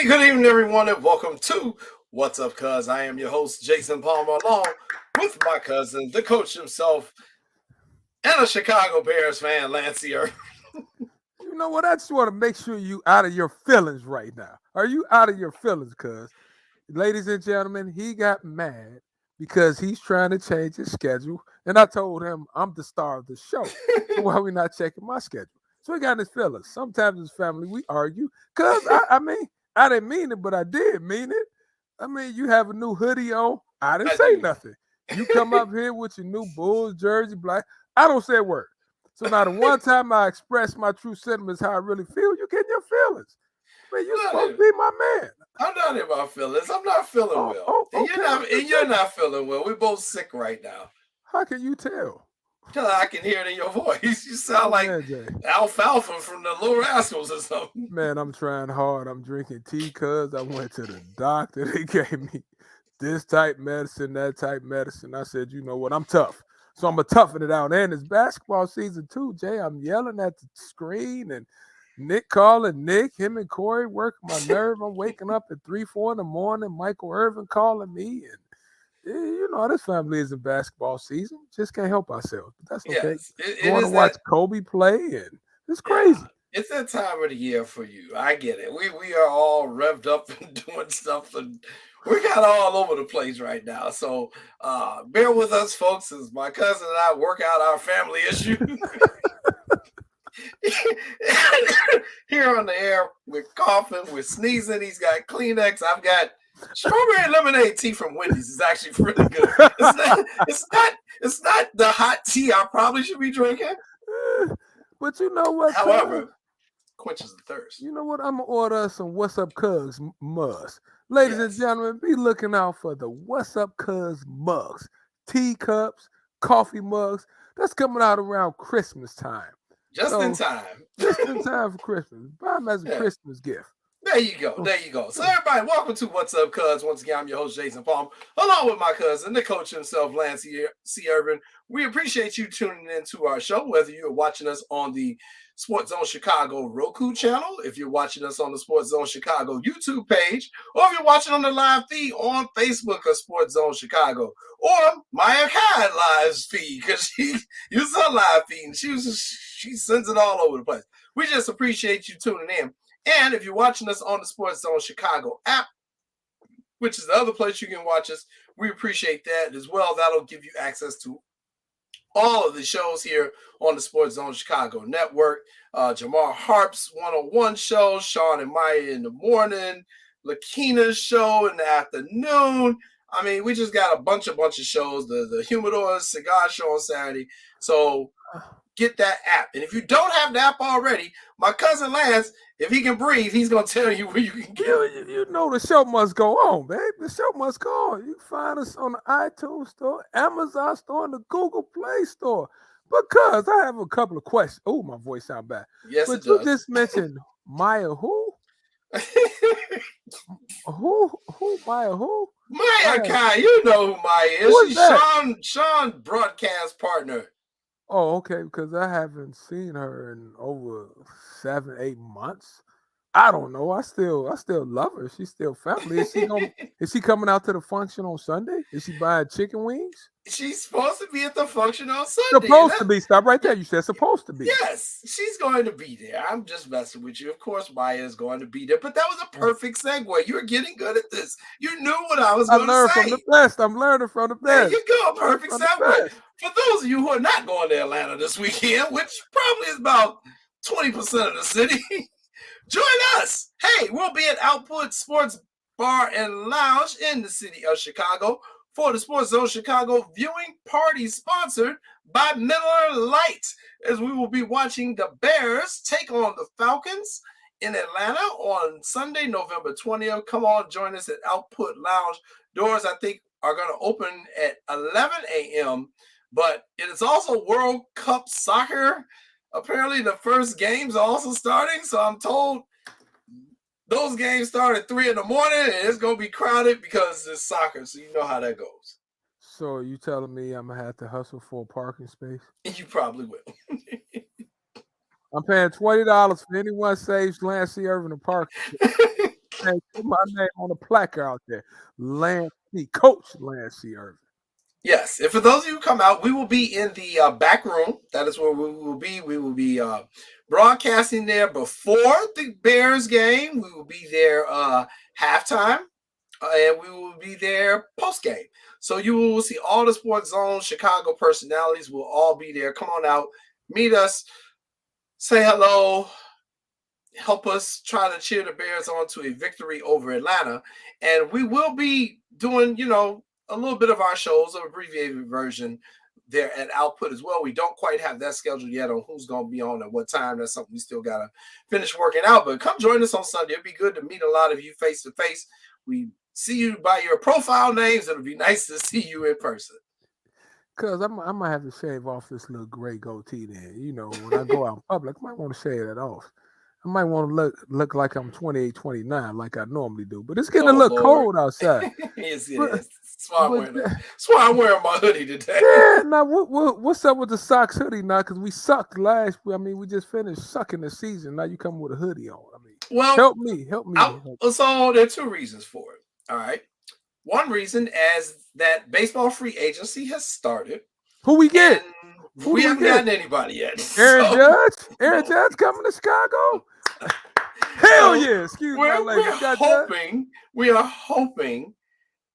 good evening, everyone, and welcome to What's Up, Cuz. I am your host, Jason Palmer, along with my cousin, the coach himself, and a Chicago Bears fan, Lancey Irvin. You know what? I just want to make sure you out of your feelings right now. Are you out of your feelings? Cuz, ladies and gentlemen, he got mad because he's trying to change his schedule. And I told him I'm the star of the show. So why we not checking my schedule? So he got in his feelings. Sometimes as family, we argue. Cuz I didn't mean it, but I did mean it. I mean, you have a new hoodie on. I didn't I say do. nothing. You come up here with your new Bulls jersey, black. I don't say a word. So now the one time I express my true sentiments, how I really feel, you get in your feelings. Man, you I'm supposed not, to be my man. I'm not in my feelings. I'm not feeling well. And Okay. you're I'm not, and just you're checking. not feeling well. We're both sick right now. How can you tell? I can hear it in your voice. You sound Oh like man, Jay. Alfalfa from the Little Rascals or something. Man, I'm trying hard. I'm drinking tea cuz I went to the doctor. They gave me this type medicine, that type medicine. I said, you know what? I'm tough. So I'm gonna toughen it out. And it's basketball season too, Jay. I'm yelling at the screen and Nick calling Nick, him and Corey working my nerve. I'm waking up at 3, 4 in the morning. Michael Irvin calling me. And you know, this family is in basketball season. Just can't help ourselves. But that's okay. Yes, it Going to is watch that. Kobe play, and it's Yeah, crazy. it's that time of the year for you. I get it. We are all revved up and doing stuff, and we're kind of all over the place right now. So bear with us, folks, as my cousin and I work out our family issue here on the air. We're coughing, we're sneezing. He's got Kleenex. I've got strawberry lemonade tea from Wendy's. It's actually really good. It's not. It's not. It's not the hot tea I probably should be drinking. But you know what, cuz? However, quenches the thirst. You know what? I'm gonna order some What's Up Cuz mugs. Ladies and Yes, gentlemen, be looking out for the What's Up Cuz mugs, teacups, coffee mugs. That's coming out around Christmas time. just in So time. just in time for Christmas. Buy them as a Yeah. Christmas gift. There you go. So, There you go. So, everybody, welcome to What's Up, Cuz. Once again, I'm your host, Jason Palm, along with my cousin, the coach himself, Lancey C. Irvin. We appreciate you tuning in to our show, whether you're watching us on the Sports Zone Chicago Roku channel, if you're watching us on the Sports Zone Chicago YouTube page, or if you're watching on the live feed on Facebook of Sports Zone Chicago, or Maya Kai live feed, because she uses her live feed and she sends it all over the place. We just appreciate you tuning in. And if you're watching us on the Sports Zone Chicago app, which is the other place you can watch us, we appreciate that as well. That'll give you access to all of the shows here on the Sports Zone Chicago network. Jamar Harp's 101 show, Sean and Maya in the morning, Lakina's show in the afternoon. I mean, we just got a bunch of shows. The Humidor Cigar Show on Saturday. So get that app. And if you don't have the app already, my cousin Lance, if he can breathe, he's going to tell you where you can get it. you know the show must go on, babe. The show must go on. You can find us on the iTunes store, Amazon store, and the Google Play store. Because I have a couple of questions. Oh, my voice sound bad. Yes, But it you does. just mentioned Maya who? Who? Maya who? Maya Maya. Kai, you know who Maya is. Who is She's that? Sean broadcast partner. Oh, okay, because I haven't seen her in over 7, 8 months. I don't know. I still love her. She's still family. Is she coming out to the function on Sunday? Is she buying chicken wings? She's supposed to be at the function on Sunday. Supposed to be. Stop right there. You said supposed to be. Yes, she's going to be there. I'm just messing with you. Of course, Maya is going to be there. But that was a perfect segue. You're getting good at this. You knew what I was I going to learned from say. the best. I'm learning from the There best. you go. Learning Perfect from the segue. best. For those of you who are not going to Atlanta this weekend, which probably is about 20% of the city, join us. Hey, we'll be at Output Sports Bar and Lounge in the city of Chicago for the Sports Zone Chicago viewing party sponsored by Miller Lite, as we will be watching the Bears take on the Falcons in Atlanta on Sunday, November 20th. Come on, join us at Output Lounge. Doors, I think, are going to open at 11 a.m., but it is also World Cup soccer. Apparently, the first games are also starting, so I'm told those games start at 3 in the morning, and it's going to be crowded because it's soccer, so you know how that goes. So are you telling me I'm gonna have to hustle for a parking space? You probably will. I'm paying $20 for anyone saves Lancey Irvin a parking. Hey, put my name on a placard out there. Lance C. Coach Lance C. Irvin. Yes, and for those of you who come out, we will be in the back room. That is where we will be. We will be broadcasting there before the Bears game. We will be there halftime, and we will be there post game. So you will see all the Sports Zone Chicago personalities will all be there. Come on out, meet us, say hello, help us try to cheer the Bears on to a victory over Atlanta. And we will be doing, a little bit of our shows, an abbreviated version there at Output as well. We don't quite have that scheduled yet on who's going to be on at what time. That's something we still got to finish working out. But come join us on Sunday. It'd be good to meet a lot of you face to face. We see you by your profile names. It'll be nice to see you in person. Cause I might have to shave off this little gray goatee then. When I go out in public, I might want to shave that off. I might want to look like I'm 28, 29 like I normally do. But it's getting a little cold outside. Yes, it is. That's why I'm wearing my hoodie today. Yeah, now what's up with the socks hoodie now? Because we sucked last week. I mean, we just finished sucking the season. Now you come with a hoodie on. I mean, well, help me. So there are two reasons for it. All right. One reason is that baseball free agency has started. Who we get? We haven't gotten anybody yet. Aaron Judge? Aaron Judge coming to Chicago? Hell yeah! We are hoping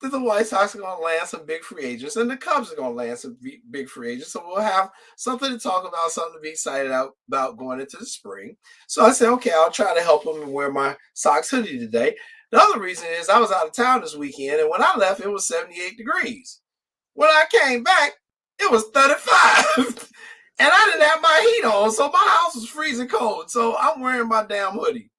that the White Sox are going to land some big free agents, and the Cubs are going to land some big free agents. So we'll have something to talk about, something to be excited about going into the spring. So I said, okay, I'll try to help them and wear my Sox hoodie today. The other reason is I was out of town this weekend, and when I left, it was 78 degrees. When I came back, it was 35. And I didn't have my heat on, so my house was freezing cold. So I'm wearing my damn hoodie.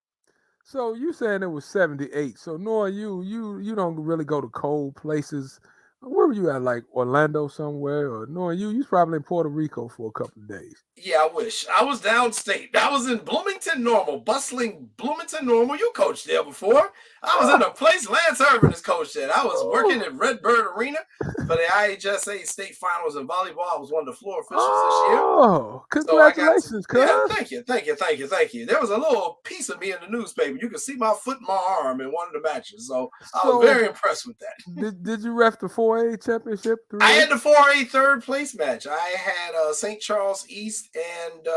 So you saying it was 78. So Noah, you don't really go to cold places. Where were you at, like Orlando somewhere? Or Noah, you was probably in Puerto Rico for a couple of days. Yeah, I wish. I was downstate. I was in Bloomington Normal, bustling Bloomington Normal. You coached there before. I was in a place Lance Irvin has coached at. I was working at Redbird Arena for the IHSA state finals in volleyball. I was one of the floor officials this year. Oh, congratulations, cuz. Yeah, thank you. There was a little piece of me in the newspaper. You could see my foot and my arm in one of the matches. So I was very impressed with that. Did you ref the 4A championship? I had the 4A third place match. I had St. Charles East and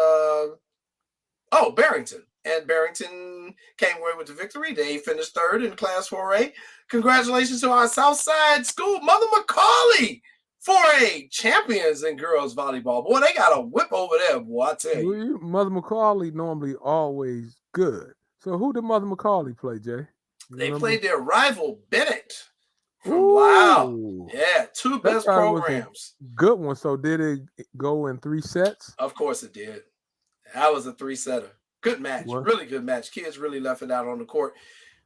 Barrington. And Barrington came away with the victory. They finished third in Class 4A. Congratulations to our Southside School, Mother McCauley, 4A champions in girls volleyball. Boy, they got a whip over there, boy, I tell you. Mother McCauley normally always good. So who did Mother McCauley play, Jay? They played their rival, Bennett. Wow. Yeah, two best programs. Good one. So did it go in 3 sets? Of course it did. That was a 3-setter. Good match. What? Really good match. Kids really left it out on the court.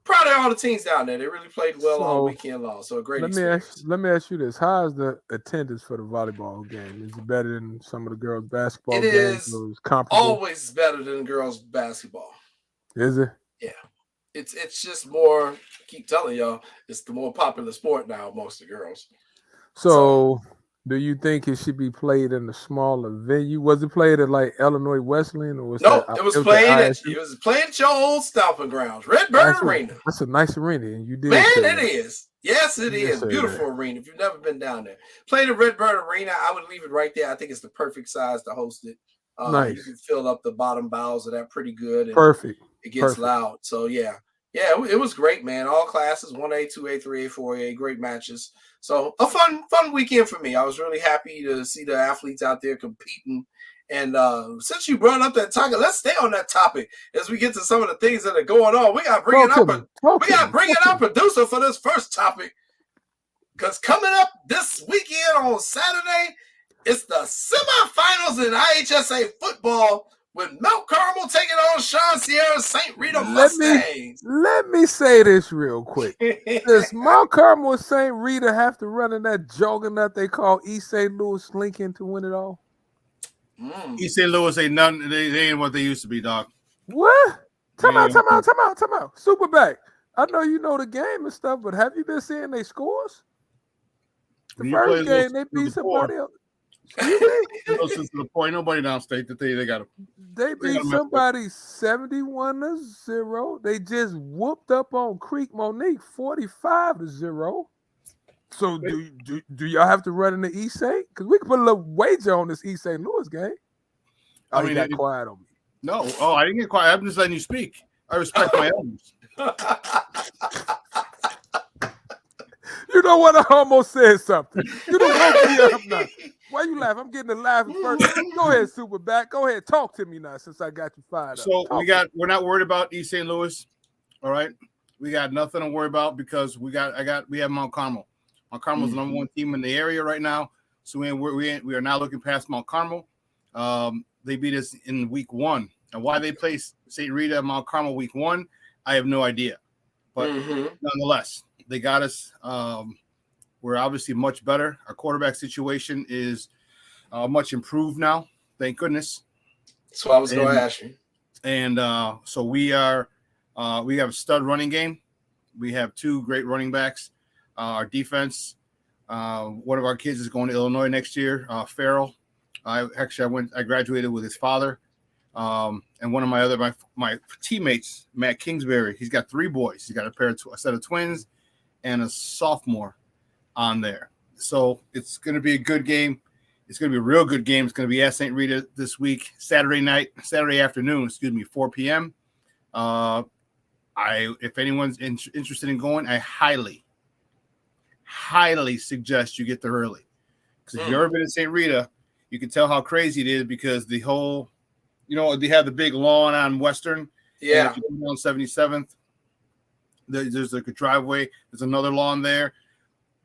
Proud of all the teams down there. They really played well all weekend long. So a great experience. Let me ask you this. How is the attendance for the volleyball game? Is it better than some of the girls' basketball games? It is always better than girls' basketball. Is it? Yeah. It's just more, I keep telling y'all, it's the more popular sport now amongst the girls. So do you think it should be played in a smaller venue? Was it played at like Illinois Wesleyan or was it was played at your old stomping grounds, Redbird Arena. That's a nice arena, and you did. Man, it is. Yes, it is. Beautiful arena. If you've never been down there, played at Redbird Arena, I would leave it right there. I think it's the perfect size to host it. Nice. You can fill up the bottom bows of that pretty good. And perfect. It gets loud. So yeah, it was great, man. All classes, 1A, 2A, 3A, 4A, great matches. So a fun weekend for me. I was really happy to see the athletes out there competing. And since you brought up that topic, let's stay on that topic as we get to some of the things that are going on. We got to bring in our producer for this first topic, because coming up this weekend on Saturday, it's the semifinals in IHSA football with Mount Carmel taking on Sean Sierra's St. Rita Mustangs. Let me say this real quick. Does Mount Carmel and St. Rita have to run in that juggernaut they call East St. Louis Lincoln to win it all? East St. Louis ain't nothing. They ain't what they used to be, Doc. What? Time out. Superback. I know you know the game and stuff, but have you been seeing their scores? The first game, they beat somebody else. You think? Close to the point. Nobody downstate that they got to. They beat somebody 71-0. They just whooped up on Creek Monique 45-0. So do y'all have to run in the East St? Because we can put a little wager on this East St. Louis game. Oh, I mean, got quiet on me. No, I didn't get quiet. I'm just letting you speak. I respect my elders. You know what? I almost said something. You don't woke me up now. Why you laugh? I'm getting the laughing first. Go ahead, Superback. Go ahead, talk to me now since I got you fired up. So we're not worried about East St. Louis. All right, we got nothing to worry about because we have Mount Carmel. Mount Carmel is the number one team in the area right now. So we are now looking past Mount Carmel. They beat us in week 1. And why they placed St. Rita and Mount Carmel week 1, I have no idea. But nonetheless, they got us. We're obviously much better. Our quarterback situation is much improved now. Thank goodness. That's what I was going to ask you. And so we have a stud running game. We have 2 great running backs. Our defense, one of our kids is going to Illinois next year, Farrell. I graduated with his father. And one of my teammates, Matt Kingsbury, he's got 3 boys. He's got a set of twins and a sophomore on there. So it's going to be a good game. It's going to be a real good game. It's going to be at St. Rita this week, Saturday afternoon, 4 p.m. If anyone's interested in going, I highly suggest you get there early. Because if you've ever been in St. Rita, you can tell how crazy it is because the whole, they have the big lawn on Western. Yeah. If you go down 77th, there's like a driveway. There's another lawn there.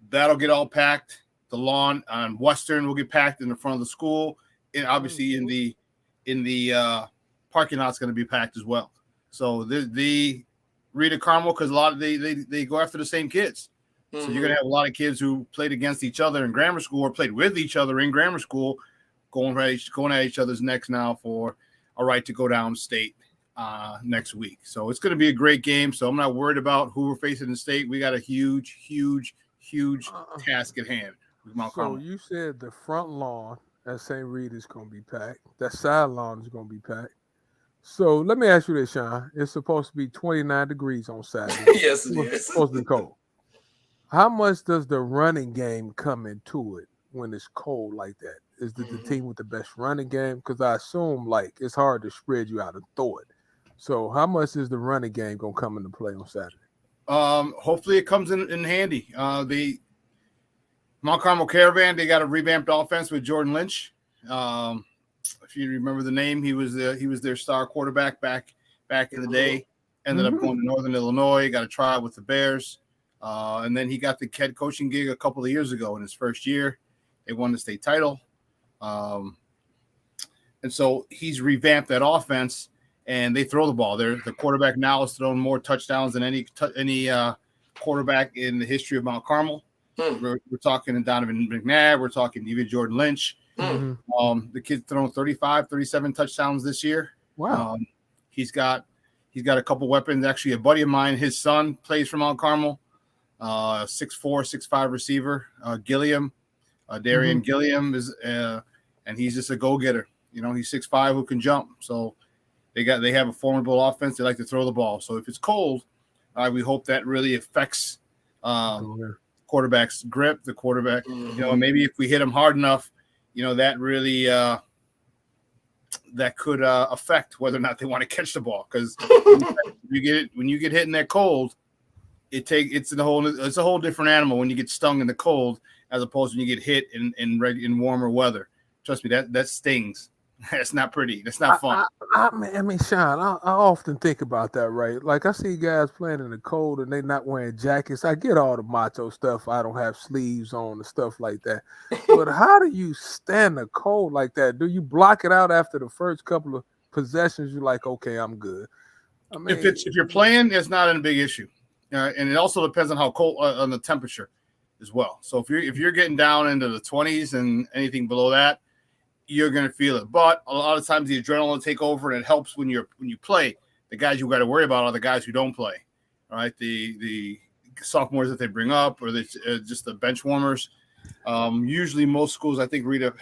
That'll get all packed. The lawn on Western will get packed in the front of the school. And obviously in the parking lot's going to be packed as well. So the Rita Carmel, because a lot of they go after the same kids. So you're going to have a lot of kids who played against each other in grammar school or played with each other in grammar school, going at each other's necks now for a right to go down state next week. So it's going to be a great game. So I'm not worried about who we're facing in state. We got a huge task at hand with Mount Carmel. So you said the front lawn at St. Rita is going to be packed. That side lawn is going to be packed. So let me ask you this, Sean. It's supposed to be 29 degrees on Saturday. Yes, it is. It's supposed to be cold. How much does the running game come into it when it's cold like that? Is the team with the best running game? Because I assume it's hard to spread you out and throw it. So how much is the running game going to come into play on Saturday? Hopefully it comes in handy. The Mount Carmel Caravan, they got a revamped offense with Jordan Lynch. If you remember the name, he was their star quarterback back in the day. Ended up going to Northern Illinois, got a tryout with the Bears. And then he got the head coaching gig a couple of years ago in his first year. They won the state title. And so he's revamped that offense, and they throw the ball. The quarterback now has thrown more touchdowns than any quarterback in the history of Mount Carmel. We're talking Donovan McNabb. We're talking even Jordan Lynch. The kid's thrown 35, 37 touchdowns this year. Wow. He's got a couple weapons. Actually, a buddy of mine, his son plays for Mount Carmel. 6'4", 6'5" receiver, Gilliam, Darian Gilliam is, and he's just a go-getter. He's 6'5" who can jump. So they have a formidable offense. They like to throw the ball. So if it's cold, we hope that really affects quarterback's grip. The quarterback, maybe if we hit him hard enough, that really that could affect whether or not they want to catch the ball. Because when you get hit in that cold. It's a whole different animal when you get stung in the cold as opposed to when you get hit in warmer weather. Trust me, that stings. That's not pretty. That's not fun. I mean, Sean, I often think about that, right? Like I see guys playing in the cold and they not wearing jackets. I get all the macho stuff. I don't have sleeves on and stuff like that. But how do you stand the cold like that? Do you block it out after the first couple of possessions? You're like, okay, I'm good. I mean, if you're playing, it's not a big issue. And it also depends on how cold on the temperature as well. So if you're getting down into the 20s and anything below that, you're going to feel it. But a lot of times the adrenaline will take over, and it helps when you play. The guys you got to worry about are the guys who don't play. All right, the sophomores that they bring up, or just the bench warmers. Usually, most schools, I think Rita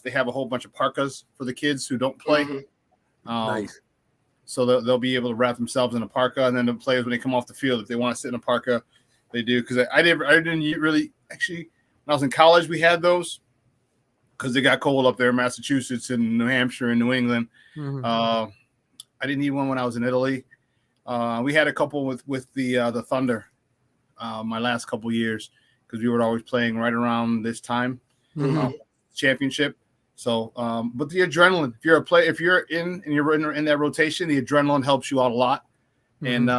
they have a whole bunch of parkas for the kids who don't play. Nice. So they'll be able to wrap themselves in a parka, and then the players, when they come off the field, if they want to sit in a parka, they do. Because I didn't really actually, when I was in college, we had those because they got cold up there in Massachusetts and New Hampshire and New England. I didn't need one when I was in Italy. We had a couple with the Thunder my last couple years because we were always playing right around this time championship. So, but the adrenaline, if you're in that rotation, the adrenaline helps you out a lot. And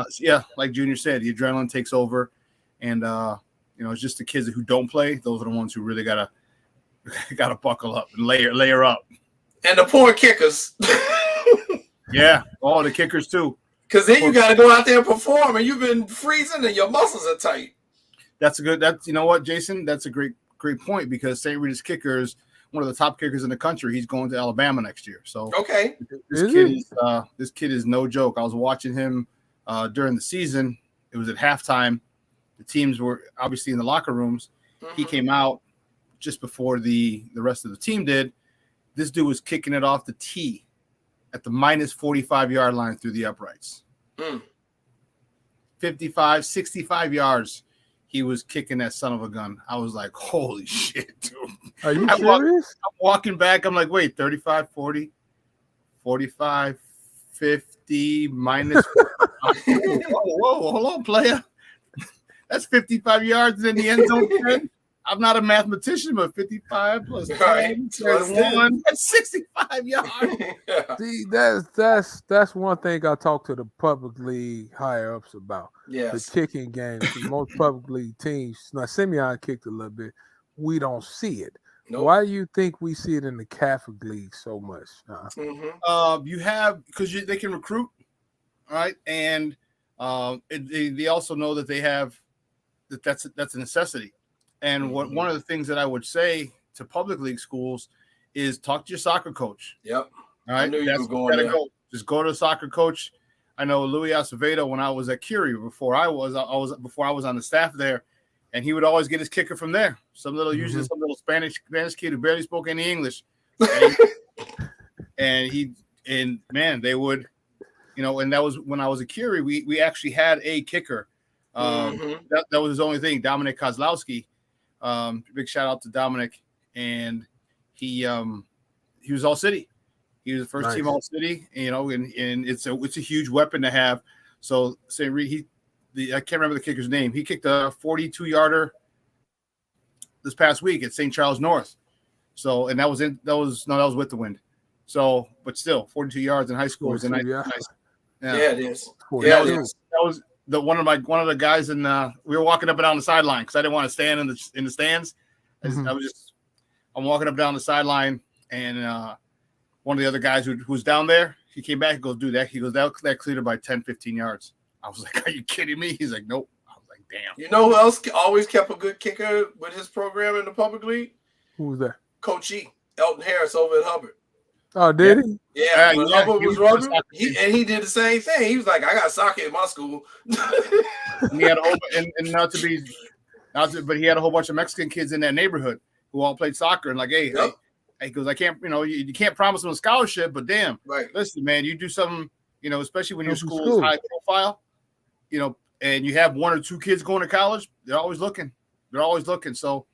like Junior said, the adrenaline takes over, and it's just the kids who don't play. Those are the ones who really gotta buckle up and layer up. And the poor kickers. Yeah, the kickers too. Because then you got to go out there and perform, and you've been freezing, and your muscles are tight. You know what, Jason? That's a great point because St. Rita's kicker is one of the top kickers in the country. He's going to Alabama next year. So okay, this kid is no joke. I was watching him during the season. It was at halftime. The teams were obviously in the locker rooms. He came out just before the rest of the team did. This dude was kicking it off the tee at the minus 45-yard line through the uprights. 55, 65 yards. He was kicking that son of a gun. I was like, holy shit, dude. Are you serious? I'm walking back. I'm like, wait, 35, 40, 45, 50, minus. whoa, hold on, player. That's 55 yards in the end zone. 10. I'm not a mathematician, but 55 plus 10 plus 1, that's 65 yards. See, that's one thing I talk to the public league higher ups about. Yes. The kicking game. Most public league teams, now Simeon kicked a little bit. We don't see it. Nope. Why do you think we see it in the Catholic League so much? You have because they can recruit, right? And they also know that they have that's a necessity. And one of the things that I would say to public league schools is talk to your soccer coach. Yep. All right. I knew you were going there. Just go to a soccer coach. I know Louis Acevedo when I was at Curie before I was on the staff there, and he would always get his kicker from there. Usually some little Spanish kid who barely spoke any English. And man, they would, and that was when I was at Curie. We actually had a kicker. That was his only thing, Dominic Kozlowski. Big shout out to Dominic, and he was all city. He was the first team all city, and it's a huge weapon to have. So St. Reed, I can't remember the kicker's name. He kicked a 42-yarder this past week at St. Charles North. So, and that was with the wind. So, but still 42 yards in high school was a nice. Yeah, it is. That was one of the guys in we were walking up and down the sideline because I didn't want to stand in the stands. I'm walking up down the sideline, and one of the other guys who was down there, he came back and goes, dude, that cleared it by 10, 15 yards. I was like, are you kidding me? He's like, nope. I was like, damn. You know who else always kept a good kicker with his program in the public league? Who was that? Coach E, Elton Harris over at Hubbard. Oh, did he? Yeah, when Hubbard was rubbing, he did the same thing. He was like, I got soccer in my school. And he had but he had a whole bunch of Mexican kids in that neighborhood who all played soccer, and like, hey, he goes, I can't, you can't promise them a scholarship, but damn, listen, man, you do something, especially when your school is high profile, and you have one or two kids going to college, they're always looking. So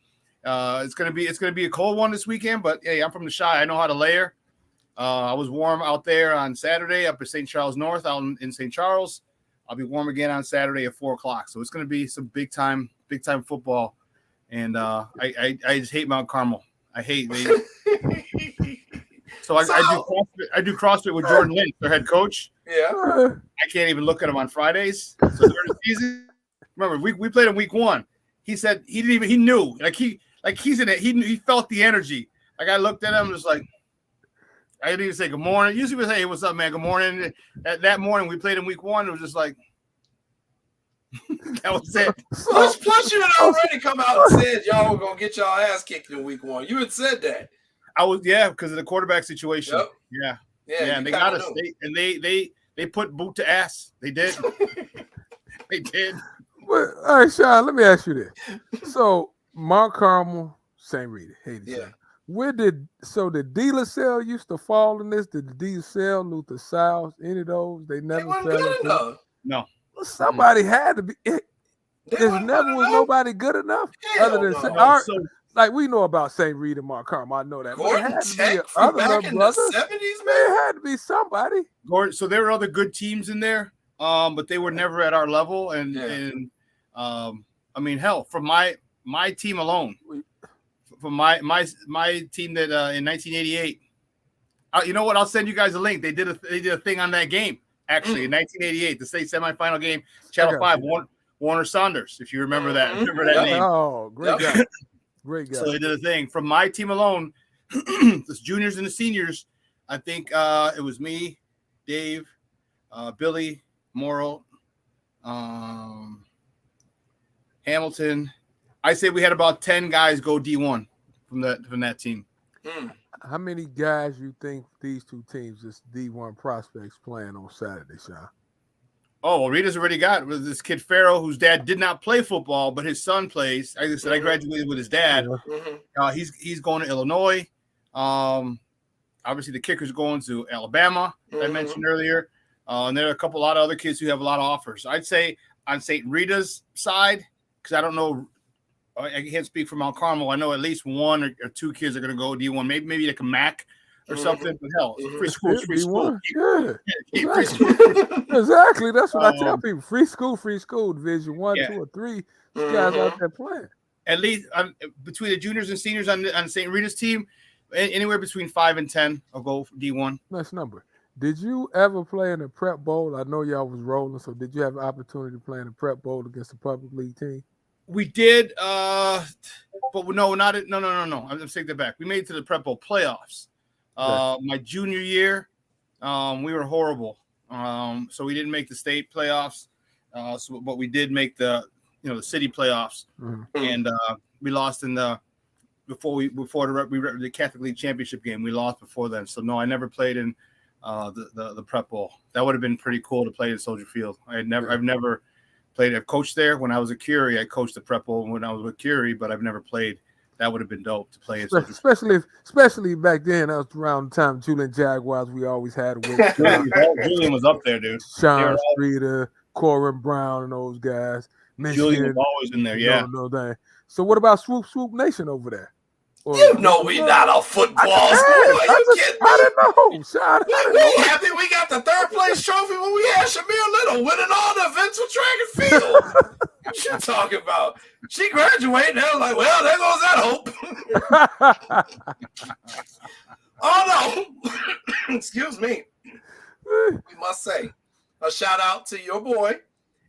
it's gonna be a cold one this weekend, but hey, I'm from the Chi. I know how to layer. I was warm out there on Saturday up at St. Charles North out in St. Charles. I'll be warm again on Saturday at 4:00. So it's going to be some big time football. And I just hate Mount Carmel. I hate it. So I do CrossFit with Jordan Lynch, their head coach. Yeah. I can't even look at him on Fridays. So during the season, remember we played in week 1. He said he knew he's in it. He felt the energy. Like I looked at him, just like. I didn't even say good morning. Usually we say, hey, what's up, man? Good morning. That morning we played in week 1. It was just like, that was it. Plus you had already come out and said y'all were going to get y'all ass kicked in week 1. You had said that. Because of the quarterback situation. Yep. Yeah. And they got us. They put boot to ass. They did. They did. Well, all right, Sean, let me ask you this. So Mount Carmel St. Rita. Hated Yeah. St. Where did the De La Salle used to fall in this? Did the De La Salle, Luther South, any of those? They They never weren't fell good into. enough. No. Well, somebody had to be. They There weren't never good was enough. nobody good enough Hell other than no. No. So like we know about St. Rita, Mark Carmel. I know that, but it Gordon had to be Tech from other back little in brothers. the 70s, There man. had to be somebody. So there were other good teams in there, but they were never at our level. And I mean, hell, from my team alone, from my team that in 1988. You know what? I'll send you guys a link. They did a thing on that game actually in 1988, the state semifinal game, Channel 5. Warner Saunders, if you remember that. Remember that name? Oh, great guy. Great guy. So they did a thing from my team alone. The juniors and the seniors. I think it was me, Dave, Billy, Morrill, Hamilton. I say we had about 10 guys go D1 from that team. How many guys you think these two teams, this D1 prospects, playing on Saturday, Sean? Oh, well, Rita's already got with this kid Farrell, whose dad did not play football, but his son plays. Like I said, I graduated with his dad. He's going to Illinois. Obviously, the kicker's going to Alabama, I mentioned earlier. And there are a lot of other kids who have a lot of offers. I'd say on St. Rita's side, because I don't know, I can't speak for Mount Carmel. I know at least one or two kids are going to go D1. Maybe like a MAC or something. But hell, free school, free school. Yeah, free school. Exactly. That's what I tell people. Free school, Division 1, 2, or 3. These guys out there playing. At least between the juniors and seniors on St. Rita's team, anywhere between 5 and 10 will go for D1. Nice number. Did you ever play in a prep bowl? I know y'all was rolling, so did you have an opportunity to play in a prep bowl against a public league team? We did, but no, not it. No. I'm gonna take that back. We made it to the prep bowl playoffs. My junior year, we were horrible. So we didn't make the state playoffs. But we did make the city playoffs, and we lost in the before the Catholic League championship game. We lost before then. So no, I never played in the prep bowl. That would have been pretty cool to play in Soldier Field. I've never played. I've coached there when I was at Curie. I coached the prep bowl when I was with Curie, but I've never played. That would have been dope to play in Soldier Field. Especially back then. That was around the time Julian Jaguars we always had with. Julian was up there, dude. Sean Streeter, Corin Brown, and those guys. Julian was always in there, yeah. No thing. So what about Swoop Nation over there? Or, we not a football school. I didn't know. Sean, we happy we got the third place trophy when we had Shamir Little winning all the events with track and field. What you talking about? She graduated. They was like, well, there goes that hope. Oh no. Excuse me. We must say a shout out to your boy,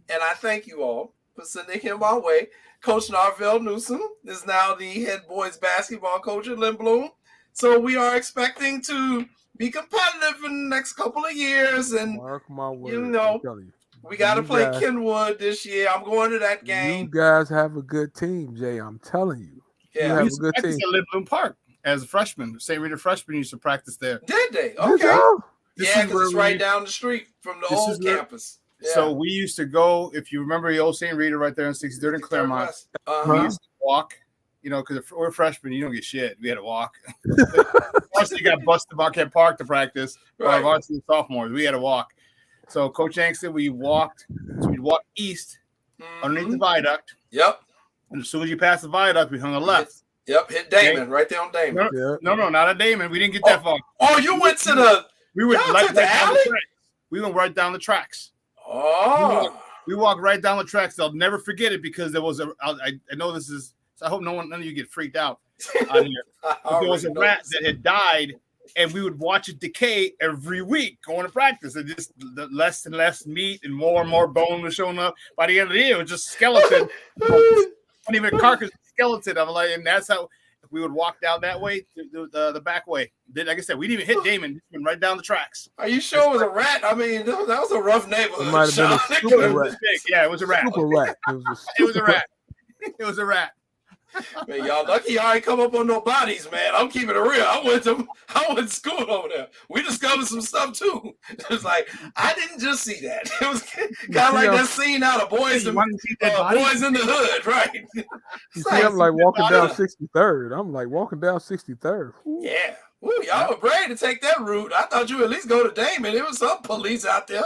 and I thank you all for sending him our way. Coach Narvell Newsom is now the head boys basketball coach at Lynn Bloom. So we are expecting to be competitive in the next couple of years. And, mark my words, we got to play Kenwood this year. I'm going to that game. You guys have a good team, Jay. I'm telling you. Yeah, you have a good team. At Lynn Bloom Park as a freshman. St. Rita freshmen used to practice there. Did they? Okay. Yeah, because it's right down the street from the old campus. Yeah. So we used to go, if you remember the old St. Rita right there in 63rd and Claremont, we used to walk, because if we're freshmen, you don't get shit. We had to walk. Varsity got busted Buckhead Park to practice. Right. Varsity sophomores, we had to walk. So Coach Hank said we'd walk east underneath the viaduct. Yep. And as soon as you pass the viaduct, we hung a left. Hit Damon, right there on Damon. No, not on Damon. We didn't get that far. Oh, you went to the – we went right down the tracks. We went right down the tracks. Oh, we walked right down the tracks. I'll never forget it because there was I know this is. So I hope none of you get freaked out on here. There was a rat that had died, and we would watch it decay every week going to practice. And just less and less meat and more bone was showing up. By the end of the year, it was just skeleton. Not even carcass, skeleton. I'm like, and that's how we would walk down that way, the back way. Then, like I said, we didn't even hit Damon. We went right down the tracks. Are you sure it was a rat? I mean, that was a rough neighborhood. It might have been a super rat. Yeah, it was a rat. Super rat. It was a rat. It was a rat. Man, y'all lucky y'all ain't come up on no bodies, man. I'm keeping it real. I went to school over there. We discovered some stuff too. It was like I didn't just see that. It was kind of like that scene out of Boys in the Hood, right? You see, I'm like walking down 63rd. I'm like walking down 63rd. Ooh. Yeah. Ooh, y'all were brave to take that route. I thought you at least go to Damon. There was some police out there.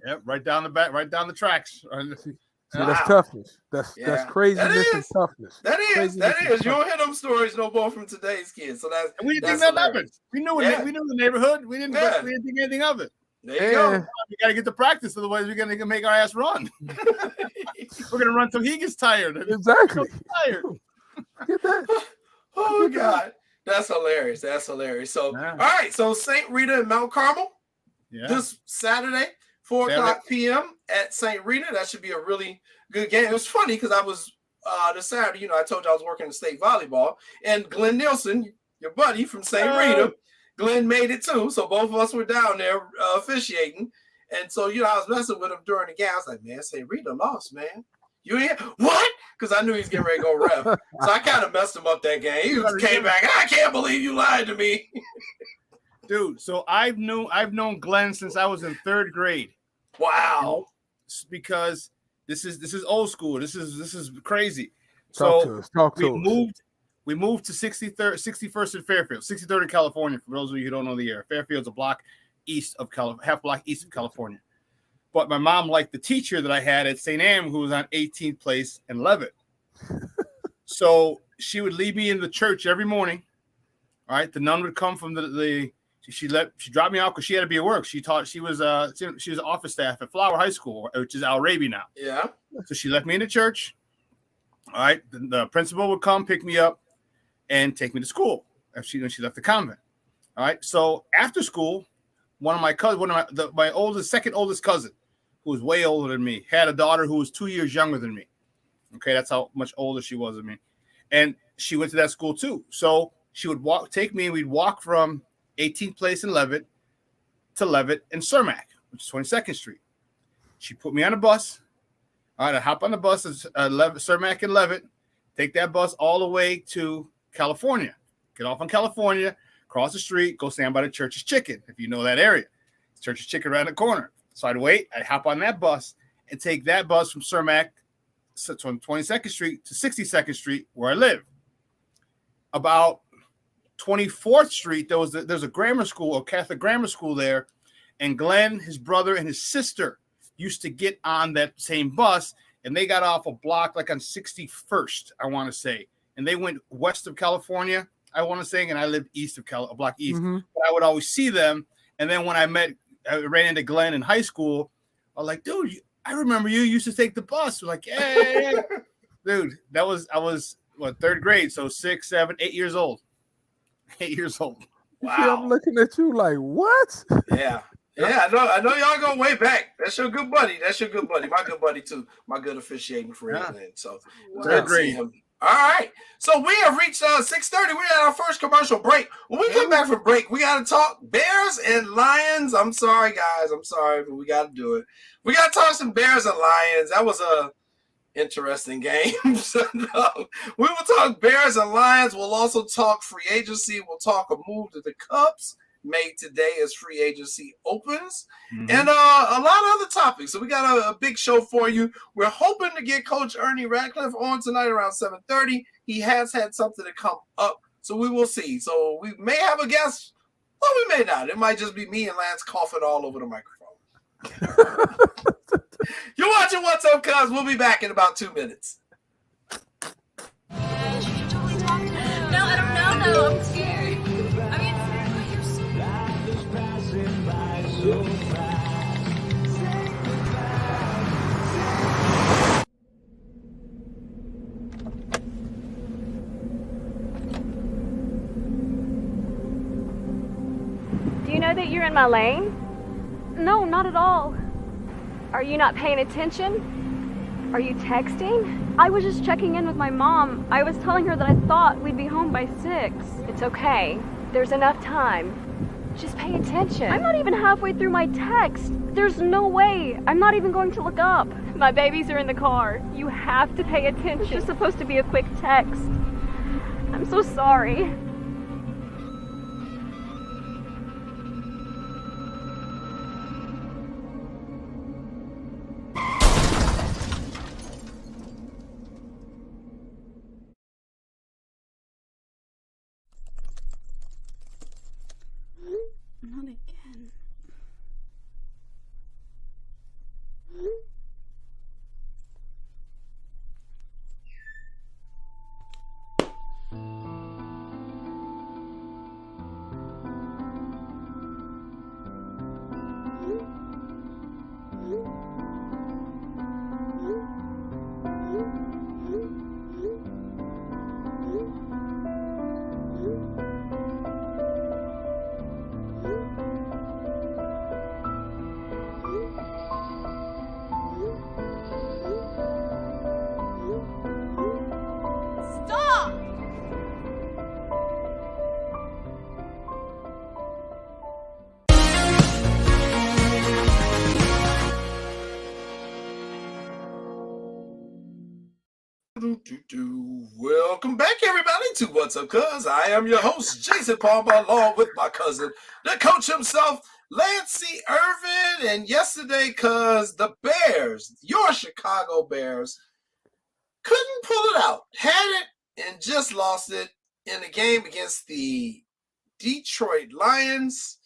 Yep, right down the back, right down the tracks. See, that's toughness. That's craziness and toughness. That is. You don't hear them stories no more from today's kids. So that's we didn't think that of it. We knew the neighborhood. We didn't think anything of it. There you go. We got to get to practice, otherwise we're gonna make our ass run. We're gonna run till he gets tired. Exactly. Tired. Get that. Oh God, that's hilarious. That's hilarious. So all right, so St. Rita and Mount Carmel this Saturday. 4 o'clock p.m. at St. Rita. That should be a really good game. It was funny because I was this Saturday, I told you I was working in state volleyball, and Glenn Nielsen, your buddy from St. Rita, Glenn made it too. So both of us were down there officiating. And so, I was messing with him during the game. I was like, man, St. Rita lost, man. You ain't what? Because I knew he was getting ready to go ref. So I kind of messed him up that game. He just came back. I can't believe you lied to me. Dude, so I've known Glenn since I was in 3rd grade. Wow. Because this is old school. This is crazy. Talk to us. We moved to 61st and Fairfield, 63rd in California. For those of you who don't know the area, Fairfield's a block east of half block east of California. But my mom liked the teacher that I had at St. Anne, who was on 18th Place and Levitt. So she would lead me in the church every morning. All right, the nun would come from she dropped me off because she had to be at work. She was office staff at Flower High School, which is Al Raby now. Yeah. So she left me in the church. All right, the principal would come pick me up and take me to school when she left the convent. All right, so after school, my second oldest cousin, who was way older than me, had a daughter who was 2 years younger than me. Okay, that's how much older she was than me, and she went to that school too. So she would take me, and we'd walk from 18th Place in Levitt to Levitt and Cermak, which is 22nd Street. She put me on a bus. All right, I hop on the bus at Cermak and Levitt, take that bus all the way to California. Get off on California, cross the street, go stand by the Church's Chicken, if you know that area. Church's Chicken around the corner. So I'd wait, I'd hop on that bus and take that bus from Cermak from 22nd Street to 62nd Street, where I live. About 24th Street, there's a grammar school, a Catholic grammar school there, and Glenn, his brother, and his sister used to get on that same bus, and they got off a block like on 61st, I want to say, and they went west of California, I want to say, and I lived east of a block east. Mm-hmm. But I would always see them, and then when I ran into Glenn in high school, I was like, dude, I remember you used to take the bus. We're like, yeah. Dude, I was 3rd grade, so 6, 7, 8 years old. 8 years old. Wow. See, I'm looking at you like, what? Yeah. Yeah, I know y'all go way back. That's your good buddy. My good buddy too. My good officiating friend. Yeah. So good to see him. All right. So we have reached 6:30. We're at our first commercial break. When we come back from break, we got to talk Bears and Lions. I'm sorry, guys. But we got to do it. We got to talk some Bears and Lions. That was a interesting game. So, no, we will talk Bears and Lions. We'll also talk free agency. We'll talk a move to the Cubs made today as free agency opens, and a lot of other topics. So we got a big show for you. We're hoping to get Coach Ernie Radcliffe on tonight around 7:30. He has had something to come up, so we will see. So we may have a guest, or we may not. It might just be me and Lance coughing all over the microphone. You're watching What's Up, Cuz. We'll be back in about 2 minutes. No, I don't know, though. I'm scared. I mean, Do you know that you're in my lane? No, not at all. Are you not paying attention? Are you texting? I was just checking in with my mom. I was telling her that I thought we'd be home by 6. It's okay. There's enough time. Just pay attention. I'm not even halfway through my text. There's no way. I'm not even going to look up. My babies are in the car. You have to pay attention. It's just supposed to be a quick text. I'm so sorry. Not again. Stop! Welcome back, everybody, to What's Up, Cuz. I am your host, Jason Palmer, along with my cousin, the coach himself, Lancey Irvin. And yesterday, cuz, the Bears, your Chicago Bears, couldn't pull it out. Had it and just lost it in a game against the Detroit Lions.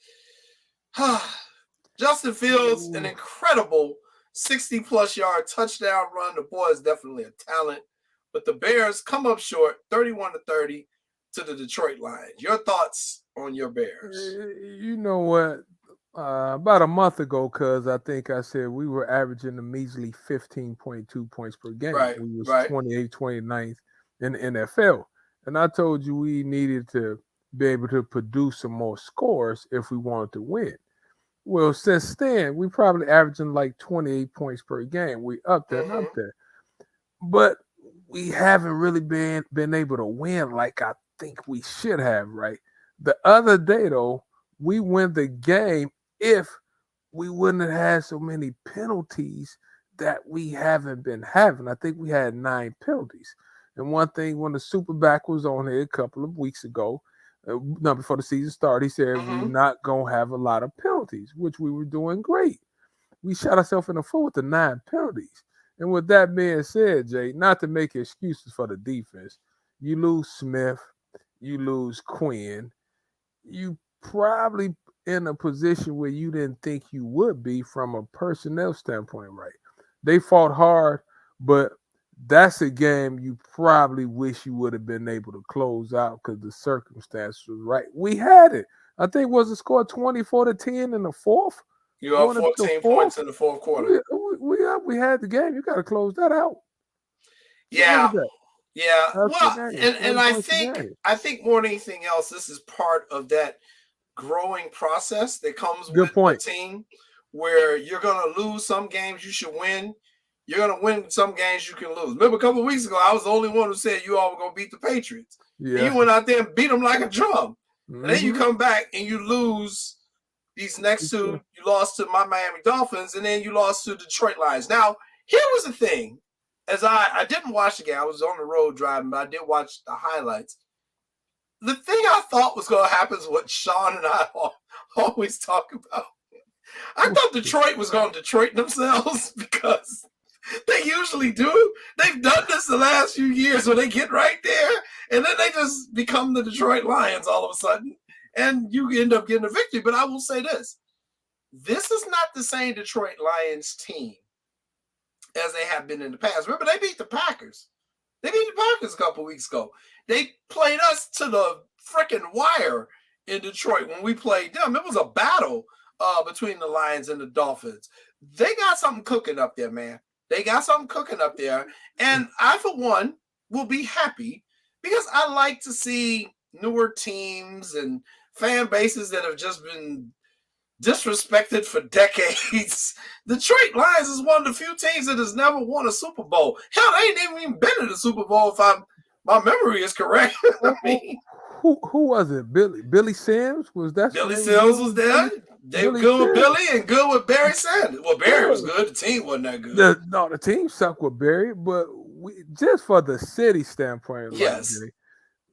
Justin Fields, an incredible 60-plus yard touchdown run. The boy is definitely a talent. But the Bears come up short, 31-30 to the Detroit Lions. Your thoughts on your Bears? You know what? About a month ago, cuz I think I said we were averaging a measly 15.2 points per game. Right, We was right. 29th in the NFL. And I told you we needed to be able to produce some more scores if we wanted to win. Well, since then, we probably averaging like 28 points per game. We up there and up there. But we haven't really been able to win like I think we should have, right? The other day, though, we win the game if we wouldn't have had so many penalties that we haven't been having. I think we had 9 penalties. And one thing, when the Superback was on here a couple of weeks ago, before the season started, he said we're not going to have a lot of penalties, which we were doing great. We shot ourselves in the foot with the 9 penalties. And with that being said, Jay, not to make excuses for the defense, you lose Smith, you lose Quinn, you probably in a position where you didn't think you would be from a personnel standpoint, right? They fought hard, but that's a game you probably wish you would have been able to close out because the circumstance was right. We had it. I think was the score 24-10 in the fourth. You up 14 points in the fourth quarter. We had the game. You got to close that out. Yeah. Yeah. That's Well, and I think more than anything else, this is part of that growing process that comes with a team where you're going to lose some games you should win. You're going to win some games you can lose. Remember a couple of weeks ago, I was the only one who said you all were going to beat the Patriots. Yeah. And you went out there and beat them like a drum. And then you come back and you lose these next two. You lost to my Miami Dolphins, and then you lost to Detroit Lions. Now, here was the thing. As I didn't watch the game. I was on the road driving, but I did watch the highlights. The thing I thought was going to happen is what Sean and I always talk about. I thought Detroit was going to Detroit themselves because they usually do. They've done this the last few years where they get right there, and then they just become the Detroit Lions all of a sudden, and you end up getting a victory. But I will say this. This is not the same Detroit Lions team as they have been in the past. Remember, they beat the Packers. They beat the Packers a couple weeks ago. They played us to the freaking wire in Detroit when we played them. It was a battle between the Lions and the Dolphins. They got something cooking up there, man. They got something cooking up there. And I, for one, will be happy because I like to see newer teams and fan bases that have just been disrespected for decades. Detroit Lions is one of the few teams that has never won a Super Bowl. Hell, they ain't even been in the Super Bowl if my memory is correct. I mean, who was it? Billy Sims? Was that Billy Sims was there. They were good with Billy and good with Barry Sanders. Well, Barry was good. The team wasn't that good. The team sucked with Barry, but just for the city standpoint, yes,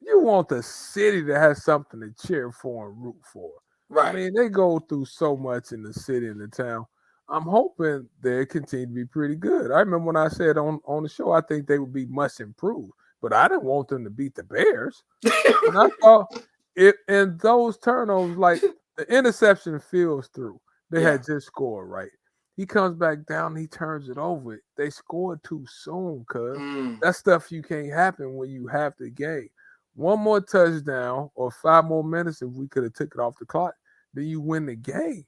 you want the city to have something to cheer for and root for. Right. I mean, they go through so much in the city and the town. I'm hoping they continue to be pretty good. I remember when I said on the show, I think they would be much improved, but I didn't want them to beat the Bears. And I thought in those turnovers, like the interception feels through. They had just scored, right? He comes back down, he turns it over. They scored too soon, cuz. That stuff you can't happen when you have the game. One more touchdown or 5 more minutes if we could have took it off the clock, then you win the game.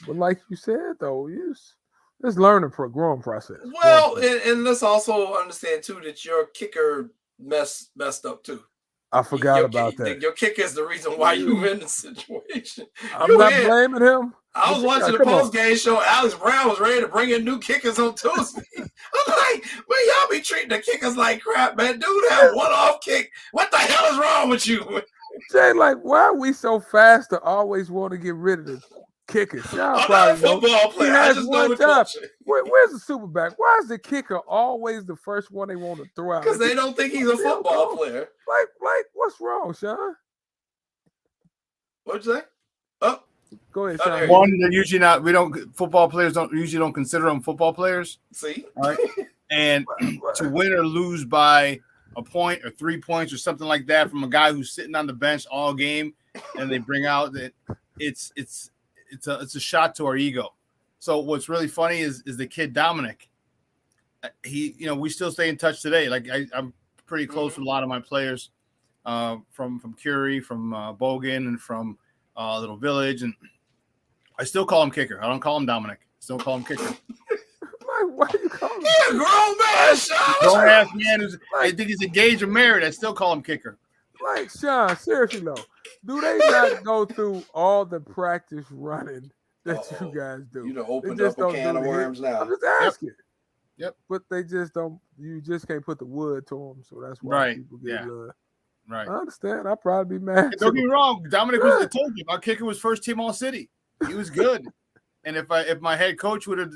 But like you said, though, it's learning growing process. Well, and let's also understand, too, that your kicker messed up, too. I forgot about that. Your kicker is the reason why you in the situation. I'm not blaming him. I was watching the post-game show. Alex Brown was ready to bring in new kickers on Tuesday. I'm like, man, y'all be treating the kickers like crap, man. Dude, have one-off kick. What the hell is wrong with you? Jay, like, why are we so fast to always want to get rid of the kickers? I'm not a football player. I just know the coaching. Where's the Superback? Why is the kicker always the first one they want to throw out? Because they don't think he's a football player. Like, what's wrong, Sean? What'd you say? Oh, go ahead, Sean. One, they're usually not. Football players don't consider them football players. See, all right, and to win or lose by a point or 3 points or something like that from a guy who's sitting on the bench all game, and they bring out that it's a shot to our ego. So what's really funny is the kid Dominic. We still stay in touch today. Like I'm pretty close with a lot of my players from Curie, from Bogan, and from Little Village, and I still call him Kicker. I don't call him Dominic. Still call him Kicker. Why do you call him? He's a grown man, Sean. Grown ass man I think he's engaged or married. I still call him Kicker. Like, Sean, seriously though, do they not go through all the practice running that you guys do? You opened up a can of worms now. I'm just asking. Yep. But they just don't. You just can't put the wood to them, so that's why people get Right. I understand. I'd probably be mad. Don't get me wrong. Dominic I told you, our kicker was first team all city. He was good. And if my head coach would have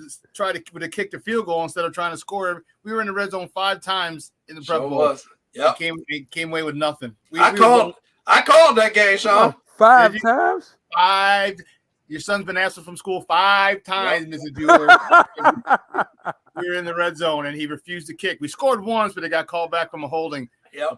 kicked a field goal instead of trying to score, we were in the red zone 5 times in the Prep Bowl. Yeah, came away with nothing. I called that game, Sean. 5 times. 5. Your son's been absent from school 5 times, Mrs. Bueller. We were in the red zone, and he refused to kick. We scored once, but it got called back from a holding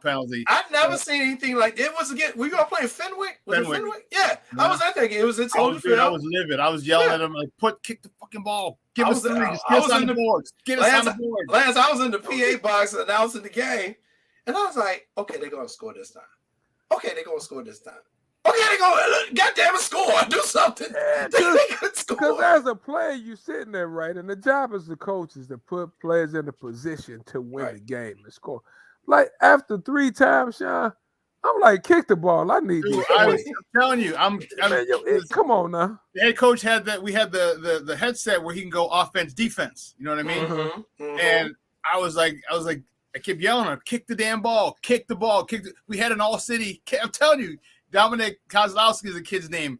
penalty. I've never seen anything like it. Was again. We gonna play Fenwick? Was it Fenwick? Yeah, I was at that game. It was at Soldier Field. I was livid. I was yelling at him like, "Kick the fucking ball! Give us 3. Get us on the board. Get us on the board." Lance, I was in the PA box announcing the game, and I was like, "Okay, they're gonna score this time. Okay, they're gonna score this time. Okay, they're gonna goddamn it score. Do something." Because as a player, you sitting there, right? And the job as the coach is to put players in a position to win the game and score. Like after 3 times, Sean, I'm like, kick the ball. I need this. I'm telling you, come on now. The head coach had that. We had the headset where he can go offense, defense. You know what I mean? Mm-hmm. And I was like, I kept yelling at him, kick the damn ball, kick the ball, We had an all city. I'm telling you, Dominic Kozlowski is the kid's name.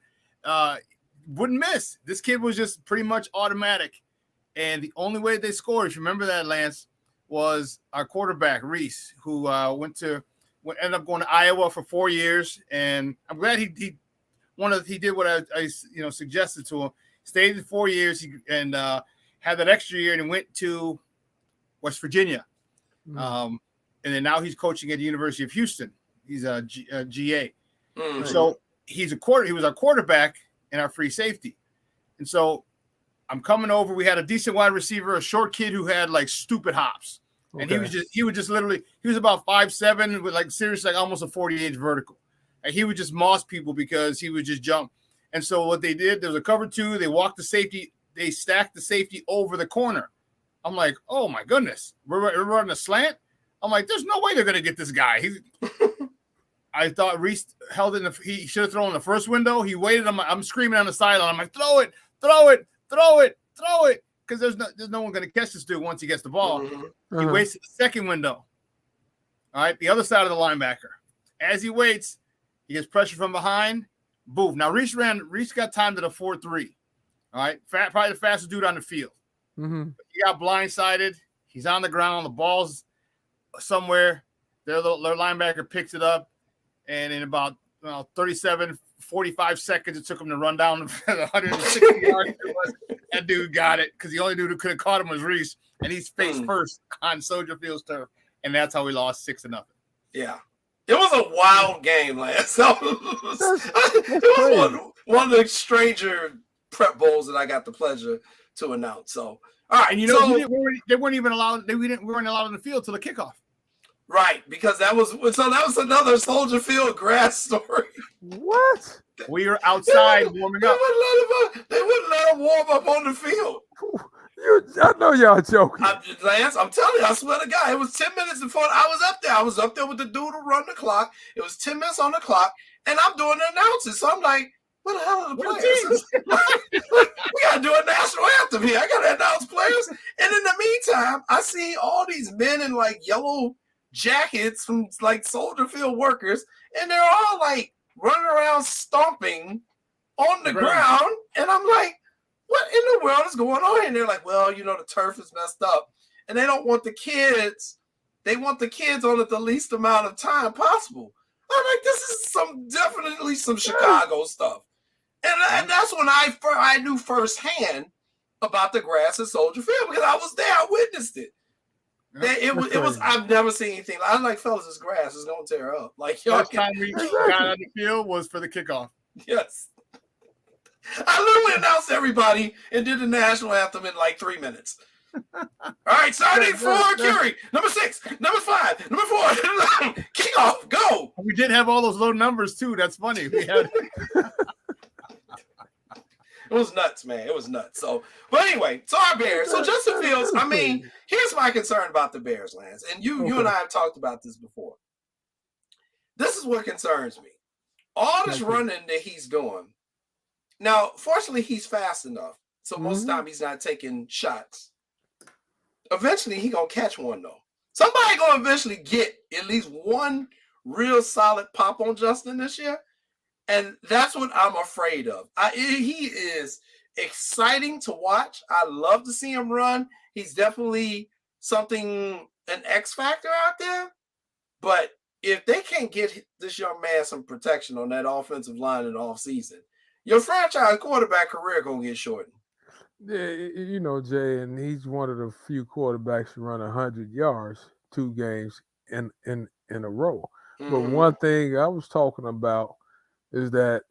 Wouldn't miss. This kid was just pretty much automatic. And the only way they scored, if you remember that, Lance, was our quarterback, Reese, who ended up going to Iowa for 4 years. And I'm glad he did what I suggested to him. Stayed in 4 years and had that extra year and went to West Virginia. Mm-hmm. And then now he's coaching at the University of Houston. He's a GA. Mm-hmm. So he was our quarterback and our free safety. And so I'm coming over. We had a decent wide receiver, a short kid who had like stupid hops. Okay. And he was about 5'7" with like seriously like almost a 40-inch vertical. And he would just moss people because he would just jump. And so what they did, there was a cover 2. They walked the safety. They stacked the safety over the corner. I'm like, oh my goodness, we're running a slant. I'm like, there's no way they're gonna get this guy. I thought Reese held it. He should have thrown the first window. He waited. I'm screaming on the sideline. I'm like, throw it, because there's no one gonna catch this dude once he gets the ball. Mm-hmm. He wasted the second window. All right, the other side of the linebacker. As he waits, He gets pressure from behind. Boom. Now Reese got time to the 4.3. All right. Probably the fastest dude on the field. Mm-hmm. He got blindsided. He's on the ground on the balls somewhere. Their linebacker picks it up. And in about 45 seconds, it took him to run down 160 yards. That dude got it because the only dude who could have caught him was Reese. And he's face first on Soldier Field's turf. And that's how we lost 6-0. Yeah. It was a wild game last. It was one of the stranger prep bowls that I got the pleasure to announce. So, all right. And they weren't even allowed. We weren't allowed on the field till the kickoff. Right, because that was another Soldier Field grass story. What? We were outside warming up. They wouldn't let him warm up on the field. I know y'all joking. Lance, I'm telling you, I swear to God, it was 10 minutes before I was up there. I was up there with the dude who run the clock. It was 10 minutes on the clock, and I'm doing the announcers. So I'm like, what the hell are the players? We got to do a national anthem here. I got to announce players. And in the meantime, I see all these men in like yellow jackets from like Soldier Field workers, and they're all like running around stomping on the ground. And I'm like, what in the world is going on? And they're like, well, the turf is messed up. And they don't want the kids. They want the kids on it the least amount of time possible. I'm like, this is definitely some Chicago stuff. And that's when I knew firsthand about the grass at Soldier Field because I was there. I witnessed it. It was. I've never seen anything. I'm like, fellas, this grass is going to tear up. Like, y'all first time we got on the field was for the kickoff. Yes. I literally announced everybody and did the national anthem in like 3 minutes. All right, starting 4, Curie. Number 6, number 5, number 4. Kickoff, go. We did have all those low numbers too. That's funny. We had. It was nuts, man. It was nuts. So, but anyway, so our Bears. So Justin Fields. I mean, here's my concern about the Bears, Lance, and you and I have talked about this before. This is what concerns me. All this running that he's doing. Now, fortunately, he's fast enough. So most of the time he's not taking shots. Eventually, he's going to catch one, though. Somebody going to eventually get at least one real solid pop on Justin this year. And that's what I'm afraid of. He is exciting to watch. I love to see him run. He's definitely an X factor out there. But if they can't get this young man some protection on that offensive line in the offseason, your franchise quarterback career going to get shortened. Yeah, Jay, and he's one of the few quarterbacks who run 100 yards 2 games in a row. But one thing I was talking about is that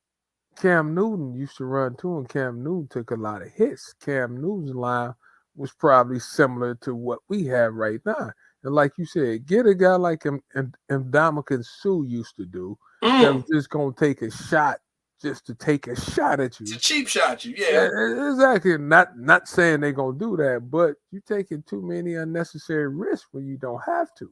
Cam Newton used to run too, and Cam Newton took a lot of hits. Cam Newton's line was probably similar to what we have right now. And like you said, get a guy like him and Ndamukong Suh used to do that was just going to take a shot just to take a shot at you. It's a cheap shot you, yeah. Exactly. Not saying they're going to do that, but you're taking too many unnecessary risks when you don't have to.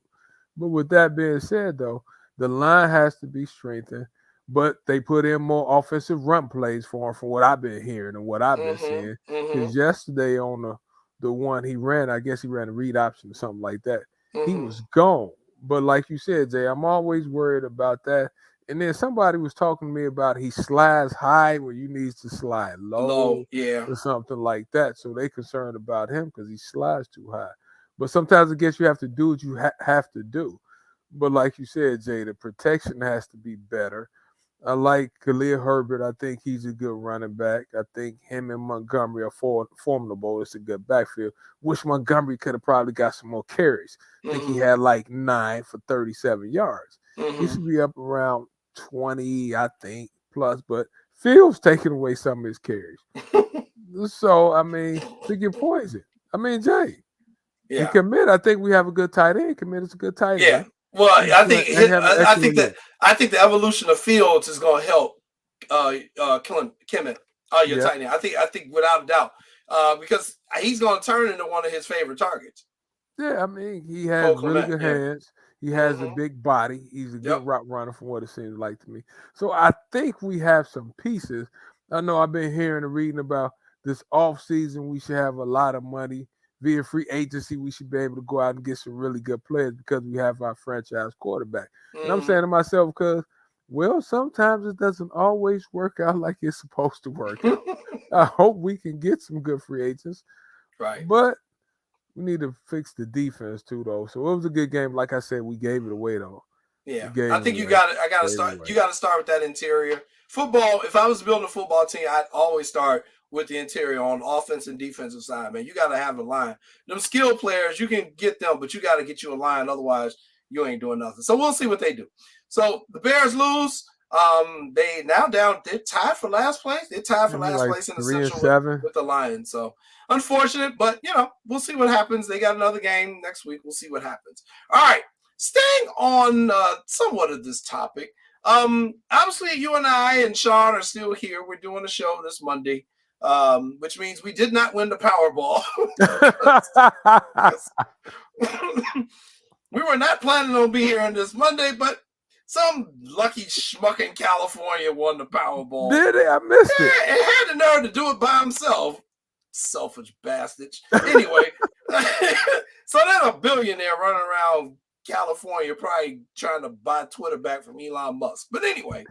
But with that being said, though, the line has to be strengthened, but they put in more offensive run plays for him from what I've been hearing and what I've been seeing. Because yesterday on the one he ran, I guess he ran a read option or something like that, he was gone. But like you said, Jay, I'm always worried about that. And then somebody was talking to me about he slides high when you need to slide low, or something like that. So they concerned about him because he slides too high. But sometimes I guess you have to do what you have to do. But like you said, Jay, the protection has to be better. I like Khalil Herbert. I think he's a good running back. I think him and Montgomery are formidable. It's a good backfield. Wish Montgomery could have probably got some more carries. I think he had like 9 for 37 yards. He should be up around 20, I think, plus. But Fields taking away some of his carries. So, I mean, to get poison. I mean, Jay. Yeah. And Commit, I think we have a good tight end. Commit is a good tight end. Yeah. Well, I think the evolution of Fields is going to help Kemet, your tight end. I think without a doubt, because he's going to turn into one of his favorite targets. Yeah, I mean, he has really good hands. He has a big body. He's a good route runner from what it seems like to me. So I think we have some pieces. I know I've been hearing and reading about this offseason. We should have a lot of money. Via free agency, we should be able to go out and get some really good players because we have our franchise quarterback. And I'm saying to myself, because Well, sometimes it doesn't always work out like it's supposed to work out. I hope we can get some good free agents, Right. but we need to fix the defense too, though. So it was a good game. Like I said, we gave it away, though. Yeah, We gave I it think you away. got it. I got to Gave it start. away. You got to start with that interior football. If I was building a football team, I'd always start with the interior on offense and defensive side. Man, you got to have a line. Them skill players, you can get them, but you got to get you a line. Otherwise, you ain't doing nothing. So we'll see what they do. So the Bears lose. They now down. They're tied for last place. They're tied for Maybe last like place in the 3-7. Central with the Lions. So unfortunate, but we'll see what happens. They got another game next week. We'll see what happens. All right. Staying on somewhat of this topic, obviously you and I and Sean are still here. We're doing a show this Monday, which means we did not win the Powerball. We were not planning on being here on this Monday, but some lucky schmuck in California won the Powerball. Did they? I missed it. And had the nerve to do it by himself. Selfish bastard. Anyway, so there's a billionaire running around California probably trying to buy Twitter back from Elon Musk. But anyway,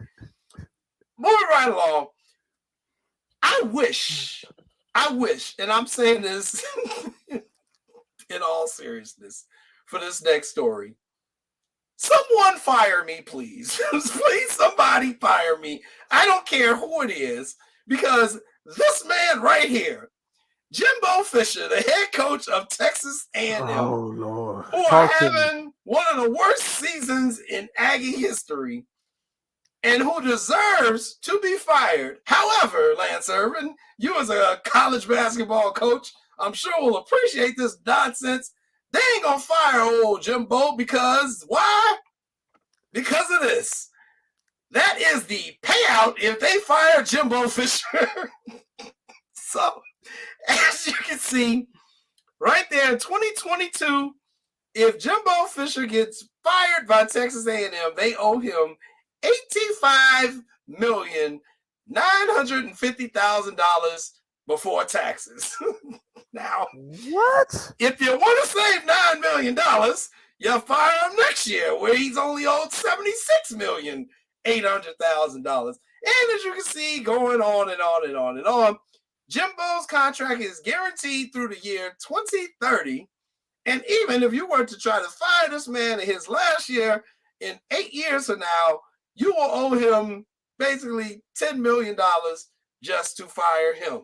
moving right along, I wish, and I'm saying this in all seriousness for this next story, someone fire me, please. Please, somebody fire me. I don't care who it is, because this man right here, Jimbo Fisher, the head coach of Texas A&M, Oh, Lord. who are having one of the worst seasons in Aggie history and who deserves to be fired. However, Lance Irvin, you as a college basketball coach, I'm sure will appreciate this nonsense. They ain't going to fire old Jimbo because, why? Because of this. That is the payout if they fire Jimbo Fisher. So, as you can see, right there in 2022, if Jimbo Fisher gets fired by Texas A&M, they owe him $85,950,000 before taxes. Now, what? If you want to save $9 million, you fire him next year, where he's only owed $76,800,000. And as you can see, going on and on and on and on, Jimbo's contract is guaranteed through the year 2030. And even if you were to try to fire this man in his last year, in 8 years from now, you will owe him basically $10 million just to fire him.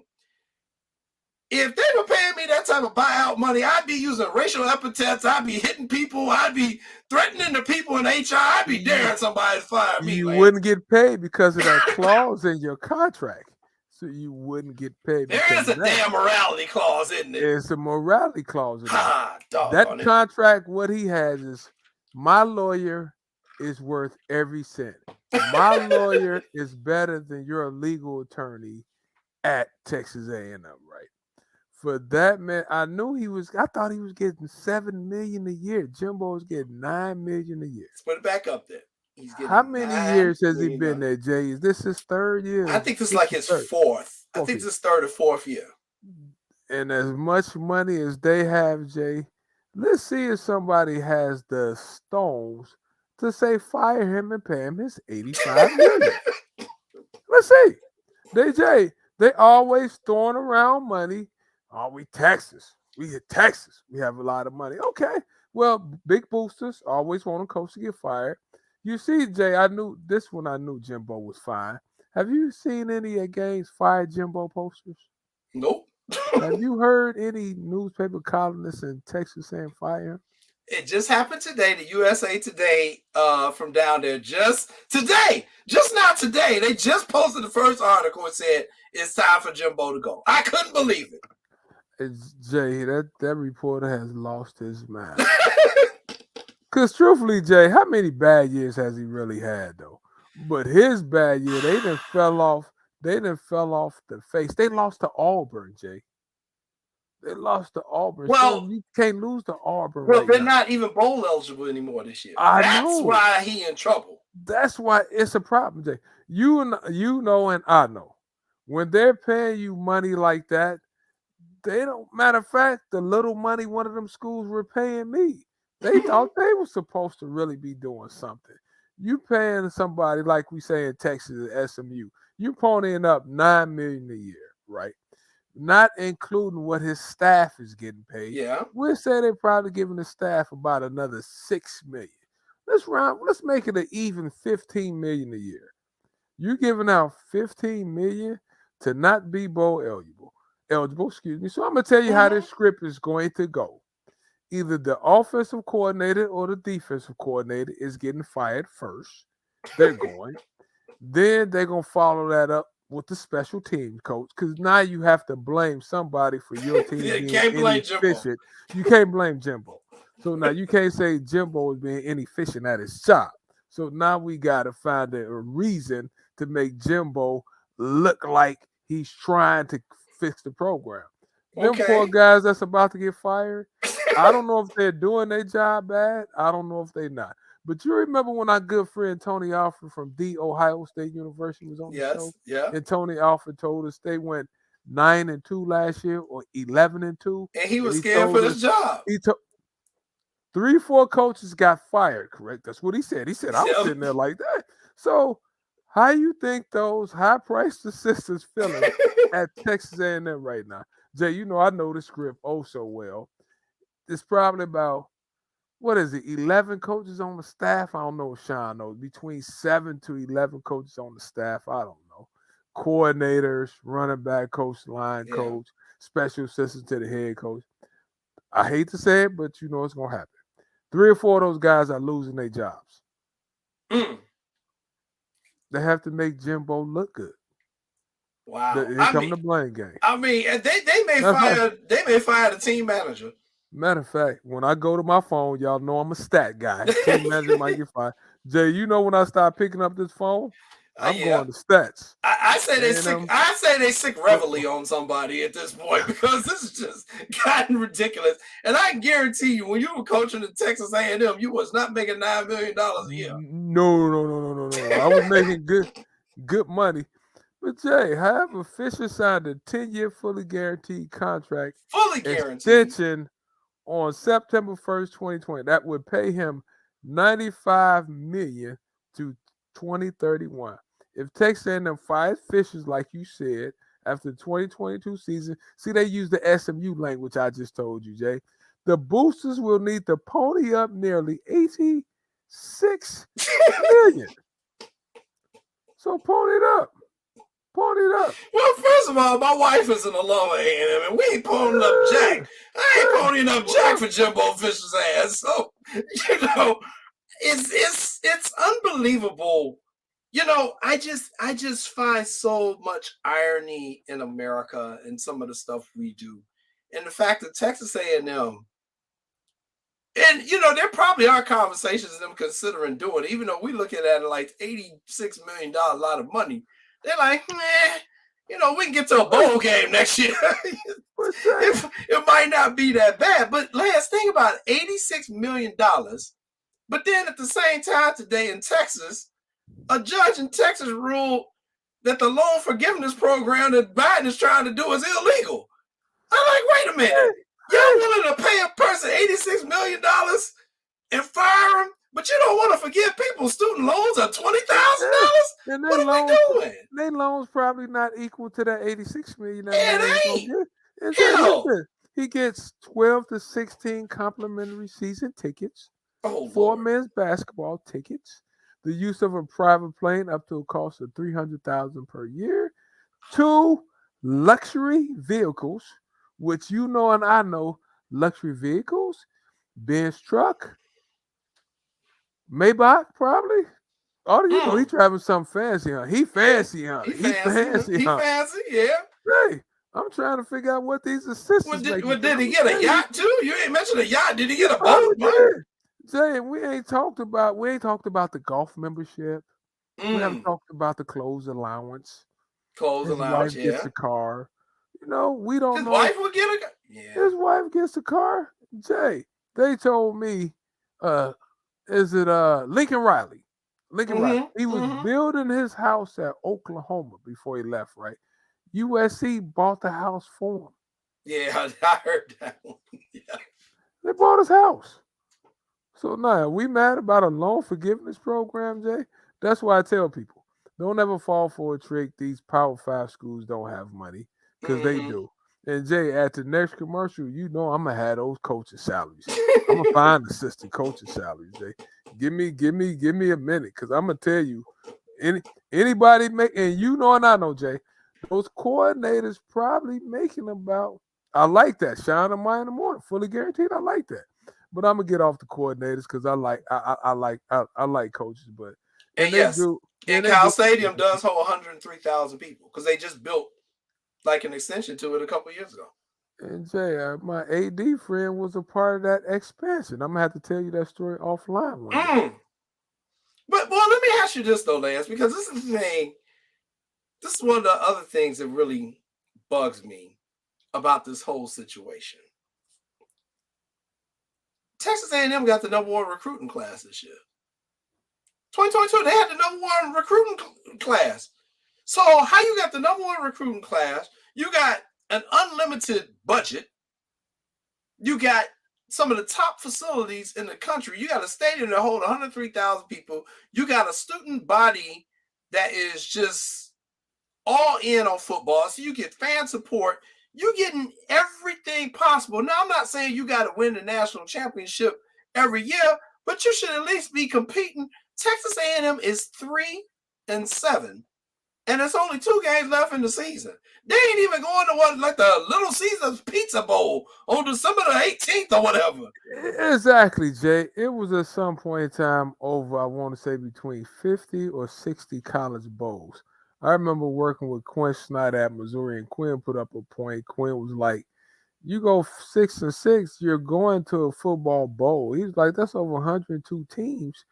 If they were paying me that type of buyout money, I'd be using racial epithets. I'd be hitting people. I'd be threatening the people in HR. I'd be daring somebody to fire me. You wouldn't get paid because of that clause in your contract. So you wouldn't get paid. There is a damn morality clause, isn't it? It's a morality clause. That contract, what he has is, my lawyer is worth every cent. My lawyer is better than your legal attorney at Texas A&M, right? For that man, I thought he was getting $7 million a year. Jimbo was getting $9 million a year. Let's put it back up there. How many years has he been there, Jay? Is this his third year? I think this is like his fourth. I think this is third or fourth year. And as much money as they have, Jay, let's see if somebody has the stones to say fire him and pay him his $85 million. Let's see. They always throwing around money. Oh, we Texas. We hit Texas. We have a lot of money. Okay. Well, big boosters always want a coach to get fired. You see, Jay, I knew Jimbo was fine. Have you seen any games fire Jimbo posters? Nope. Have you heard any newspaper columnists in Texas saying fire him? It just happened today. The USA Today from down there just not today. They just posted the first article and said it's time for Jimbo to go. I couldn't believe it. Jay, that reporter has lost his mind. Because truthfully, Jay, how many bad years has he really had, though? But his bad year, they done fell off the face. They lost to Auburn, Jay. They lost to Auburn. Well, so you can't lose to Auburn. Well, they're not even bowl eligible anymore this year. That's why he in trouble. That's why it's a problem, Jay. You know, and I know. When they're paying you money like that, they don't. Matter of fact, the little money one of them schools were paying me, they thought they were supposed to really be doing something. You paying somebody like we say in Texas at SMU, you ponying up $9 million a year, right? Not including what his staff is getting paid. Yeah. We'll say they're probably giving the staff about another $6 million. Let's make it an even $15 million a year. You're giving out $15 million to not be bowl eligible, excuse me. So I'm gonna tell you how this script is going to go. Either the offensive coordinator or the defensive coordinator is getting fired first. They're going. Then they're gonna follow that up with the special team coach, because now you have to blame somebody for your team You being can't blame Jimbo. inefficient. You can't blame Jimbo. So now you can't say Jimbo is being inefficient at his job. So now we got to find a reason to make Jimbo look like he's trying to fix the program. Them poor Okay. guys that's about to get fired, I don't know if they're doing their job bad. I don't know if they're not. But you remember when our good friend Tony Alford from The Ohio State University was on the show? Yes. Yeah. And Tony Alford told us they went 9-2 last year or 11-2. And he was he scared for told his us- job. He told 3-4 coaches got fired, correct? That's what he said. He said, I was Yeah. sitting there like that. So how you think those high-priced assistants feeling at Texas A&M right now? Jay, you know I know the script oh so well. It's probably about, what is it, 11 coaches on the staff? I don't know if Sean knows. Between 7 to 11 coaches on the staff. I don't know. Coordinators, running back coach, line Yeah. coach, special assistant to the head coach. I hate to say it, but you know it's going to happen. 3 or 4 of those guys are losing their jobs. Mm. They have to make Jimbo look good. Wow. Here come the blame game. I mean, they may fire the team manager. Matter of fact, when I go to my phone, y'all know I'm a stat guy. Team manager might get fired. Jay, you know when I start picking up this phone, I'm Yeah. going to stats. I say they And, sick. I say they sick reveille on somebody at this point, because this has just gotten ridiculous. And I guarantee you, when you were coaching at Texas A&M, you was not making $9 million a year. No. I was making good money. But Jay, however, Fisher signed a 10-year fully guaranteed contract Fully guaranteed. extension on September 1st, 2020. That would pay him $95 million to 2031. If Texas A&M fires Fishers, like you said, after the 2022 season, see, they use the SMU language I just told you, Jay. The boosters will need to pony up nearly $86 million. So pony it up. Pony it up. Well, first of all, my wife is an alum of A&M, and we ain't ponying up Jack. I ain't ponying up Jack for Jimbo Fisher's ass. So, you know, it's unbelievable. You know, I just find so much irony in America and some of the stuff we do, and the fact that Texas A&M, and you know, there probably are conversations of them considering doing it, even though we look at it like $86 million, a lot of money. They're like, you know, we can get to a bowl game next year. It might not be that bad. But Lance, think about it, $86 million. But then at the same time today in Texas, a judge in Texas ruled that the loan forgiveness program that Biden is trying to do is illegal. I'm like, wait a minute. Y'all willing to pay a person $86 million and fire him, but you don't want to forgive people's student loans of $20,000? And What are we doing? Their loans probably not equal to that $86 million. He gets 12 to 16 complimentary season tickets, 4 men's basketball tickets, the use of a private plane up to a cost of $300,000 per year, 2 luxury vehicles, which you know and I know, luxury vehicles, Benz truck, Maybach probably. Oh, you know he driving something fancy, huh? He fancy, huh? He fancy, yeah. Hey, I'm trying to figure out what these assistants make. Did he get a yacht too? You ain't mentioned a yacht. Did he get a boat? Jay, we ain't talked about the golf membership. We haven't talked about the clothes allowance. His wife gets a car. You know, we don't know. His wife will get a car. Yeah. His wife gets a car. Jay, they told me, is it Lincoln Riley? Riley. He was building his house at Oklahoma before he left, right? USC bought the house for him. Yeah, I heard that one. Yeah. They bought his house. So now we mad about a loan forgiveness program, Jay? That's why I tell people don't ever fall for a trick. These Power Five schools don't have money because they Mm-hmm. do. And Jay, at the next commercial, you know I'm gonna have those coaching salaries. I'm gonna find assistant coaching salaries, Jay. Give me a minute, cause I'm gonna tell you, anybody make, and you know and I know, Jay, those coordinators probably making about. I like that. Shine a mind in the morning, fully guaranteed. I like that. But I'm gonna get off the coordinators because I like coaches, but And and they yes, do and and they Cal do. Stadium does hold 103,000 people because they just built like an extension to it a couple years ago. And Jay, my AD friend was a part of that expansion. I'm gonna have to tell you that story offline one day. Mm. But well, let me ask you this though, Lance, because this is the thing. This is one of the other things that really bugs me about this whole situation. Texas A&M got the #1 recruiting class this year. 2022, they had the #1 recruiting class. So how you got the #1 recruiting class? You got an unlimited budget. You got some of the top facilities in the country. You got a stadium that holds 103,000 people. You got a student body that is just all in on football. So you get fan support. You're getting everything possible. Now, I'm not saying you got to win the national championship every year, but you should at least be competing. Texas A&M is 3-7, and there's only 2 games left in the season. They ain't even going to what, like the Little Caesars Pizza Bowl on December the 18th or whatever. Exactly, Jay. It was at some point in time over, I want to say, between 50 or 60 college bowls. I remember working with Quinn Snyder at Missouri, and Quinn put up a point. Quinn was like, you go 6-6, you're going to a football bowl. He's like, that's over 102 teams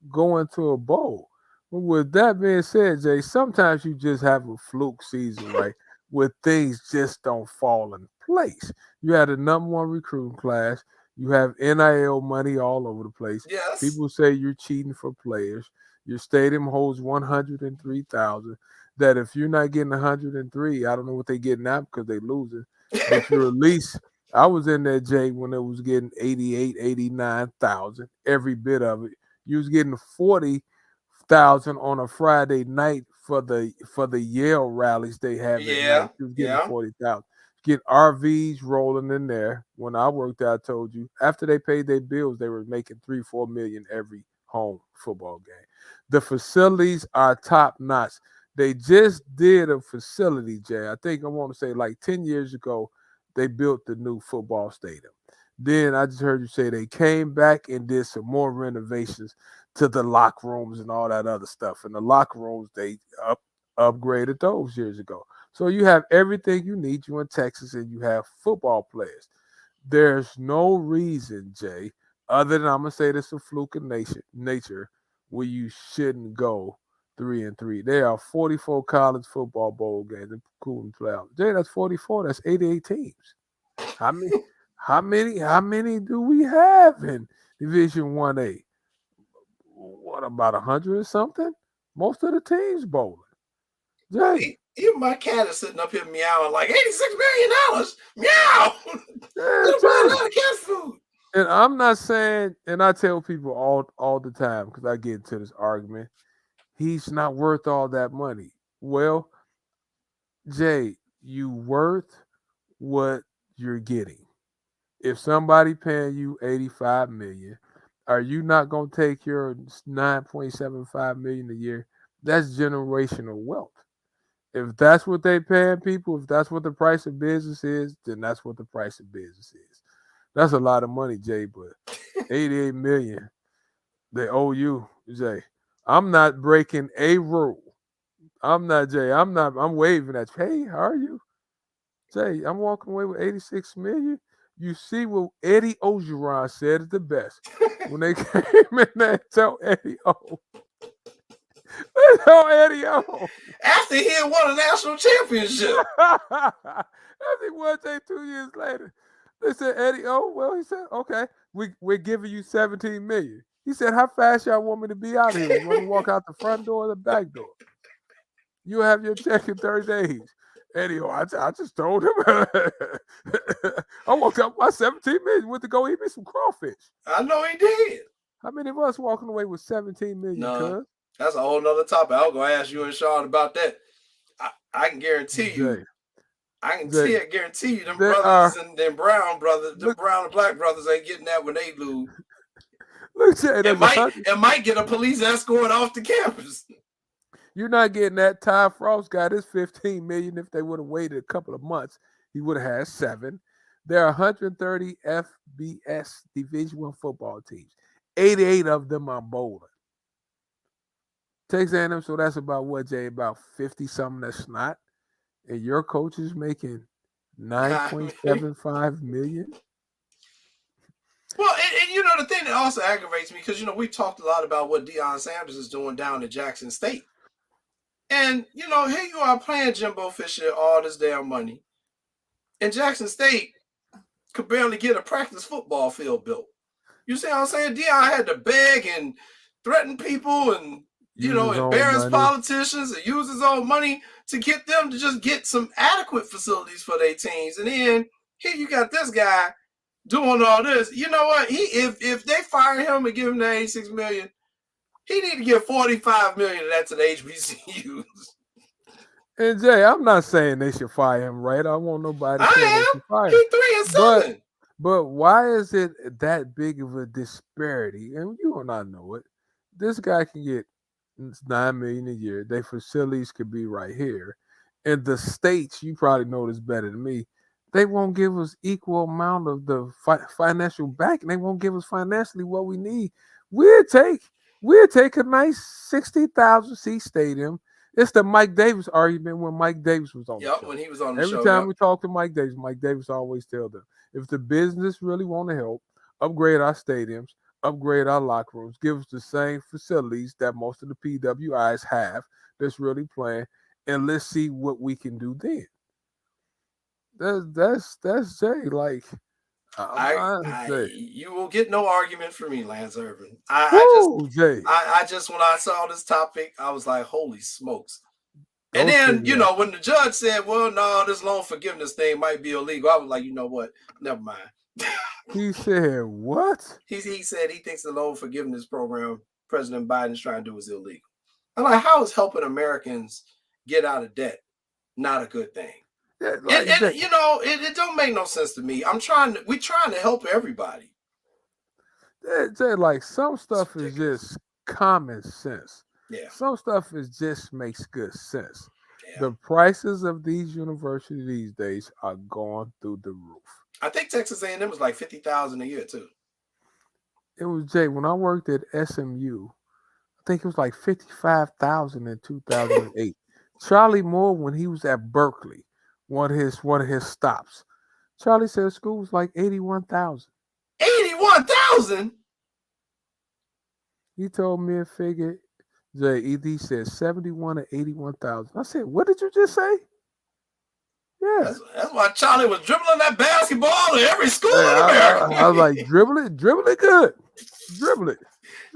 going to a bowl. But with that being said, Jay, sometimes you just have a fluke season, right? Where things just don't fall in place. You had a #1 recruiting class. You have NIL money all over the place. Yes. People say you're cheating for players. Your stadium holds 103,000. That if you're not getting 103, I don't know what they're getting out because they're losing. But you're at least, I was in there, Jay, when it was getting 88, 89,000, every bit of it. You was getting 40,000 on a Friday night for the Yale rallies they have at Yeah. night. You was getting Yeah. 40,000. Get RVs rolling in there. When I worked there, I told you after they paid their bills, they were making 3-4 million every home football game. The facilities are top notch. They just did a facility, Jay. I think I want to say like 10 years ago, they built the new football stadium. Then I just heard you say they came back and did some more renovations to the locker rooms and all that other stuff. And the locker rooms, they upgraded those years ago. So you have everything you need. You in Texas and you have football players. There's no reason, Jay, other than I'm gonna say this a fluke of nature, where you shouldn't go 3-3. There are 44 college football bowl games, including playoffs. Jay, that's 44. That's 88 teams. How many? How many do we have in Division 1A? What, about 100 or something? Most of the teams bowling. Jay, Even my cat is sitting up here meowing like $86 million. Meow. yeah, Gonna buy a Jay. lot of cat food. And I'm not saying, and I tell people all the time because I get into this argument, he's not worth all that money. Well, Jay, you worth what you're getting. If somebody paying you 85 million, are you not going to take your 9.75 million a year? That's generational wealth. If that's what they paying people, if that's what the price of business is, then that's what the price of business is. That's a lot of money, Jay, but 88 million they owe you, Jay. I'm not breaking a rule. I'm not, Jay. I'm waving at you. Hey, how are you? Jay, I'm walking away with 86 million. You see what Eddie Ogeron said is the best. When they came in there, tell Eddie O. Tell Eddie O. After he had won a national championship. As he was, Jay, 2 years later. They said, Eddie O, well, he said, okay, we're giving you 17 million. He said, how fast y'all want me to be out of here? You want me to walk out the front door or the back door? You have your check in 30 days. Anyway, I just told him. I walked up my 17 million went to go eat me some crawfish. I know he did. How many of us walking away with 17 million, No, cuz? that's a whole nother topic. I was gonna ask you and Sean about that. I can guarantee you. Jay, I can Jay, guarantee you them there brothers are- and them brown brothers, the Look- brown and black brothers ain't getting that when they lose. Look, Jay, It might get a police escort off the campus. You're not getting that. Ty Frost got his 15 million. If they would have waited a couple of months, he would have had 7. There are 130 FBS Division I football teams. 88 of them are bowling. Texas A&M, so that's about what, Jay? About 50 something that's not. And your coach is making 9.75 million. Well, and you know the thing that also aggravates me because we talked a lot about what Deion Sanders is doing down at Jackson State, and here you are playing Jimbo Fisher all this damn money, and Jackson State could barely get a practice football field built. You see what I'm saying? Deion had to beg and threaten people and embarrass politicians and use his own money to get them to just get some adequate facilities for their teams, and then here you got this guy doing all this. You know what? If they fire him and give him the $86 million, he need to give $45 million of that to the HBCUs. And Jay, I'm not saying they should fire him, right? I want nobody to say they should fire him. He's 3-7. But why is it that big of a disparity? And you and I know it. This guy can get $9 million a year. Their facilities could be right here. And the states, you probably know this better than me, they won't give us equal amount of the financial backing. They won't give us financially what we need. We'll take a nice 60,000 seat stadium. It's the Mike Davis argument when Mike Davis was on the show. When he was on the show. Every time we talk to Mike Davis always tells them, if the business really want to help, upgrade our stadiums, upgrade our locker rooms, give us the same facilities that most of the PWIs have that's really playing, and let's see what we can do then. That's Jay. Like, you will get no argument from me, Lance Irvin. I just when I saw this topic, I was like, holy smokes. And then, when the judge said, well, no, this loan forgiveness thing might be illegal, I was like, you know what? Never mind. He said what? He said he thinks the loan forgiveness program President Biden's trying to do is illegal. I'm like, how is helping Americans get out of debt not a good thing? Yeah, it don't make no sense to me. We're trying to help everybody. Like some stuff is just common sense. Yeah. Some stuff just makes good sense. Yeah. The prices of these universities these days are going through the roof. I think Texas A&M was like $50,000 a year too. It was Jay when I worked at SMU. I think it was like $55,000 in 2008. Charlie Moore, when he was at Berkeley, one of his stops, Charlie said school was like $81,000. $81,000? He told me a figure. Jay, ED said 71 to 81,000. I said, what did you just say? Yeah. That's why Charlie was dribbling that basketball in every school in America. I was like, dribble it good. Dribble it.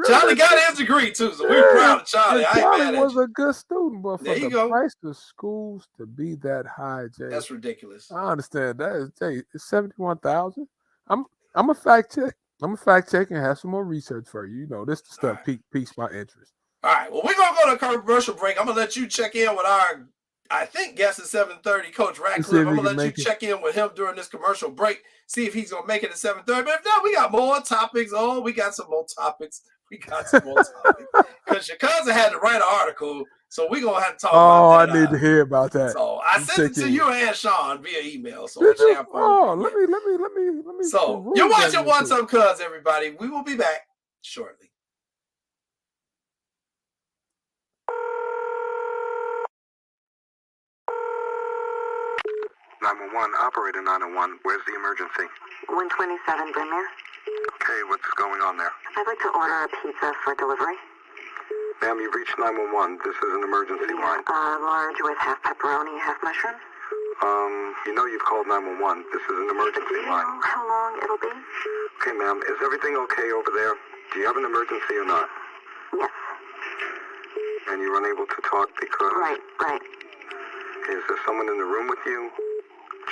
Charlie got his degree too, so we're proud of Charlie. Charlie was a good student, but for the price of schools to be that high, Jay, that's ridiculous. I understand that. Jay, it's 71,000. I'm a fact check. I'm a fact check and have some more research for you. This stuff piques my interest. All right. Well, we're gonna go to a commercial break. I'm gonna let you check in with our, I think, guest at 7:30, Coach Ratcliffe. I'm gonna let you check in with him during this commercial break. See if he's gonna make it at 7:30. But if not, we got more topics. Oh, we got some more topics. Because your cousin had to write an article, so we're gonna have to talk about that. I need to hear about that. So I sent it to you and Sean via email. So let me. So you're watching What's Up, Cuz, everybody. We will be back shortly. Operator 901. Where's the emergency? 127 Brynmere. Okay, what's going on there? I'd like to order a pizza for delivery. Ma'am, you've reached 911. This is an emergency line. Large with half pepperoni, half mushrooms. You've called 911. This is an emergency line. Do you know how long it'll be? Okay, ma'am. Is everything okay over there? Do you have an emergency or not? Yes. And you're unable to talk because... Right. Is there someone in the room with you?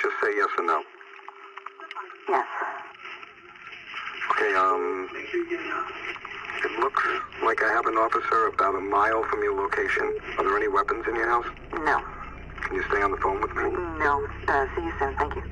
Just say yes or no. Yes. Okay, it looks like I have an officer about a mile from your location. Are there any weapons in your house? No. Can you stay on the phone with me? No. See you soon. Thank you.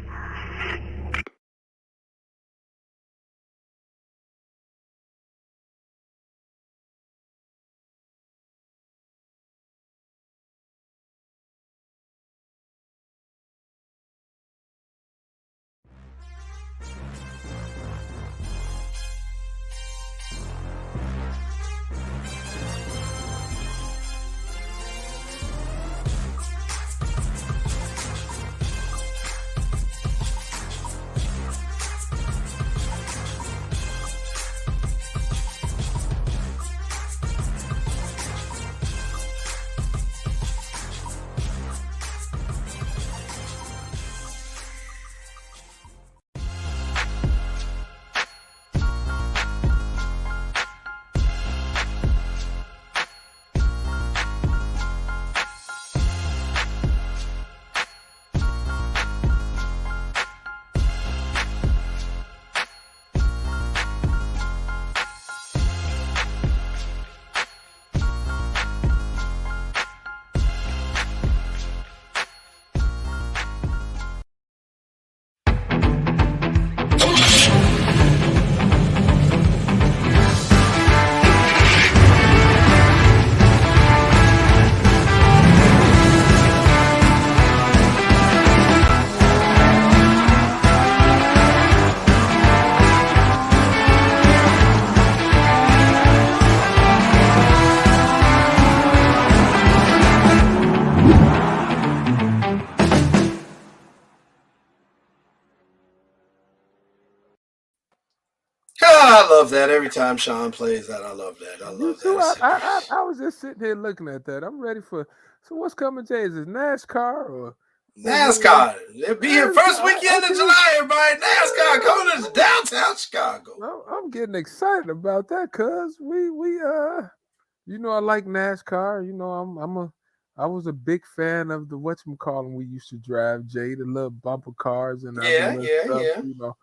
I love that. Every time Sean plays that, I love that. I You love too. that. I was just sitting here looking at that. I'm ready for. So what's coming, Jay? Is it NASCAR or NASCAR. It'll be here first weekend in Okay. July, everybody. NASCAR coming to downtown Chicago. I'm getting excited about that, cuz you know, I like NASCAR. You know, I was a big fan of the whatchamacallit we used to drive, Jay, the little bumper cars and other little stuff. Yeah. You know,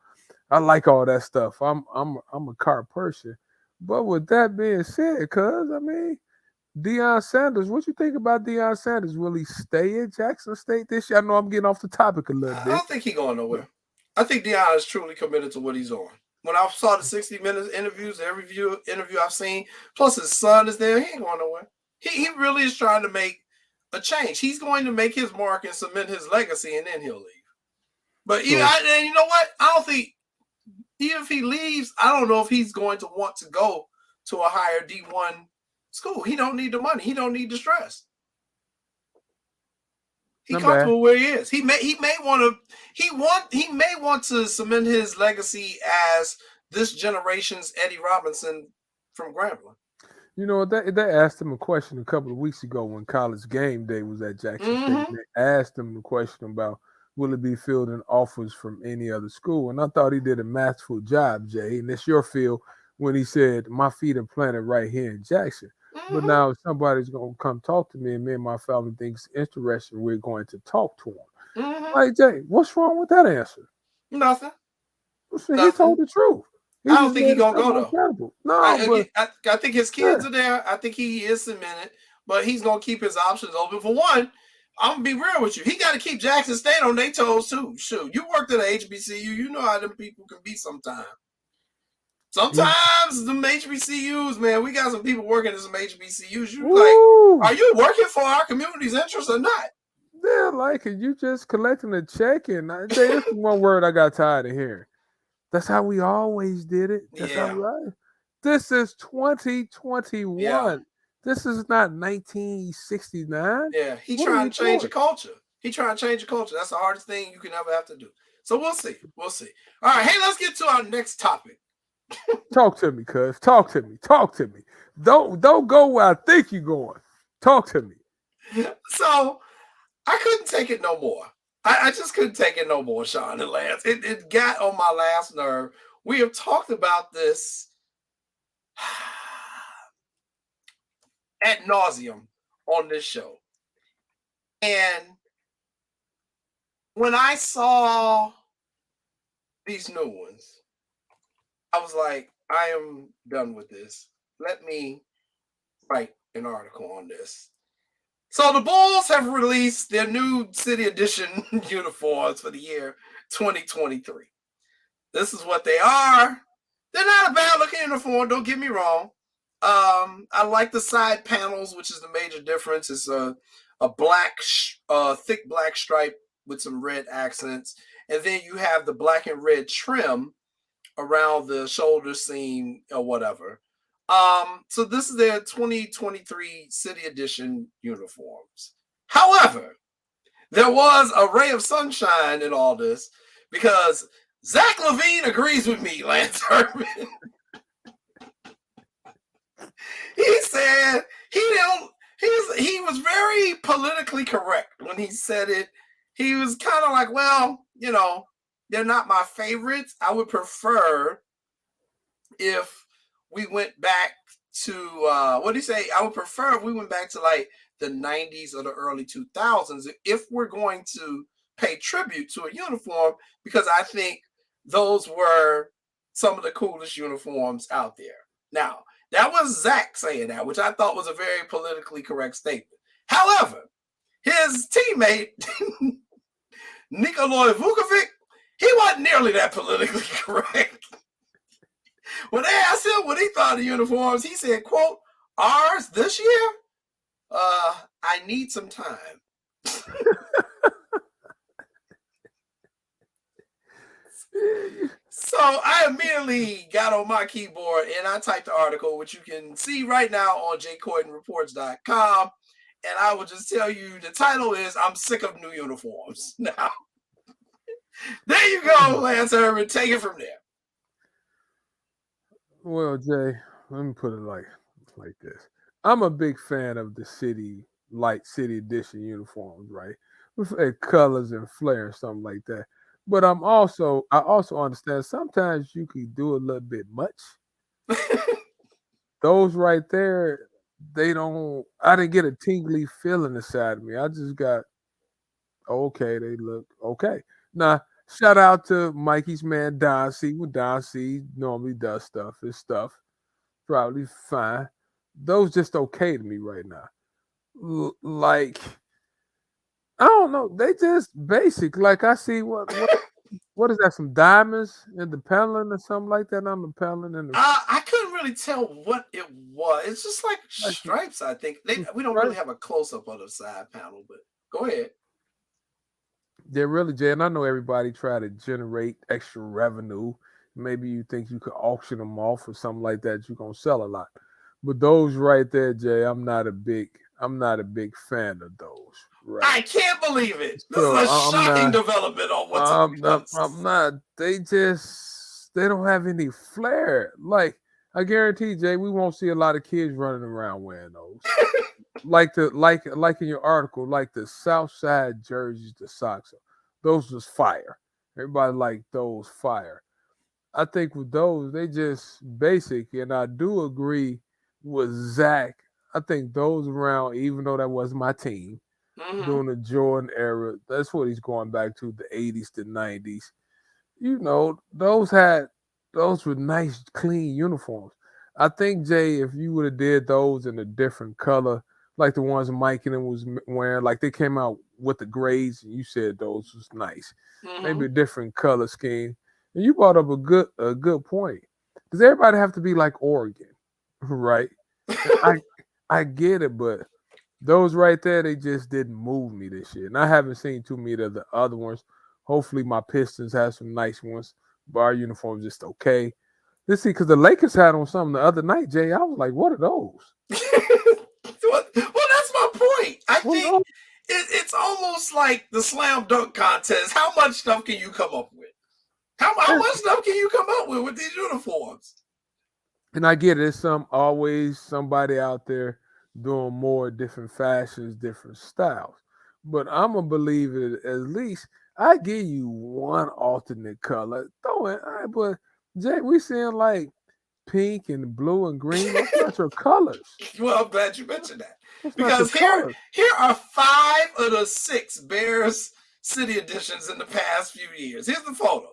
I like all that stuff. I'm a car person. But with that being said, cuz I mean, Deion Sanders, what you think about Deion Sanders? Will he stay at Jackson State this year? I know I'm getting off the topic a little I bit. don't think he's going nowhere. I think Deion is truly committed to what he's on. When I saw the 60 Minutes interviews, every interview I've seen, plus his son is there, he ain't going nowhere. He really is trying to make a change. He's going to make his mark and cement his legacy, and then he'll leave. But and you know what? I don't think, even if he leaves, I don't know if he's going to want to go to a higher D1 school. He don't need the money. He don't need the stress. He comfortable where he is. He may want to cement his legacy as this generation's Eddie Robinson from Grambling. You know, they asked him a question a couple of weeks ago when College Game Day was at Jackson State. They asked him the question about will it be fielding offers from any other school, and I thought he did a masterful job, Jay. And it's your field when he said, "My feet are planted right here in Jackson." But now if somebody's going to come talk to me and me and my family thinks interesting, we're going to talk to him. Like, Jay, what's wrong with that answer? Nothing. He told the truth. I don't think he's going to go, though. Incredible. No, I think his kids are there. I think he is cemented, but he's going to keep his options open. For one, I'm going to be real with you. He got to keep Jackson State on their toes, too. Shoot, you worked at a HBCU. You know how them people can be sometimes. Sometimes them HBCUs, man, we got some people working at some HBCUs. You like, are you working for our community's interests or not? Yeah, like it. You just collecting a check, and this is one word I got tired of hearing. That's how we always did it. That's how we. This is 2021. Yeah. This is not 1969. Yeah, he's trying to change the culture. He's trying to change the culture. That's the hardest thing you can ever have to do. So we'll see. We'll see. All right, hey, let's get to our next topic. Talk to me, cuz. Talk to me. Talk to me. Don't go where I think you're going. Talk to me. So I couldn't take it no more. I just couldn't take it no more, Sean and Lance. It got on my last nerve. We have talked about this ad nauseum on this show. And when I saw these new ones, I was like, I am done with this. Let me write an article on this. So the Bulls have released their new City Edition uniforms for the year 2023. This is what they are. They're not a bad looking uniform, don't get me wrong. I like the side panels, which is the major difference. It's a black, thick black stripe with some red accents. And then you have the black and red trim around the shoulder seam or whatever. So this is their 2023 City Edition uniforms. However, there was a ray of sunshine in all this because Zach LaVine agrees with me, Lance Irvin. He said he was very politically correct when he said it. He was kind of like, well, you know, they're not my favorites. I would prefer if we went back to what did he say? I would prefer if we went back to like the 90s or the early 2000s if we're going to pay tribute to a uniform, because I think those were some of the coolest uniforms out there. Now, that was Zach saying that, which I thought was a very politically correct statement. However, his teammate, Nikola Vukovic, he wasn't nearly that politically correct. When they asked him what he thought of the uniforms, he said, quote, ours this year? I need some time. So I immediately got on my keyboard and I typed the article, which you can see right now on jcordenreports.com. And I will just tell you the title is I'm sick of new uniforms. Now, there you go, Lance Irvin. Take it from there. Well, Jay, let me put it like this. I'm a big fan of the City Edition uniforms, right? With colors and flair and something like that. But I also understand sometimes you can do a little bit much. Those right there, I didn't get a tingly feeling inside of me. I just got, okay, they look okay. Now, shout out to Mikey's man, Don C. With Don C normally does stuff. His stuff probably fine. Those just okay to me right now. Like, I don't know. They just basic. Like I see what is that? Some diamonds in the paneling or something like that on the paneling. I couldn't really tell what it was. It's just like stripes. I think we don't really have a close up on the side panel, but go ahead. They're really, Jay, and I know everybody try to generate extra revenue. Maybe you think you could auction them off or something like that. You're gonna sell a lot, but those right there, Jay, I'm not a big fan of those. Right. I can't believe it. This is a shocking development on what's I'm not. They don't have any flair. Like, I guarantee, Jay, we won't see a lot of kids running around wearing those. like in your article, like the South Side jerseys, the socks. Those was fire. Everybody liked those fire. I think with those, they just basic, and I do agree with Zach. I think those around, even though that was my team, during the Jordan era, that's what he's going back to, the 80s to 90s. You know, those were nice, clean uniforms. I think, Jay, if you would have did those in a different color, like the ones Mike and them was wearing, like they came out with the grays, and you said those was nice. Maybe a different color scheme. And you brought up a good point. Does everybody have to be like Oregon, right? I get it, but those right there, they just didn't move me this year. And I haven't seen too many of the other ones. Hopefully my Pistons have some nice ones, but our uniform's just okay. Let's see, because the Lakers had on something the other night, Jay. I was like, what are those? Well, that's my point. I think it's almost like the slam dunk contest. How much stuff can you come up with? How much stuff can you come up with these uniforms? And I get it. There's always somebody out there doing more different fashions, different styles. But I'm going to believe it at least. I give you one alternate color. Throw it. All right, but Jay, we seeing like pink and blue and green. Those not your colors. Well, I'm glad you mentioned that. That's because here are 5 of the 6 Bears city editions in the past few years. Here's the photo.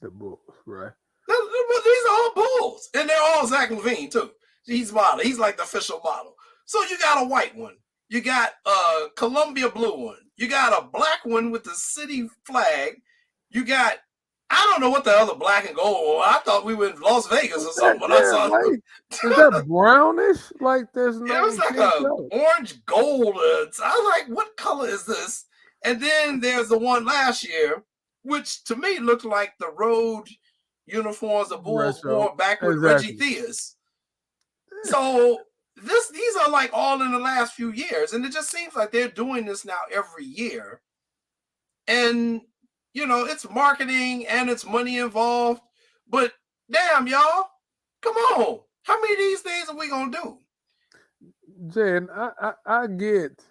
The Bulls, right? These are all Bulls, and they're all Zach LaVine too. He's model. He's like the official model. So you got a white one. You got a Columbia blue one. You got a black one with the city flag. You got, I don't know what the other black and gold was. I thought we were in Las Vegas or something. But I saw like, is that brownish? Like there's no. It was like a orange gold. I was like, what color is this? And then there's the one last year, which to me looked like the road uniforms the Bulls wore back with Reggie Theus. So these are like all in the last few years, and it just seems like they're doing this now every year. And you know, it's marketing and it's money involved. But damn, y'all, come on. How many of these things are we gonna do? Jen, I get,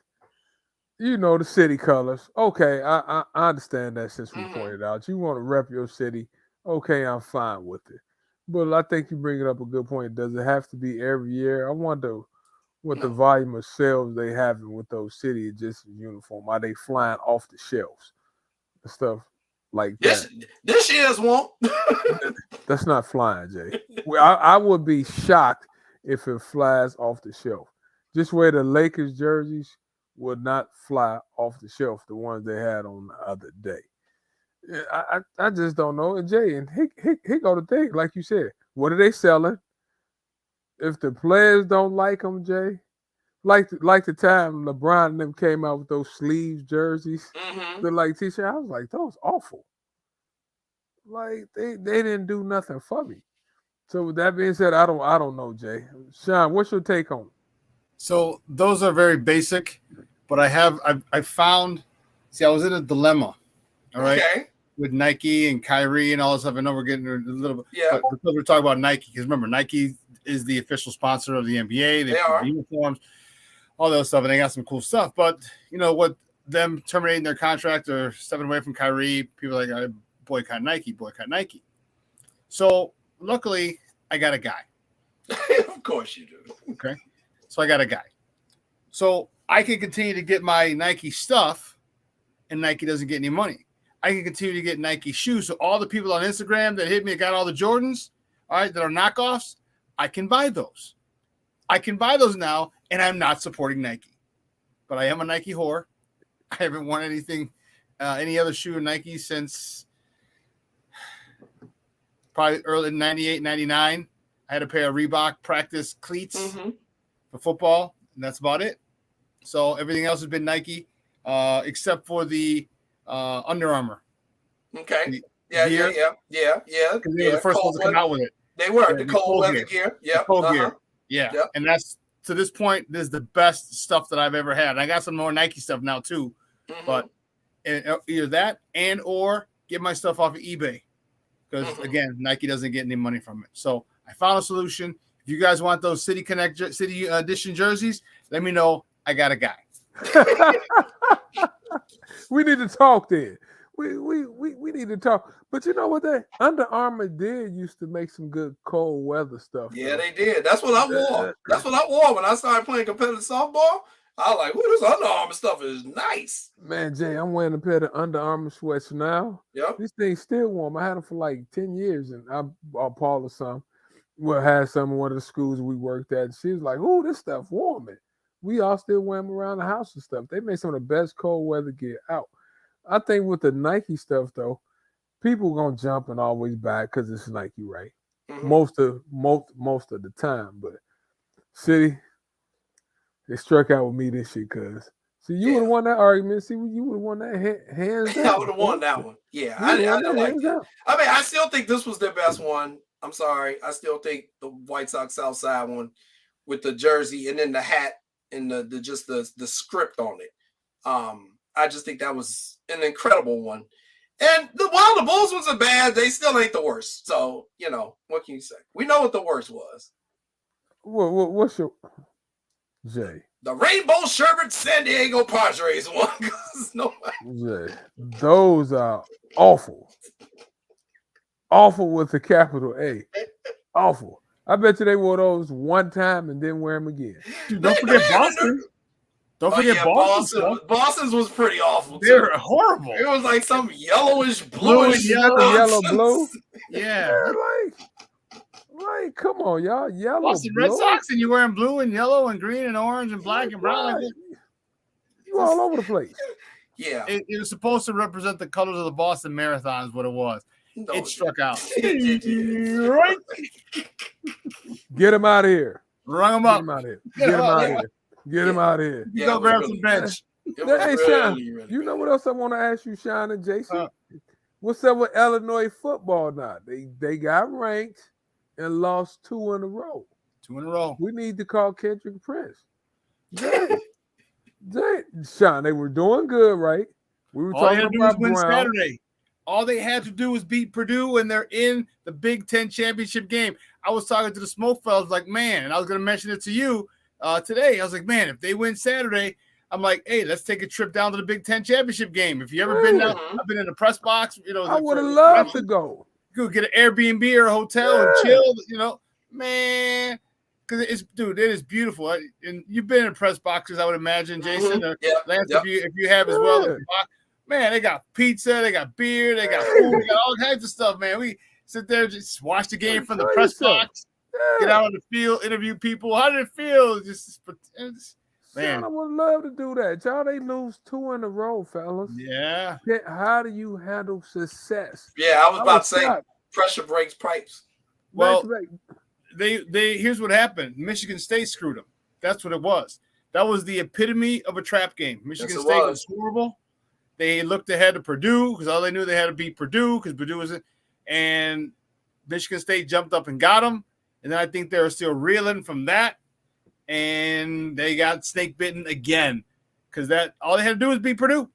you know, the city colors. Okay, I understand that since we pointed out. You want to rep your city. Okay, I'm fine with it. But I think you bring up a good point. Does it have to be every year? I wonder what the volume of sales they having with those cities just in uniform. Are they flying off the shelves and stuff like that? This year's won't. That's not flying, Jay. I would be shocked if it flies off the shelf. Just where the Lakers jerseys would not fly off the shelf, the ones they had on the other day. I just don't know. And Jay, and he go to think, like you said, what are they selling? If the players don't like them, Jay, like the time LeBron and them came out with those sleeves jerseys, the like t-shirt, I was like, those awful. Like they didn't do nothing for me. So with that being said, I don't know, Jay. Sean, what's your take on it? So those are very basic, but I found. See, I was in a dilemma. All right. Okay. With Nike and Kyrie and all this stuff. I know we're getting a little bit. Yeah. But because we're talking about Nike, because remember, Nike is the official sponsor of the NBA. They are. The uniforms, all those stuff, and they got some cool stuff. But you know what? Them terminating their contract or stepping away from Kyrie, people are like, boycott Nike. So luckily, I got a guy. Of course you do. Okay. So I got a guy. So I can continue to get my Nike stuff, and Nike doesn't get any money. I can continue to get Nike shoes. So all the people on Instagram that hit me, got all the Jordans, all right, that are knockoffs, I can buy those. I can buy those now, and I'm not supporting Nike. But I am a Nike whore. I haven't worn anything, any other shoe in Nike since probably early 98, 99. I had a pair of Reebok practice cleats for football, and that's about it. So everything else has been Nike, except for the Under Armour. Okay. Yeah. Because they were the first ones to come out with it. They were the cold weather gear. Yeah. Cold gear. Yeah. Yep. And that's, to this point, this is the best stuff that I've ever had. And I got some more Nike stuff now too. But either that and or get my stuff off of eBay. Because again, Nike doesn't get any money from it. So I found a solution. If you guys want those City Edition jerseys, let me know. I got a guy. We need to talk then. We need to talk. But you know what? Under Armour used to make some good cold weather stuff. Yeah, they did. That's what I wore. That's what I wore when I started playing competitive softball. I was like, this Under Armour stuff is nice. Man, Jay, I'm wearing a pair of Under Armour sweats now. Yep. These things still warm. I had them for like 10 years, and I bought Paula some. We had some in one of the schools we worked at. And she was like, this stuff warming. We all still wear them around the house and stuff. They make some of the best cold weather gear out. I think with the Nike stuff, though, people going to jump and always buy it because it's Nike, right? Most of the time. But City, they struck out with me this year because, see, you would have won that argument. See, you would have won that hands down. I would have won that one. Yeah, I didn't like it. I mean, I still think this was their best one. I'm sorry. I still think the White Sox Southside one with the jersey and then the hat and the script on it. I just think that was an incredible one. And while the Bulls ones are bad, they still ain't the worst. So, you know, what can you say? We know what the worst was. What's your Jay? The Rainbow Sherbet San Diego Padres one. Jay, those are awful. Awful with a capital A. Awful. I bet you they wore those one time and didn't wear them again. Dude, don't forget Boston. Don't forget Boston. Boston's was pretty awful. They're horrible. It was like some yellowish, bluish, yellow, blue. Yeah. Like, come on, y'all. Yellow, Boston blue. Red Sox, and you're wearing blue and yellow and green and orange and black and brown. Right. You all over the place. Yeah. It was supposed to represent the colors of the Boston Marathon is what it was. No, it struck out. Right. Get him out of here. Rung him Get up. him out of here. Get him out of here. Get him out of here. You go grab some bench. Hey, Sean, you know what else I want to ask you, Sean and Jason? What's up with Illinois football now? They got ranked and lost 2 in a row. 2 in a row. We need to call Kendrick Prince. Sean, they were doing good, right? We were talking about win Brown. Saturday. All they had to do was beat Purdue, and they're in the Big Ten championship game. I was talking to the Smoke fellas, like, man, and I was going to mention it to you today. I was like, man, if they win Saturday, I'm like, hey, let's take a trip down to the Big Ten championship game. If you ever been down, I've been in the press box. You know, I would have loved to go. Go get an Airbnb or a hotel and chill. You know, man, because it is beautiful. And you've been in press boxes, I would imagine, Jason, or Lance, if you have as well. Man, they got pizza, they got beer, they got food, they got all kinds of stuff, man. We sit there, just watch the game from the press box, get out on the field, interview people. How did it feel? Man, I would love to do that. Y'all, they lose 2 in a row, fellas. Yeah. How do you handle success? Yeah, I was about to say pressure breaks pipes. Well, they here's what happened. Michigan State screwed them. That's what it was. That was the epitome of a trap game. Michigan State was horrible. They looked ahead to Purdue because all they knew they had to beat Purdue because Purdue was it. And Michigan State jumped up and got them. And then I think they were still reeling from that. And they got snake bitten again because that all they had to do was beat Purdue.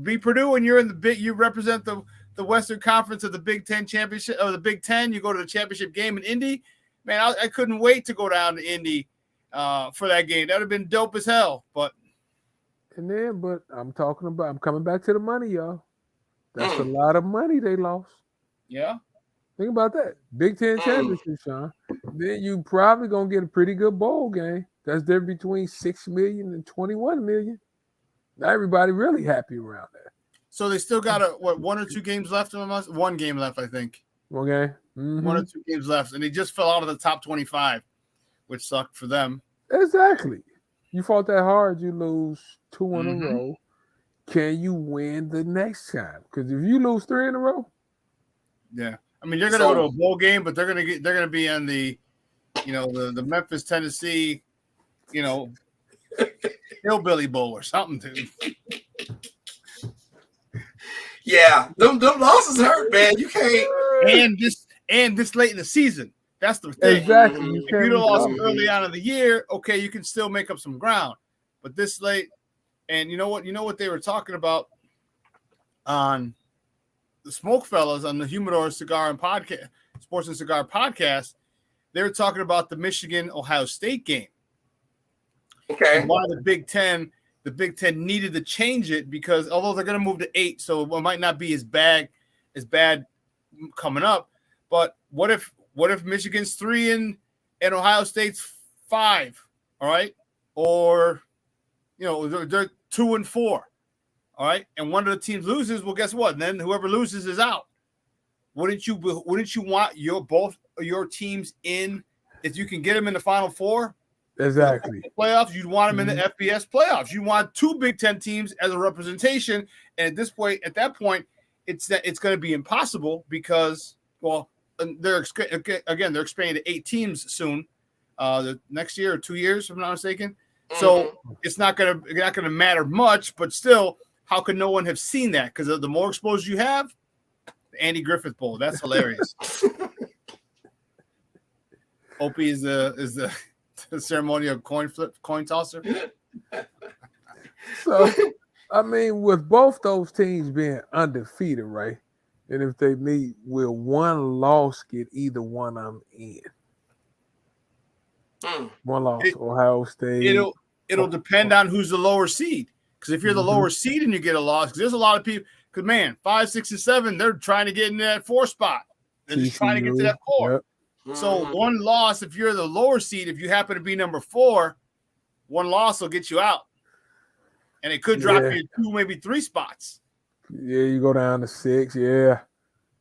Beat Purdue, and you're in you represent the Western Conference of the Big Ten championship or the Big Ten. You go to the championship game in Indy. Man, I couldn't wait to go down to Indy for that game. That would have been dope as hell. But I'm coming back to the money, y'all. That's a lot of money they lost. Yeah. Think about that. Big Ten championship, Sean. Then you probably gonna get a pretty good bowl game. That's there between 6 million and 21 million. Not everybody really happy around that. So they still got 1 or 2 games left of us? 1 game left, I think. Okay. 1 or 2 games left, and they just fell out of the top 25, which sucked for them. Exactly. You fought that hard, you lose 2 in a row. Can you win the next time? Because if you lose 3 in a row, yeah. I mean, you're gonna go to a bowl game, but they're gonna be on the, the Memphis, Tennessee, Hillbilly Bowl or something, dude. Yeah, them losses hurt, man. You can't. And this late in the season, that's the thing. Exactly. If you lost early on in the year, okay, you can still make up some ground. But this late, and you know what they were talking about on the Smoke Fellas on the Humidor Cigar and Podcast, Sports and Cigar Podcast. They were talking about the Michigan-Ohio State game. Okay. And why the Big Ten needed to change it because although they're going to move to 8, so it might not be as bad coming up. But what if Michigan's 3 and Ohio State's 5? All right, or they're 2 and 4. All right, and one of the teams loses. Well, guess what? Then whoever loses is out. Wouldn't you want both your teams in if you can get them in the Final Four? Exactly. Playoffs, you'd want them in the FBS playoffs. You want 2 Big Ten teams as a representation, and at that point, it's going to be impossible because they're expanding to 8 teams soon, the next year or 2 years, if I'm not mistaken. So it's not going to matter much, but still, how could no one have seen that? Because the more exposure you have, the Andy Griffith Bowl. That's hilarious. Opie is the ceremonial coin tosser. So, I mean, with both those teams being undefeated, right? And if they meet, will one loss get either one of them in? One loss, Ohio State. It'll depend on who's the lower seed. Because if you're the lower seed and you get a loss, because there's a lot of people. Because man, 5, 6, and 7, they're trying to get in that 4 spot. They're just trying to get to that 4. Yep. So one loss, if you're the lower seed, if you happen to be number 4, one loss will get you out. and it could drop you 2, maybe 3 spots. Yeah, you go down to 6. Yeah,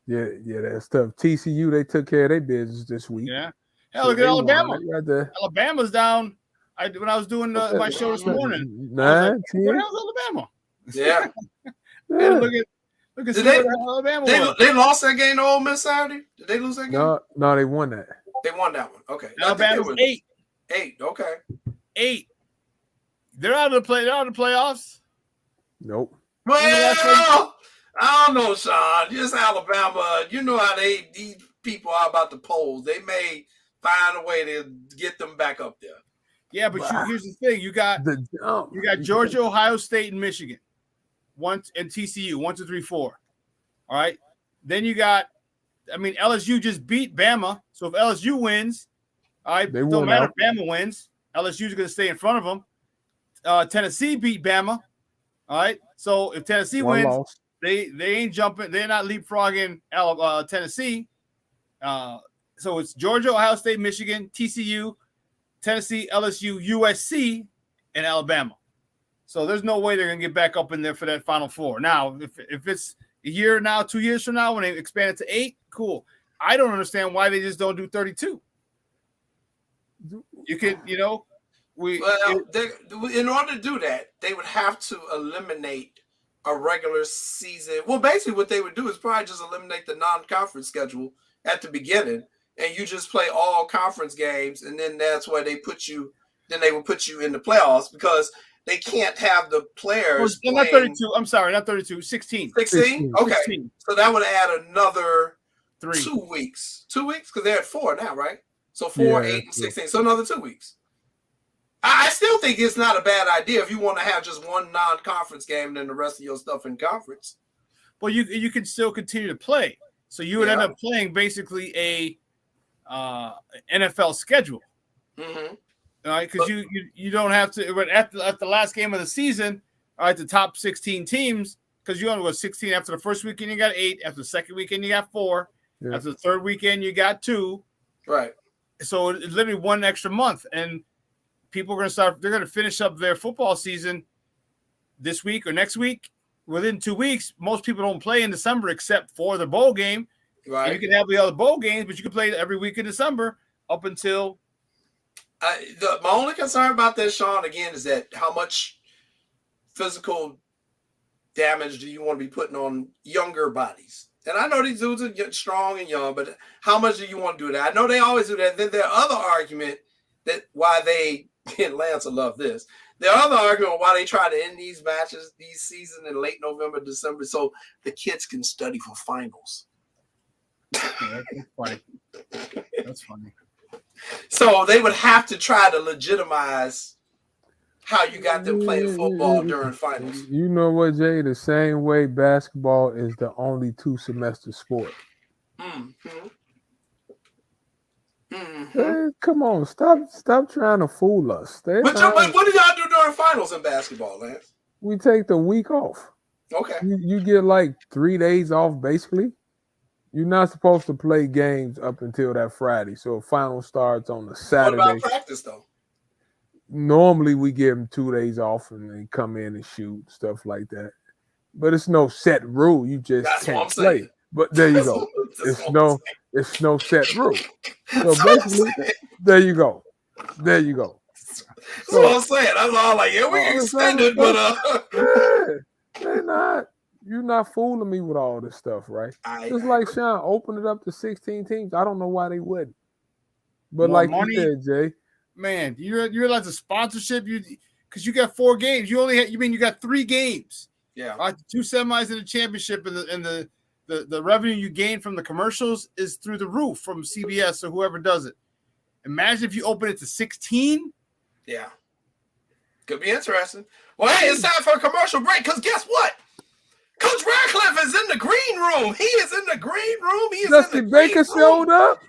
that's tough. TCU, they took care of their business this week. Yeah. Hell, look at Alabama. Right. Alabama's down. When I was doing my show this morning, 9, I was like, 10. where the hell's Alabama? Yeah. And look at Alabama. They lost that game to Ole Miss Saturday? Did they lose that game? No, they won that. They won that one. Okay. Alabama's 8. 8. Okay. 8. They're out of the playoffs. Nope. Well, I don't know, Sean. Just Alabama. You know how these people are about the polls. They may find a way to get them back up there. Yeah, but here's the thing: you got Georgia, Ohio State, and Michigan, and TCU, 1, 2, 3, 4. All right. Then you got, LSU just beat Bama. So if LSU wins, all right, it don't matter if Bama wins. LSU's going to stay in front of them. Tennessee beat Bama. All right. So if Tennessee wins, they ain't jumping. They're not leapfrogging Tennessee. So it's Georgia, Ohio State, Michigan, TCU, Tennessee, LSU, USC, and Alabama. So there's no way they're going to get back up in there for that Final Four. Now, if it's a year now, 2 years from now, when they expand it to 8, cool. I don't understand why they just don't do 32. You could, in order to do that, they would have to eliminate a regular season. Well, basically what they would do is probably just eliminate the non-conference schedule at the beginning, and you just play all conference games, and then that's where they put you. Then they will put you in the playoffs because they can't have the players. Well, not 32. I'm sorry, not 32. 16. 16? Okay. 16. So that would add another 3. 2 weeks. 2 weeks? Because they're at 4 now, right? So 4, 8, and 16. So another 2 weeks. I still think it's not a bad idea if you want to have just one non-conference game and then the rest of your stuff in conference. Well, you can still continue to play. So you would end up playing basically a NFL schedule. Mm-hmm. All right, because you don't have to. But at the last game of the season, all right, the top 16 teams, because you only go 16 after the first weekend, you got 8. After the second weekend, you got 4. Yeah. After the third weekend, you got 2. Right. So it's literally 1 extra month, and people are going to start. They're going to finish up their football season this week or next week. Within 2 weeks, most people don't play in December except for the bowl game. Right. And you can have the other bowl games, but you can play every week in December up until. My only concern about this, Sean, again, is that how much physical damage do you want to be putting on younger bodies? And I know these dudes are strong and young, but how much do you want to do that? I know they always do that. Then their other argument that why they, and Lance will love this, their other argument why they try to end these matches, these season in late November, December, so the kids can study for finals. Yeah, that's funny. That's funny. So they would have to try to legitimize how you got them playing football during finals. You know what, Jay? The same way basketball is the only 2-semester sport. Mm-hmm. Mm-hmm. Hey, come on, stop trying to fool us. But what do y'all do during finals in basketball, Lance? We take the week off. Okay. You get like 3 days off, basically. You're not supposed to play games up until that Friday. So final starts on the Saturday. What about practice, though? Normally, we give them 2 days off and they come in and shoot, stuff like that. But it's no set rule. You just can't play. But there you go. It's no set rule. So basically, there you go. There you go. That's what I'm saying. That's all like, yeah, we extended, but they're not. You're not fooling me with all this stuff, right? Just like Sean, open it up to 16 teams. I don't know why they wouldn't. But more like money, you said, Jay. Man, you realize the sponsorship, because you got 4 games. You got 3 games. Yeah. 2 semis in the championship, and the revenue you gain from the commercials is through the roof from CBS or whoever does it. Imagine if you open it to 16. Yeah. Could be interesting. Well, hey, it's time for a commercial break, because guess what? Coach Radcliffe is in the green room. He is in the green room. Dusty Baker showed up.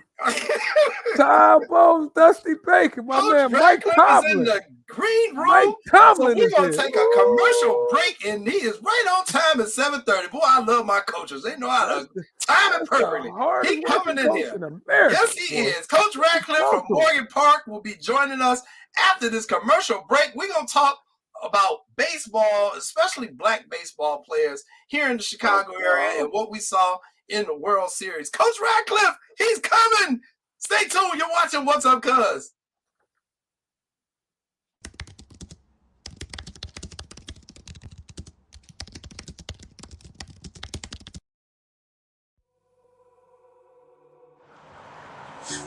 Tybo's Dusty Baker, my Coach man Mike Tomlin. is in the green room. Mike Tomlin so we're going is to take a commercial break, and he is right on time at 7:30. Boy, I love my coaches. They know how to time it perfectly. He coming in here. Yes, he is. Coach Radcliffe from Morgan Park will be joining us after this commercial break. We're going to talk about baseball, especially black baseball players here in the Chicago area and what we saw in the World Series. Coach Radcliffe, he's coming. Stay tuned. You're watching What's Up, Cuz.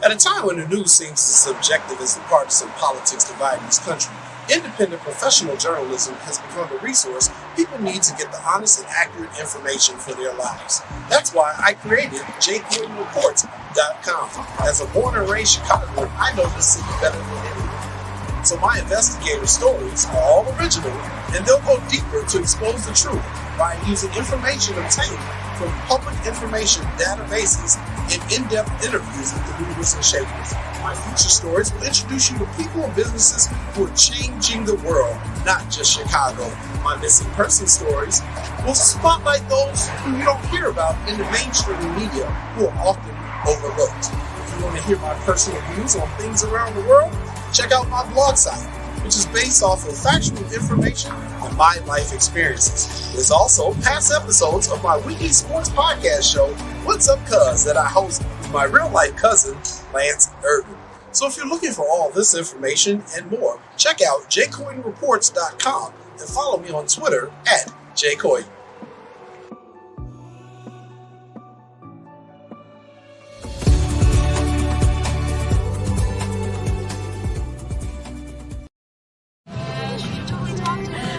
At a time when the news seems as subjective as the partisan politics dividing this country, independent professional journalism has become the resource people need to get the honest and accurate information for their lives. That's why I created JQuinnReports.com. As a born and raised Chicagoan, I know this city better than anyone. So my investigative stories are all original, and they'll go deeper to expose the truth by using information obtained from public information databases and in-depth interviews with the movers and shakers. My future stories will introduce you to people and businesses who are changing the world, not just Chicago. My missing person stories will spotlight those who you don't hear about in the mainstream media who are often overlooked. If you want to hear my personal views on things around the world, check out my blog site, which is based off of factual information on my life experiences. There's also past episodes of my weekly sports podcast show, What's Up, Cuz, that I host with my real-life cousin, Lance Irvin. So if you're looking for all this information and more, check out jcoinreports.com and follow me on Twitter at jcoin.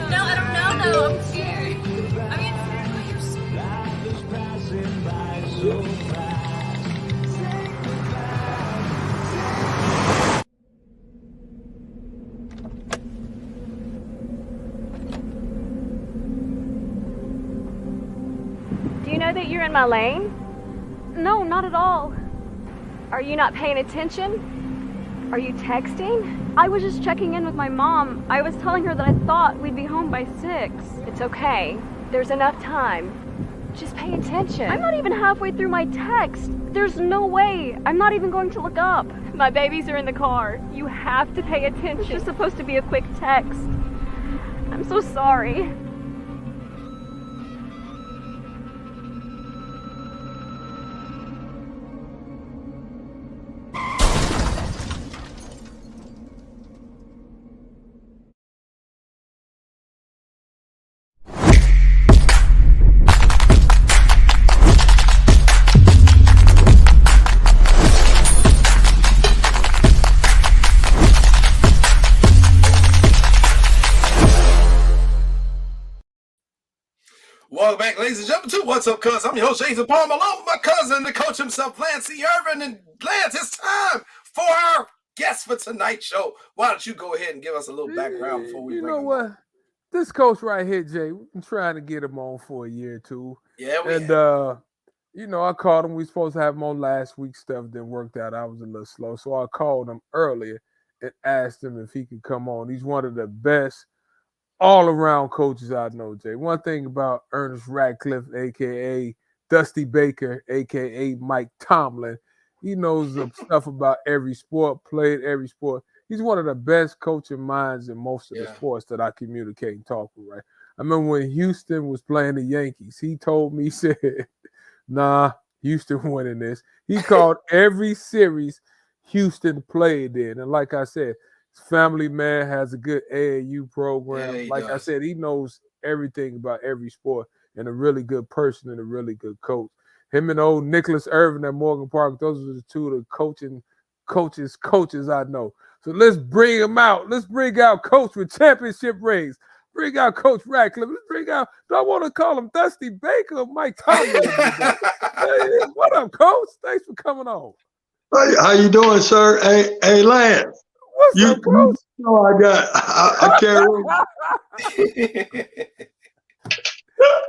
No, I don't know though. I'm scared. I mean, you're so Do you know that you're in my lane? No, not at all. Are you not paying attention? Are you texting? I was just checking in with my mom. I was telling her that I thought we'd be home by 6. It's okay. There's enough time. Just pay attention. I'm not even halfway through my text. There's no way. I'm not even going to look up. My babies are in the car. You have to pay attention. It's just supposed to be a quick text. I'm so sorry. Welcome back, ladies and gentlemen, to What's Up, Cuz. I'm your host, Jason Palmer, along with my cousin, the coach himself, Lance Irvin. And Lance, it's time for our guest for tonight's show. Why don't you go ahead and give us a little background before we bring him what? on? This coach right here, Jay, we've been trying to get him on for a year or two. Yeah, I called him. We were supposed to have him on last week. Stuff didn't work out. I was a little slow. So I called him earlier and asked him if he could come on. He's one of the best all-around coaches I know, Jay. One thing about Ernest Radcliffe, a.k.a. Dusty Baker, a.k.a. Mike Tomlin, he knows stuff about every sport, played every sport. He's one of the best coaching minds in most of the sports that I communicate and talk with, right? I remember when Houston was playing the Yankees, he told me, he said, nah, Houston winning this. He called every series Houston played in. And like I said, family man, has a good AAU program. Yeah, like I said, he knows everything about every sport and a really good person and a really good coach. Him and old Nicholas Irvin at Morgan Park, those are the two of the coaches I know. So let's bring him out. Let's bring out Coach with championship rings. Bring out Coach Radcliffe. Let's bring out, do I want to call him Dusty Baker or Mike Tomlin? Hey, what up, Coach? Thanks for coming on. How you doing, sir? Hey, Lance. What's up, Coach? You know I carry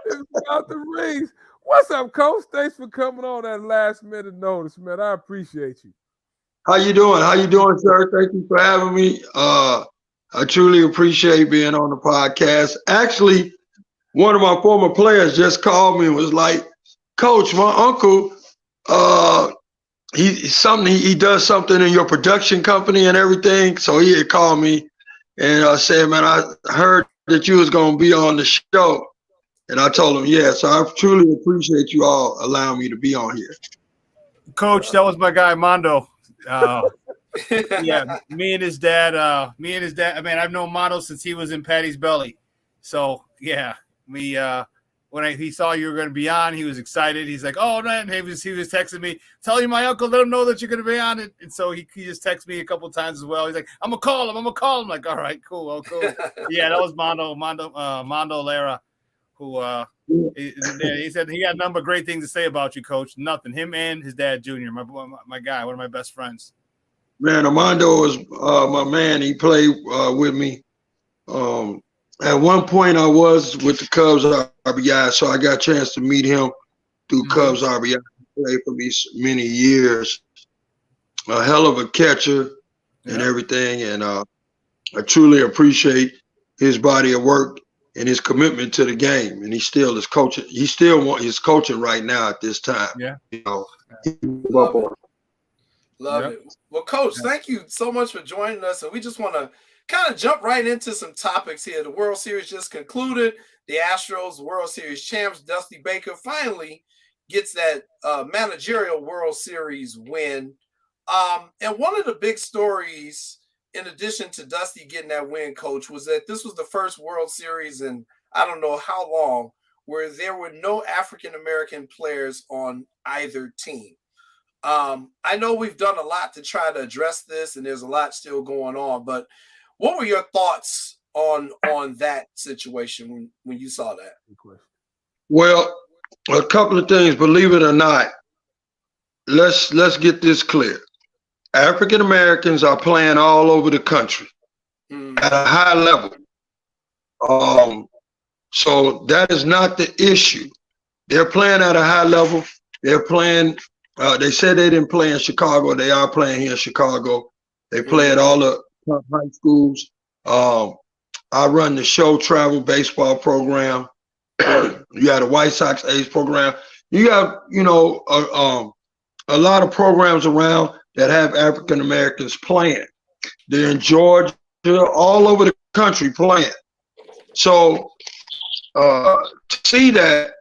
It's about the rings. What's up, Coach? Thanks for coming on that last minute notice, man. I appreciate you. How you doing? How you doing, sir? Thank you for having me. I truly appreciate being on the podcast. Actually, one of my former players just called me and was like, Coach, my uncle, he does something in your production company and everything. So he had called me and said, man, I heard that you was going to be on the show. And I told him, yeah. So I truly appreciate you all allowing me to be on here. Coach, that was my guy, Mondo. Yeah, me and his dad. I mean, I've known Mondo since he was in Patty's belly. So, yeah, when he saw you were going to be on, he was excited. He's like, oh, man, he was texting me, tell you my uncle, let him know that you're going to be on it. And so he just texted me a couple of times as well. He's like, I'm going to call him. I'm like, all right, cool. Oh, cool. Yeah, that was Mondo Lara, who he said he had a number of great things to say about you, Coach. Nothing. Him and his dad, Junior, my guy, one of my best friends. Man, Armando is my man. He played with me. At one point, I was with the Cubs RBI, so I got a chance to meet him through Cubs RBI. He played for me many years. A hell of a catcher and everything, and I truly appreciate his body of work and his commitment to the game. And he still is coaching. He still is coaching right now at this time. Yeah, you know. Love it. Well, Coach, thank you so much for joining us, and we just want to kind of jump right into some topics here. The World Series just concluded. The Astros, World Series champs, Dusty Baker finally gets that managerial World Series win. And one of the big stories, in addition to Dusty getting that win, Coach, was that this was the first World Series in I don't know how long where there were no African-American players on either team. I know we've done a lot to try to address this, and there's a lot still going on, but what were your thoughts on that situation when you saw that? Well, a couple of things. Believe it or not, let's get this clear. African Americans are playing all over the country at a high level. So that is not the issue. They're playing at a high level. They're playing. They said they didn't play in Chicago. They are playing here in Chicago. They play at all the top high schools. I run the show travel baseball program. You got a White Sox A's program. You got, a lot of programs around that have African Americans playing. They're in Georgia, all over the country playing. So to see that,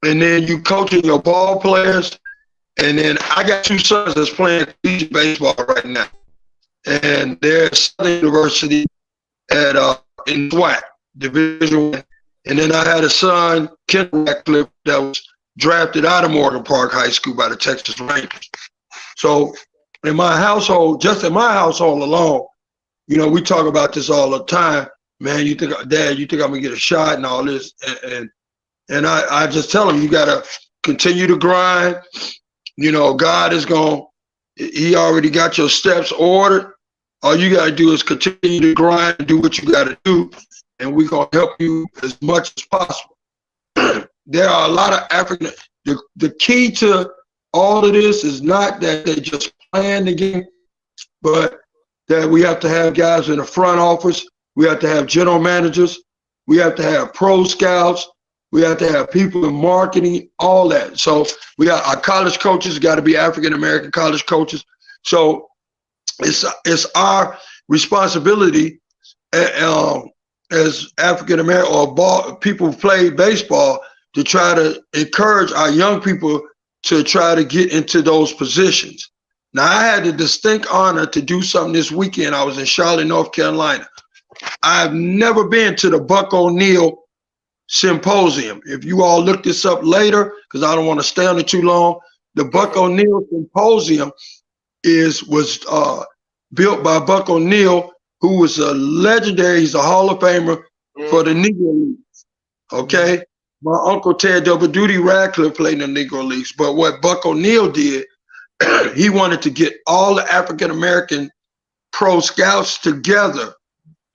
and then you coaching your ball players, and then I got two sons that's playing collegiate baseball right now, and they're at Southern University at in SWAC Division I. And then I had a son, Ken Ratcliffe, that was drafted out of Morgan Park High School by the Texas Rangers. So in my household, just in my household alone, we talk about this all the time. Man, Dad, you think I'm gonna get a shot and all this? And I just tell him, you gotta continue to grind. God is he already got your steps ordered. All you gotta do is continue to grind and do what you gotta do, and we're gonna help you as much as possible. There are a lot of African. The key to all of this is not that they just playing the game, but that we have to have guys in the front office. We have to have general managers. We have to have pro scouts. We have to have people in marketing, all that. So we got our college coaches, got to be African-American college coaches. So it's our responsibility as African-American or people who play baseball to try to encourage our young people to try to get into those positions. Now, I had the distinct honor to do something this weekend. I was in Charlotte, North Carolina. I've never been to the Buck O'Neil Symposium. If you all look this up later, because I don't want to stay on it too long, the Buck O'Neil Symposium was built by Buck O'Neil, who was a legendary, he's a Hall of Famer for the Negro Leagues. Okay? My uncle Ted Double Duty Radcliffe played in the Negro Leagues, but what Buck O'Neil did, he wanted to get all the African American pro scouts together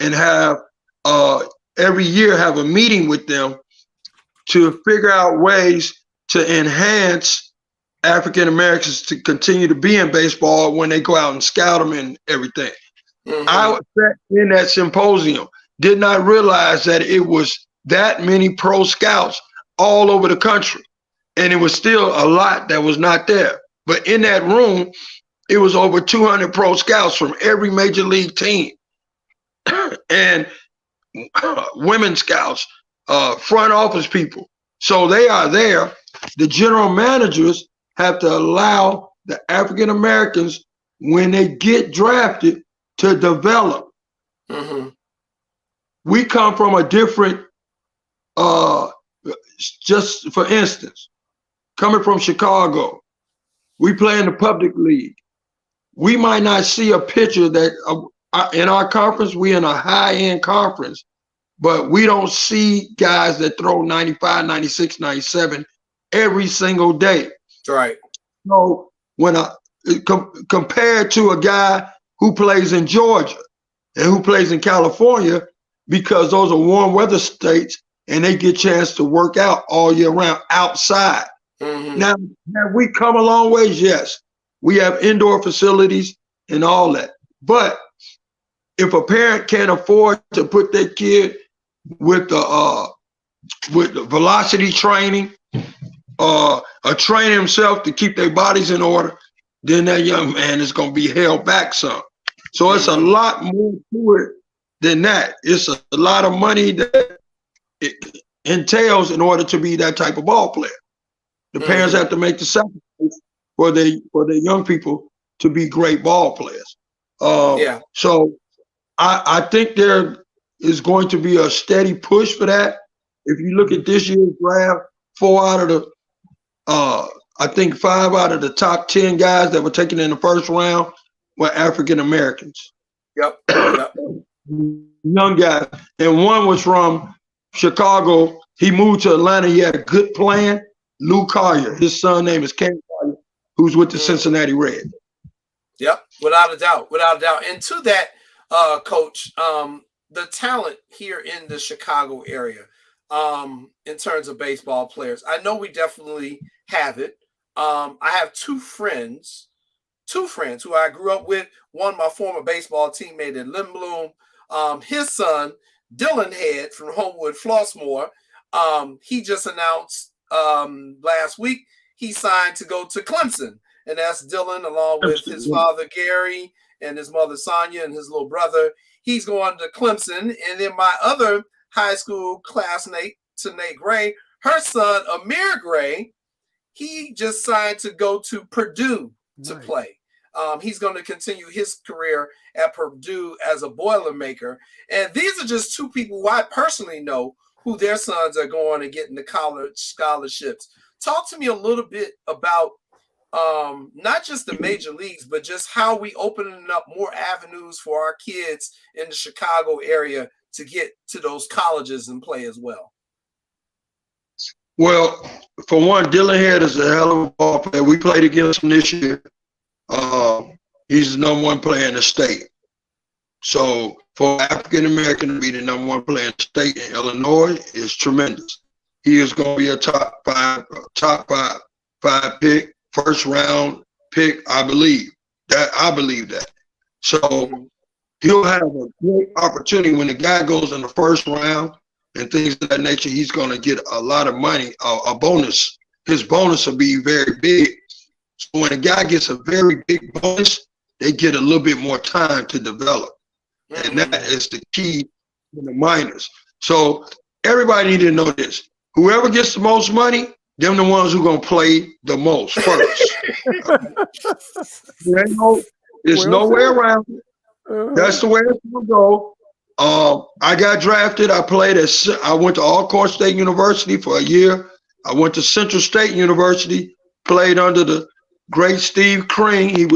and have every year have a meeting with them to figure out ways to enhance African Americans to continue to be in baseball when they go out and scout them and everything. I sat in that symposium, did not realize that it was that many pro scouts all over the country. And it was still a lot that was not there. But in that room, it was over 200 pro scouts from every major league team. And women scouts, front office people. So they are there. The general managers have to allow the African Americans, when they get drafted, to develop. Mm-hmm. We come from a different, just for instance, coming from Chicago, we play in the public league. We might not see a picture that in our conference, we in a high-end conference, but we don't see guys that throw 95, 96, 97 every single day. Right. So when compared to a guy who plays in Georgia and who plays in California, because those are warm weather states and they get a chance to work out all year round outside. Mm-hmm. Now, have we come a long ways? Yes. We have indoor facilities and all that. But if a parent can't afford to put their kid with the velocity training, or train himself to keep their bodies in order, then that young man is going to be held back some. So it's a lot more to it than that. It's a lot of money that it entails in order to be that type of ball player. The parents have to make the sacrifice for the young people to be great ball players. So I think there is going to be a steady push for that. If you look at this year's draft, 5 out of the top 10 guys that were taken in the first round were African Americans. Yep. Young guys. And one was from Chicago. He moved to Atlanta. He had a good plan. Lou Collier. His son name is Ken Collier, who's with the Cincinnati Reds. Yep, without a doubt. And to that, Coach, the talent here in the Chicago area, in terms of baseball players, I know we definitely have it. I have two friends who I grew up with. One, my former baseball teammate at Lindblom. His son, Dylan Head from Homewood Flossmoor, he just announced last week he signed to go to Clemson. And that's Dylan, along with his father, Gary, and his mother, Sonia, and his little brother. He's going to Clemson. And then my other high school classmate, Nate Gray, her son, Amir Gray, he just signed to go to Purdue to play. He's going to continue his career at Purdue as a Boilermaker. And these are just two people who I personally know who their sons are going and getting the college scholarships. Talk to me a little bit about not just the major leagues, but just how we opening up more avenues for our kids in the Chicago area to get to those colleges and play as well. Well, for one, Dylan Head is a hell of a ball player. We played against him this year. He's the number one player in the state. So for African American to be the number one player in the state in Illinois is tremendous. He is going to be a top five pick, first round pick, I believe that. So he'll have a great opportunity when the guy goes in the first round and things of that nature. He's going to get a lot of money, a bonus. His bonus will be very big. So when a guy gets a very big bonus, they get a little bit more time to develop. And that is the key in the minors. So everybody need to know this. Whoever gets the most money, them the ones who are going to play the most first. There's no way around it. That's the way it's going to go. I got drafted. I went to Alcorn State University for a year. I went to Central State University, played under the great Steve Crane. He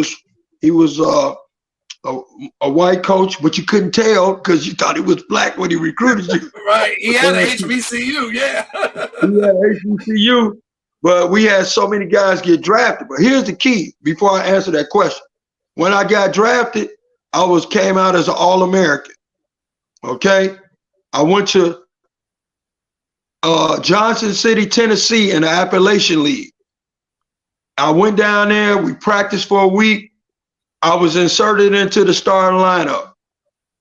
was a white coach, but you couldn't tell because you thought he was black when he recruited you. Right. He had HBCU, yeah. He had HBCU, but we had so many guys get drafted. But here's the key before I answer that question. When I got drafted, I came out as an All-American. Okay? I went to Johnson City, Tennessee in the Appalachian League. I went down there. We practiced for a week. I was inserted into the starting lineup.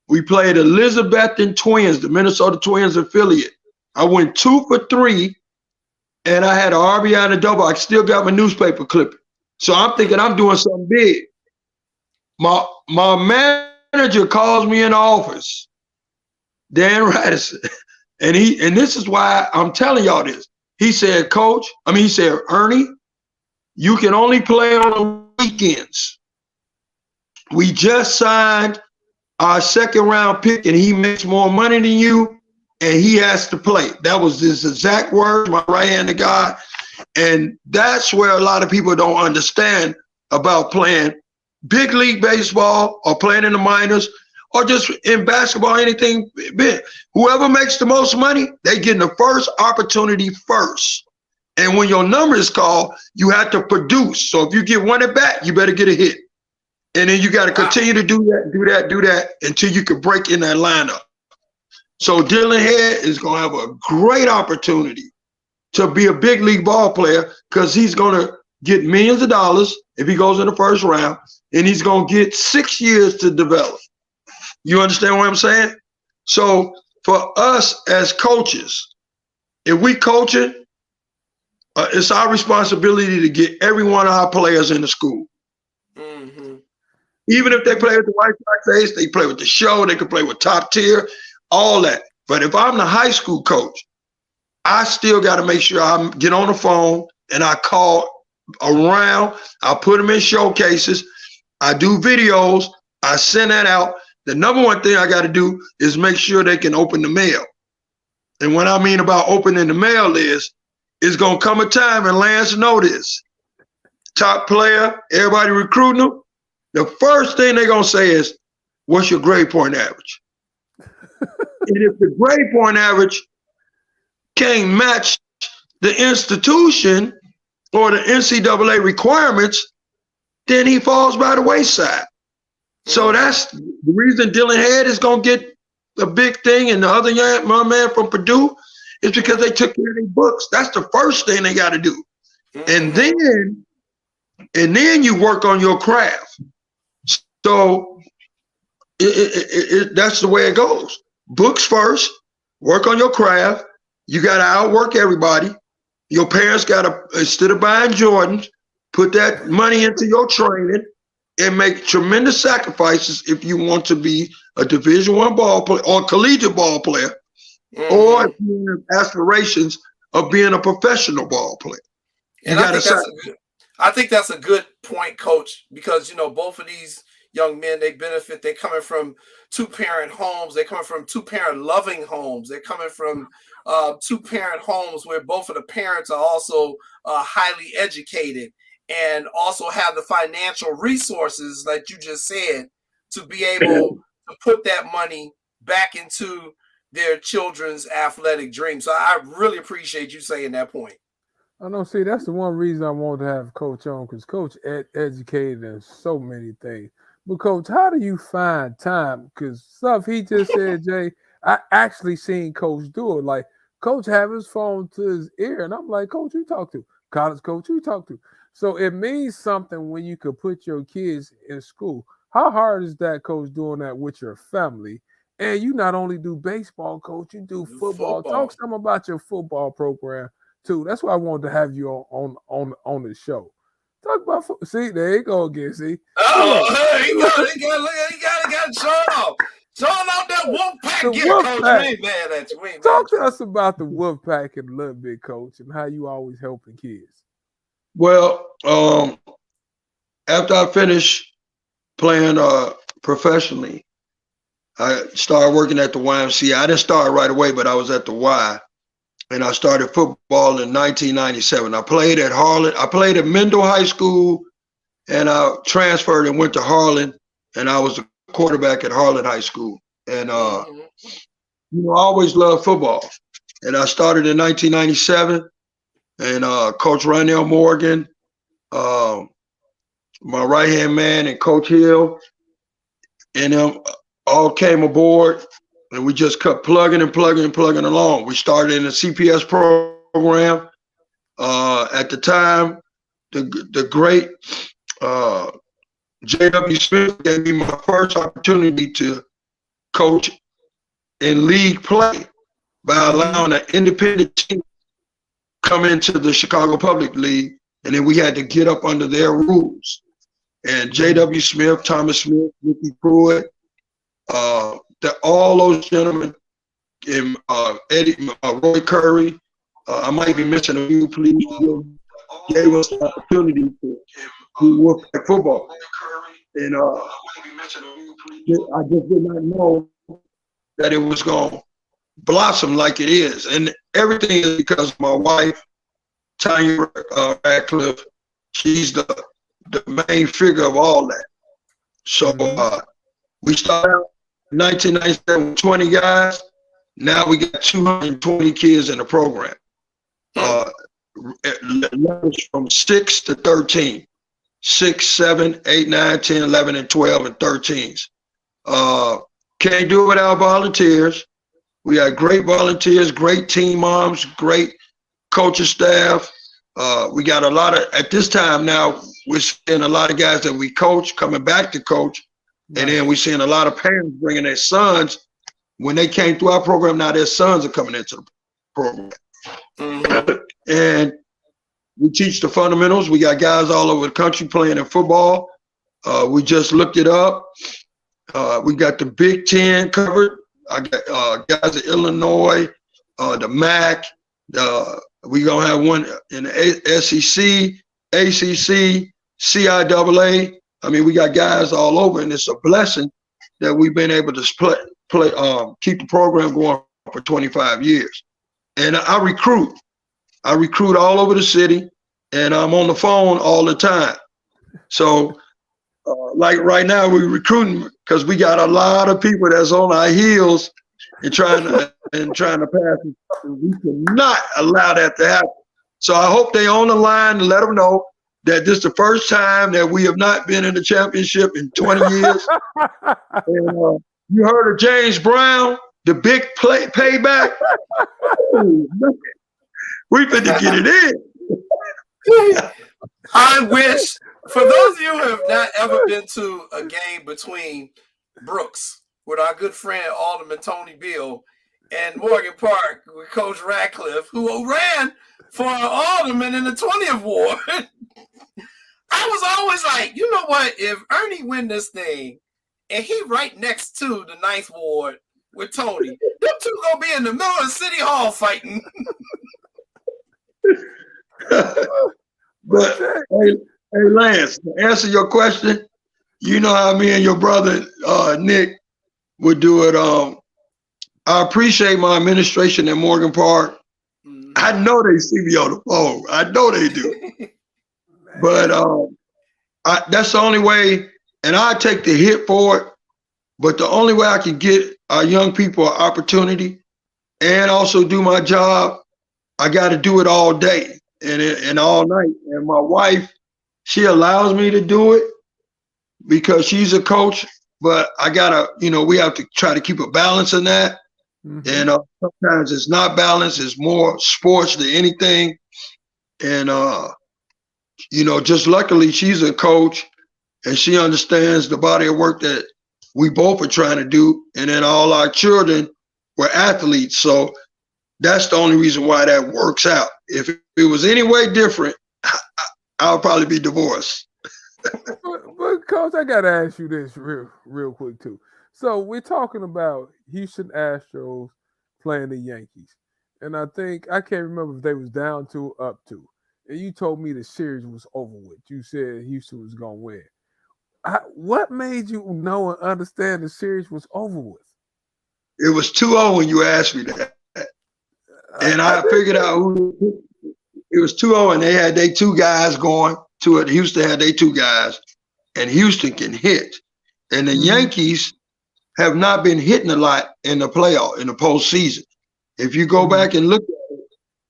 We played Elizabethton Twins, the Minnesota Twins affiliate. I went 2 for 3, and I had an RBI and a double. I still got my newspaper clipping. So I'm thinking I'm doing something big. My manager calls me in the office Dan Radisson. And this is why I'm telling y'all this. He said, he said, Ernie, you can only play on the weekends. We just signed our second round pick and he makes more money than you and he has to play. That was his exact words, my right-handed guy. And that's where a lot of people don't understand about playing big league baseball or playing in the minors or just in basketball, anything big. Whoever makes the most money, they get the first opportunity first. And when your number is called, you have to produce. So if you get one at bat, you better get a hit. And then you got to continue to do that until you can break in that lineup. So Dylan Head is going to have a great opportunity to be a big league ball player because he's going to get millions of dollars if he goes in the first round, and he's going to get 6 years to develop. You understand what I'm saying? So for us as coaches, if we coach it, it's our responsibility to get every one of our players in the school. Mm-hmm. Even if they play with the White Sox Ace, they play with the show, they can play with top tier, all that. But if I'm the high school coach, I still got to make sure I get on the phone and I call around. I put them in showcases. I do videos. I send that out. The number one thing I got to do is make sure they can open the mail. And what I mean about opening the mail is, it's going to come a time, and Lance know this. Top player, everybody recruiting them. The first thing they're going to say is, what's your grade point average? And if the grade point average can't match the institution or the NCAA requirements, then he falls by the wayside. So that's the reason Dylan Head is going to get a big thing, and the other my man from Purdue is because they took care of their books. That's the first thing they got to do. And then you work on your craft. So that's the way it goes. Books first, work on your craft. You got to outwork everybody. Your parents got to, instead of buying Jordans, put that money into your training and make tremendous sacrifices if you want to be a Division I ball player or collegiate ball player, or if you have aspirations of being a professional ball player. And I think that's a good point, Coach, because, you know, both of these young men, they benefit. They're coming from two-parent homes. They're coming from two-parent loving homes. They're coming from two-parent homes where both of the parents are also highly educated and also have the financial resources, like you just said, to be able to put that money back into their children's athletic dreams. So I really appreciate you saying that point. I know. See, that's the one reason I wanted to have Coach on, because Coach educated in so many things. But Coach, how do you find time? Because stuff he just said, Jay, I actually seen Coach do it. Like, Coach have his phone to his ear, and I'm like, Coach, who you talk to? College coach, who you talk to? So it means something when you could put your kids in school. How hard is that, Coach, doing that with your family? And you not only do baseball, Coach, you do football. Talk some about your football program too. That's why I wanted to have you on the show. Talk about see, there you go again. See, he got showing off that Wolfpack gear, Coach. We ain't mad at you. Talk to us about the Wolfpack a little bit, Coach, and how you always helping kids. Well, after I finished playing professionally, I started working at the YMCA. I didn't start right away, but I was at the Y, and I started football in 1997. I played at Harlan. I played at Mendel High School, and I transferred and went to Harlan, and I was the quarterback at Harlan High School. And you know, I always loved football, and I started in 1997. And Coach Ronnell Morgan, my right-hand man, and Coach Hill, and them all came aboard, and we just kept plugging along. We started in the CPS program. At the time, the great J.W. Smith gave me my first opportunity to coach in league play by allowing an independent team come into the Chicago Public League, and then we had to get up under their rules. And J.W. Smith, Thomas Smith, Ricky Pruitt, all those gentlemen and Eddie, Roy Curry. I might be missing a few, please. Gave us the opportunity to do Wolfpack football. And I just did not know that it was going to blossom like it is. And everything is because of my wife, Tanya Radcliffe. She's the main figure of all that. So we started out in 1997 with 20 guys. Now we got 220 kids in the program. Levels from 6 to 13. 6, 7, 8, 9, 10, 11, and 12, and 13s. Can't do it without volunteers. We got great volunteers, great team moms, great coaching staff. We got a lot of, at this time now, we're seeing a lot of guys that we coach coming back to coach. And then we're seeing a lot of parents bringing their sons. When they came through our program, now their sons are coming into the program. And we teach the fundamentals. We got guys all over the country playing in football. We just looked it up. We got the Big Ten covered. I got guys at Illinois, the MAC. We're going to have one in the SEC, ACC, CIAA. I mean, we got guys all over, and it's a blessing that we've been able to keep the program going for 25 years. And I recruit all over the city, and I'm on the phone all the time. So, like right now, we're recruiting because we got a lot of people that's on our heels and trying to pass. We cannot allow that to happen. So I hope they on the line to let them know that this is the first time that we have not been in the championship in 20 years. And you heard of James Brown, the big payback? We finna get it in. I wish, for those of you who have not ever been to a game between Brooks with our good friend Alderman Tony Beal and Morgan Park with Coach Radcliffe, who ran for an alderman in the 20th ward, I was always like, you know what? If Ernie win this thing and he right next to the 9th ward with Tony, them two gonna be in the middle of City Hall fighting. But hey, Lance, to answer your question, you know how me and your brother Nick would do it. I appreciate my administration at Morgan Park. I know they see me on the phone. I know they do. But that's the only way, and I take the hit for it. But the only way I can get our young people an opportunity and also do my job, I got to do it all day and all night. And my wife, she allows me to do it because she's a coach. But I gotta, we have to try to keep a balance in that. And sometimes it's not balanced. It's more sports than anything. And just luckily she's a coach and she understands the body of work that we both are trying to do. And then all our children were athletes. So that's the only reason why that works out. If it was any way different, I'll probably be divorced. but Coach, I got to ask you this real quick too. So we're talking about Houston Astros playing the Yankees. And I can't remember if they was down 2 or up 2. And you told me the series was over with. You said Houston was going to win. What made you know and understand the series was over with? It was 2-0 when you asked me that. And I figured out who it was 2-0, and they had their 2 guys going to it. Houston had their 2 guys, and Houston can hit. And the Yankees have not been hitting a lot in the playoff, in the postseason. If you go back and look at it,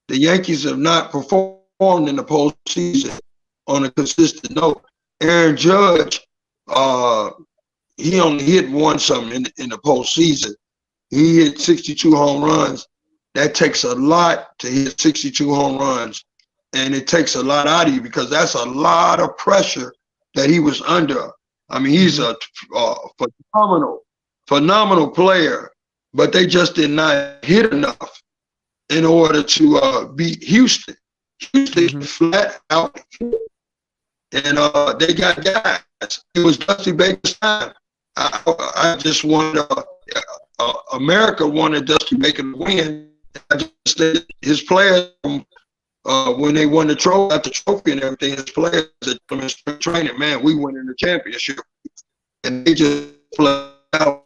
the Yankees have not performed in the postseason on a consistent note. Aaron Judge, he only hit 1-something in the postseason. He hit 62 home runs. That takes a lot to hit 62 home runs. And it takes a lot out of you because that's a lot of pressure that he was under. I mean, he's a phenomenal player, but they just did not hit enough in order to beat Houston. Houston flat out, and they got guys. It was Dusty Baker's time. I just wanted America wanted us to make it a win. I just said his players, when they won the trophy, got the trophy and everything, his players at spring training, man, we winning the championship, and they just play out.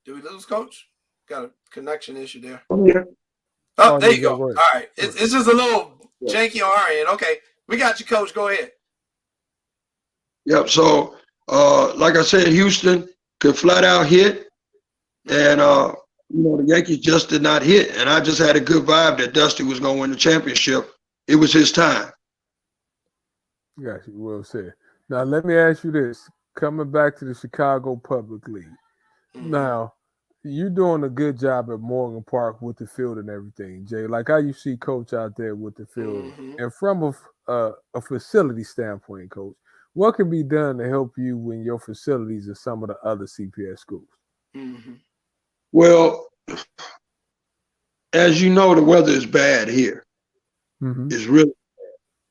Did we lose, Coach? Got a connection issue there. Yeah. Oh, there you go. Right. All right. It's just a little janky on our end. Okay. We got you, Coach. Go ahead. Yep. So, like I said, Houston could flat out hit, and the Yankees just did not hit. And I just had a good vibe that Dusty was going to win the championship. It was his time. Got you. Well said. Now, let me ask you this. Coming back to the Chicago Public League. Now, you're doing a good job at Morgan Park with the field and everything, Jay. Like how you see Coach out there with the field. And from a facility standpoint, Coach, what can be done to help you when your facilities are some of the other CPS schools? Well, as you know, the weather is bad here. It's really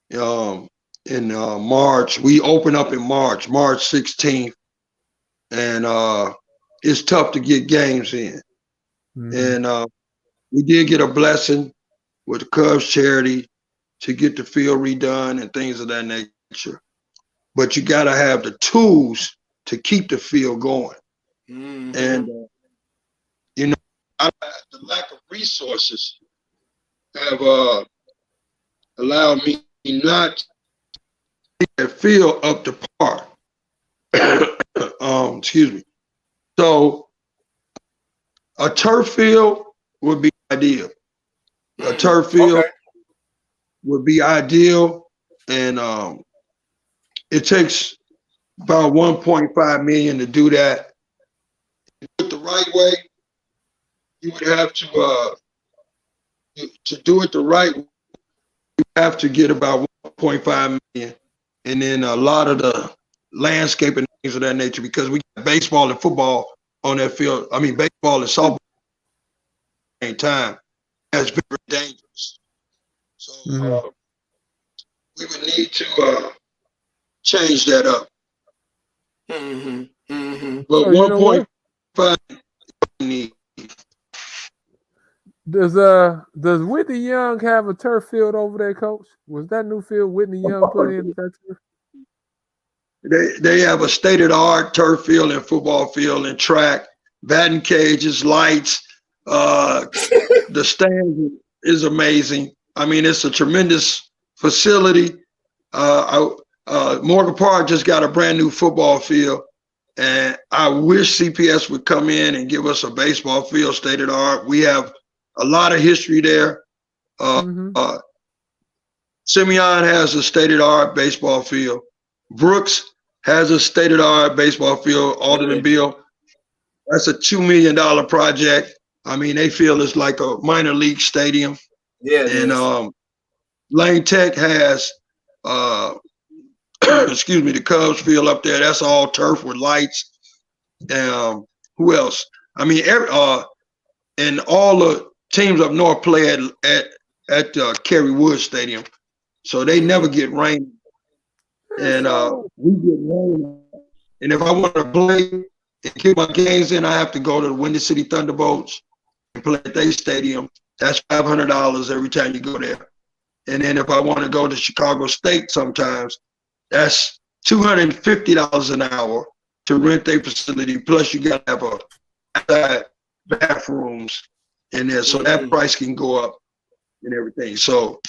bad. In March, we open up in March 16th, and it's tough to get games in. And we did get a blessing with the Cubs charity to get the field redone and things of that nature. But you got to have the tools to keep the field going. And, the lack of resources have allowed me not to get that field up to par. Excuse me. So a turf field would be ideal. A turf field would be ideal, and it takes about $1.5 million to do that. With the right way, you would have to do it the right way. You have to get about $1.5 million, and then a lot of the landscape and things of that nature, because we got baseball and football on that field. I mean, baseball and softball at the same time. That's very dangerous. So we would need to change that up. But 1.5 need. Does Whitney Young have a turf field over there, Coach? Was that new field Whitney Young put in? They have a state-of-the-art turf field and football field and track, batting cages, lights. The stand is amazing. I mean, it's a tremendous facility. Morgan Park just got a brand new football field, and I wish CPS would come in and give us a baseball field, state-of-the-art. We have a lot of history there. Simeon has a state-of-the-art baseball field. Brooks has a state-of-the-art baseball field. Aldermanville, that's a $2 million project. I mean, they feel it's like a minor league stadium. Yeah. And Lane Tech has, excuse me, the Cubs field up there. That's all turf with lights. Who else? I mean, and all the teams up north play at Kerry Wood Stadium, so they never get rain. And we get rain. And if I want to play and get my games in, I have to go to the Windy City Thunderbolts and play at their stadium. That's $500 every time you go there. And then if I want to go to Chicago State sometimes, that's $250 an hour to rent their facility. Plus you got to have outside bathrooms in there, so that price can go up and everything. So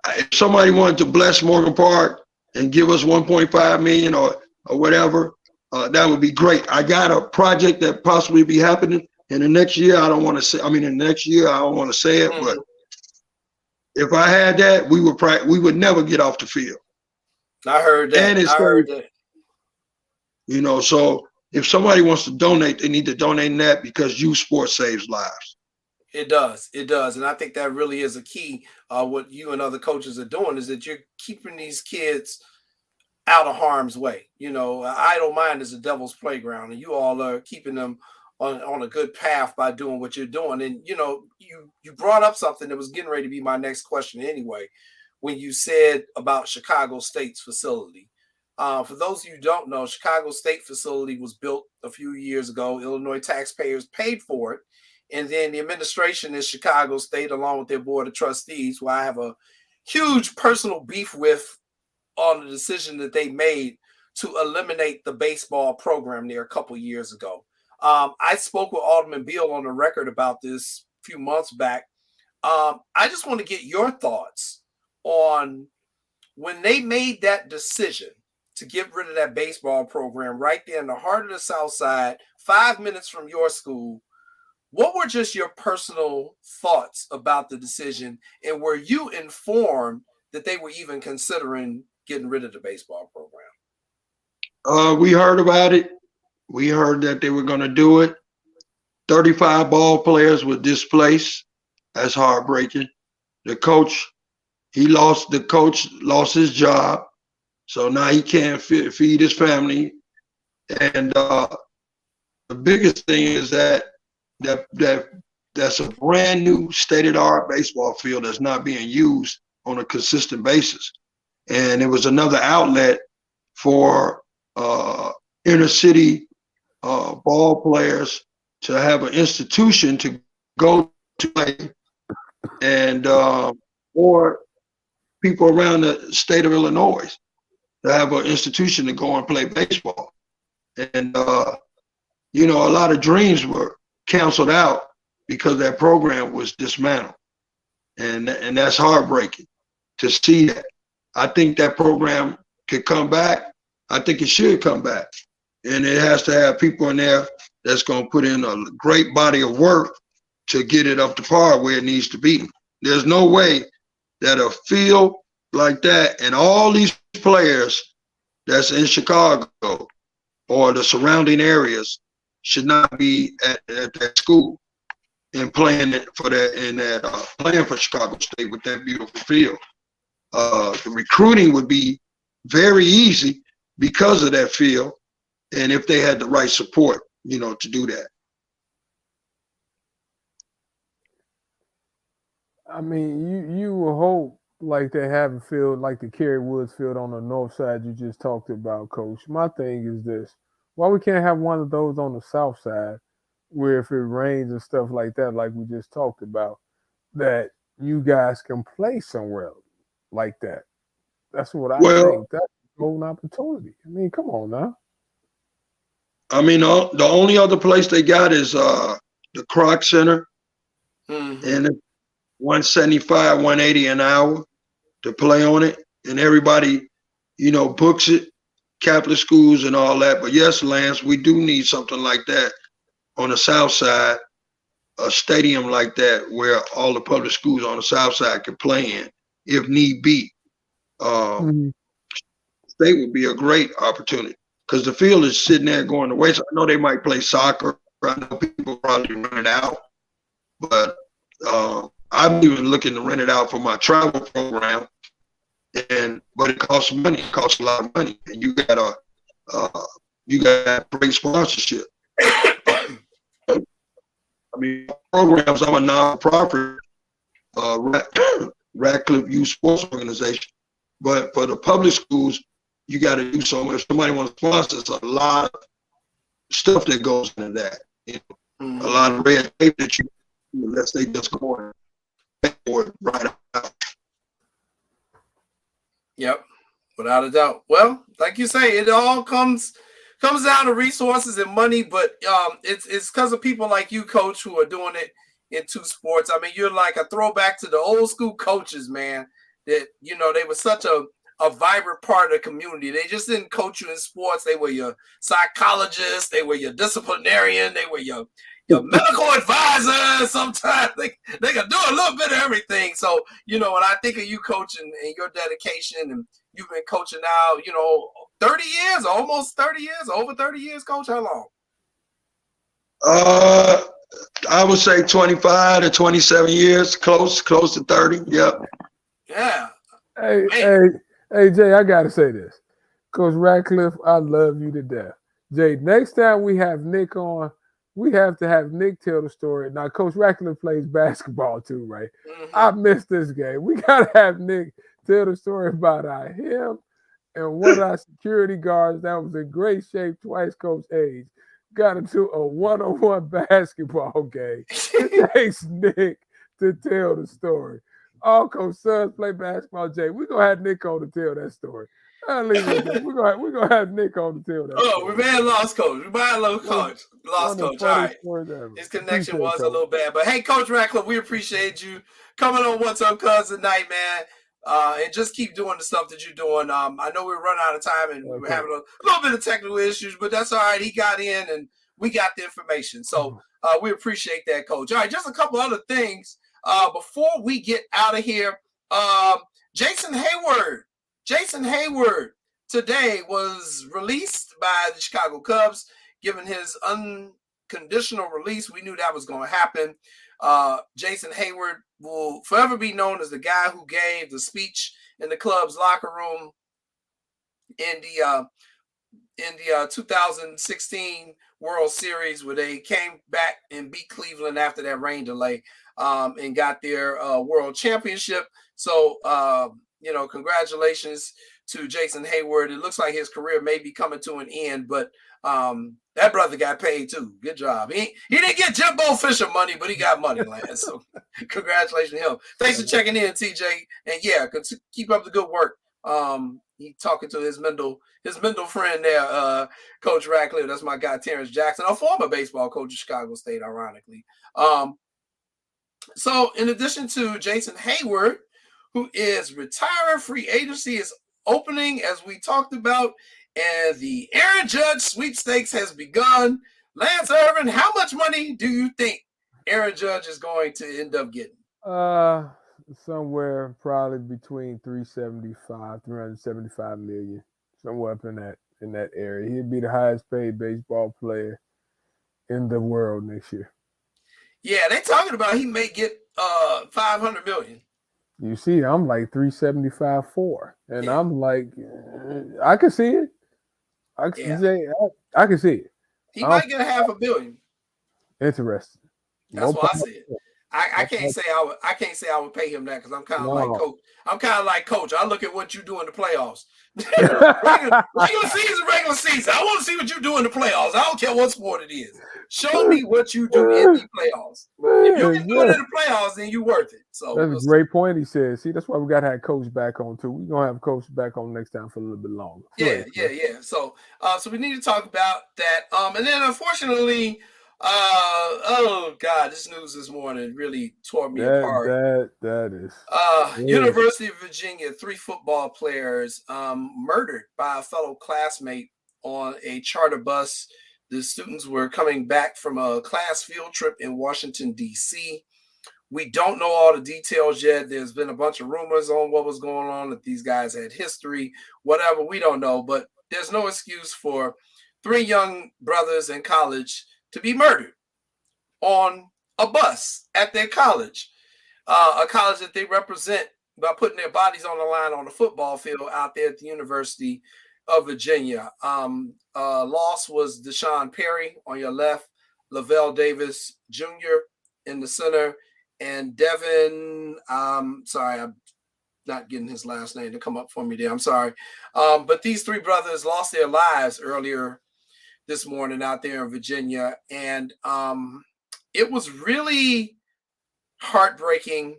if somebody wanted to bless Morgan Park and give us 1.5 million or whatever, that would be great. I got a project that possibly be happening in the next year. I don't want to say, in the next year, I don't want to say it, but if I had that, we would never get off the field. I heard that. And it's so if somebody wants to donate, they need to donate in that, because youth sports saves lives. It does. And I think that really is a key. What you and other coaches are doing is that you're keeping these kids out of harm's way. Idle mind is a devil's playground, and you all are keeping them on a good path by doing what you're doing. And, you brought up something that was getting ready to be my next question anyway, when you said about Chicago State's facility. For those of you who don't know, Chicago State facility was built a few years ago. Illinois taxpayers paid for it. And then the administration in Chicago State, along with their board of trustees, who I have a huge personal beef with on the decision that they made to eliminate the baseball program there a couple years ago. I spoke with Alderman Beal on the record about this a few months back. I just want to get your thoughts on when they made that decision to get rid of that baseball program right there in the heart of the South Side, 5 minutes from your school. What were just your personal thoughts about the decision, and were you informed that they were even considering getting rid of the baseball program? We heard about it. We heard that they were going to do it. 35 ball players were displaced. That's heartbreaking. The coach lost his job. So now he can't feed his family. And the biggest thing is that's a brand new state-of-the-art baseball field that's not being used on a consistent basis. And it was another outlet for inner city ball players to have an institution to go to play, and or people around the state of Illinois to have an institution to go and play baseball. And a lot of dreams were canceled out because that program was dismantled, and that's heartbreaking to see that. I think that program could come back. I think it should come back, and it has to have people in there that's going to put in a great body of work to get it up to par where it needs to be. There's no way that a field like that and all these players that's in Chicago or the surrounding areas should not be at that school and playing for Chicago State with that beautiful field. The recruiting would be very easy because of that field, and if they had the right support, to do that. I mean, you will hope like they have a field like the Kerry Woods field on the north side you just talked about, Coach. My thing is this: why we can't have one of those on the south side, where if it rains and stuff like that, like we just talked about, that you guys can play somewhere like that. That's what I think. That's a golden opportunity. I mean, come on now. I mean, the only other place they got is the Kroc Center, and it's 175, 180 an hour to play on it, and everybody, books it, Catholic schools and all that. But yes, Lance, we do need something like that on the south side, a stadium like that where all the public schools on the south side can play in, if need be. State would be a great opportunity because the field is sitting there going to waste. I know they might play soccer. I know people probably rent it out, but I'm even looking to rent it out for my travel program. But it costs money. It costs a lot of money, and you got great sponsorship. I mean, programs. I'm a nonprofit, Radcliffe Youth Sports Organization, but for the public schools, you got to do so much. If somebody wants to sponsor, it's a lot of stuff that goes into that. A lot of red tape that unless they just go and pay for it right out. Yep, without a doubt. Well, like you say, it all comes down to resources and money, but it's because of people like you, Coach, who are doing it in two sports. I mean, you're like a throwback to the old school coaches, man, that, they were such a vibrant part of the community. They just didn't coach you in sports. They were your psychologist. They were your disciplinarian. They were your medical advisor. Sometimes they can do a little bit of everything. So, when I think of you coaching and your dedication, and you've been coaching now, 30 years, almost 30 years, over 30 years, Coach, how long? I would say 25 to 27 years, close to 30. Yep. Yeah. Hey, Jay, I got to say this. Coach Radcliffe, I love you to death. Jay, next time we have Nick on, we have to have Nick tell the story. Now, Coach Radcliffe plays basketball too, right? I missed this game. We got to have Nick tell the story about him And one of our security guards that was in great shape, twice Coach age, got into a one-on-one basketball game. It takes Nick to tell the story. All Coach Sons play basketball, Jay. We're going to have Nick on to tell that story. I'll leave it at that. We're gonna have Nick on to tell that Oh, story. we may have lost Coach. We might have lost Coach. Lost Coach. All right. His connection was a little bad. But, hey, Coach Ratcliffe, we appreciate you coming on What's Up, Cuz, tonight, man. And just keep doing the stuff that you're doing. I know we're running out of time and we're having a little bit of technical issues, but that's all right. He got in and we got the information. So we appreciate that, Coach. All right, just a couple other things before we get out of here. Jason Hayward today was released by the Chicago Cubs, given his unconditional release. We knew that was going to happen. Jason Hayward will forever be known as the guy who gave the speech in the club's locker room in the 2016 World Series, where they came back and beat Cleveland after that rain delay and got their world championship. So, congratulations to Jason Hayward. It looks like his career may be coming to an end, but that brother got paid too. Good job. He didn't get Jimbo Fisher money, but he got money, Lance. So congratulations to him. Thanks for checking in, TJ. And yeah, keep up the good work. He talking to his Mendel friend there, Coach Ratcliffe. That's my guy, Terrence Jackson, a former baseball coach of Chicago State, ironically. So in addition to Jason Hayward, who is retiring, free agency is opening, as we talked about, and the Aaron Judge sweepstakes has begun. Lance Irvin, how much money do you think Aaron Judge is going to end up getting? Somewhere probably between 375 million, somewhere up in that area. He'd be the highest paid baseball player in the world next year. Yeah, they talking about he may get $500 million. You see, I'm like 375 and yeah. I'm like, I can see it. I can see it. He might get $500 million. Interesting. That's what I said. I can't say I would pay him that because I'm kind of like Coach. I'm kind of like Coach. I look at what you do in the playoffs. regular season. I want to see what you do in the playoffs. I don't care what sport it is. Show me what you do in the playoffs. If you can do it in the playoffs, then you're worth it. So that's a great point. He said. See, that's why we got to have Coach back on too. We're gonna have Coach back on next time for a little bit longer. Yeah. So we need to talk about that. And then unfortunately. Oh God! This news this morning really tore me apart. That is. University of Virginia, 3 football players murdered by a fellow classmate on a charter bus. The students were coming back from a class field trip in Washington, D.C. We don't know all the details yet. There's been a bunch of rumors on what was going on, that these guys had history, whatever. We don't know, but there's no excuse for 3 young brothers in college to be murdered on a bus at their college, a college that they represent by putting their bodies on the line on the football field out there at the University of Virginia. Loss was Deshaun Perry on your left, Lavelle Davis Jr. in the center, and Devin, sorry, I'm not getting his last name to come up for me there. I'm sorry. But these 3 brothers lost their lives earlier this morning out there in Virginia. And it was really heartbreaking.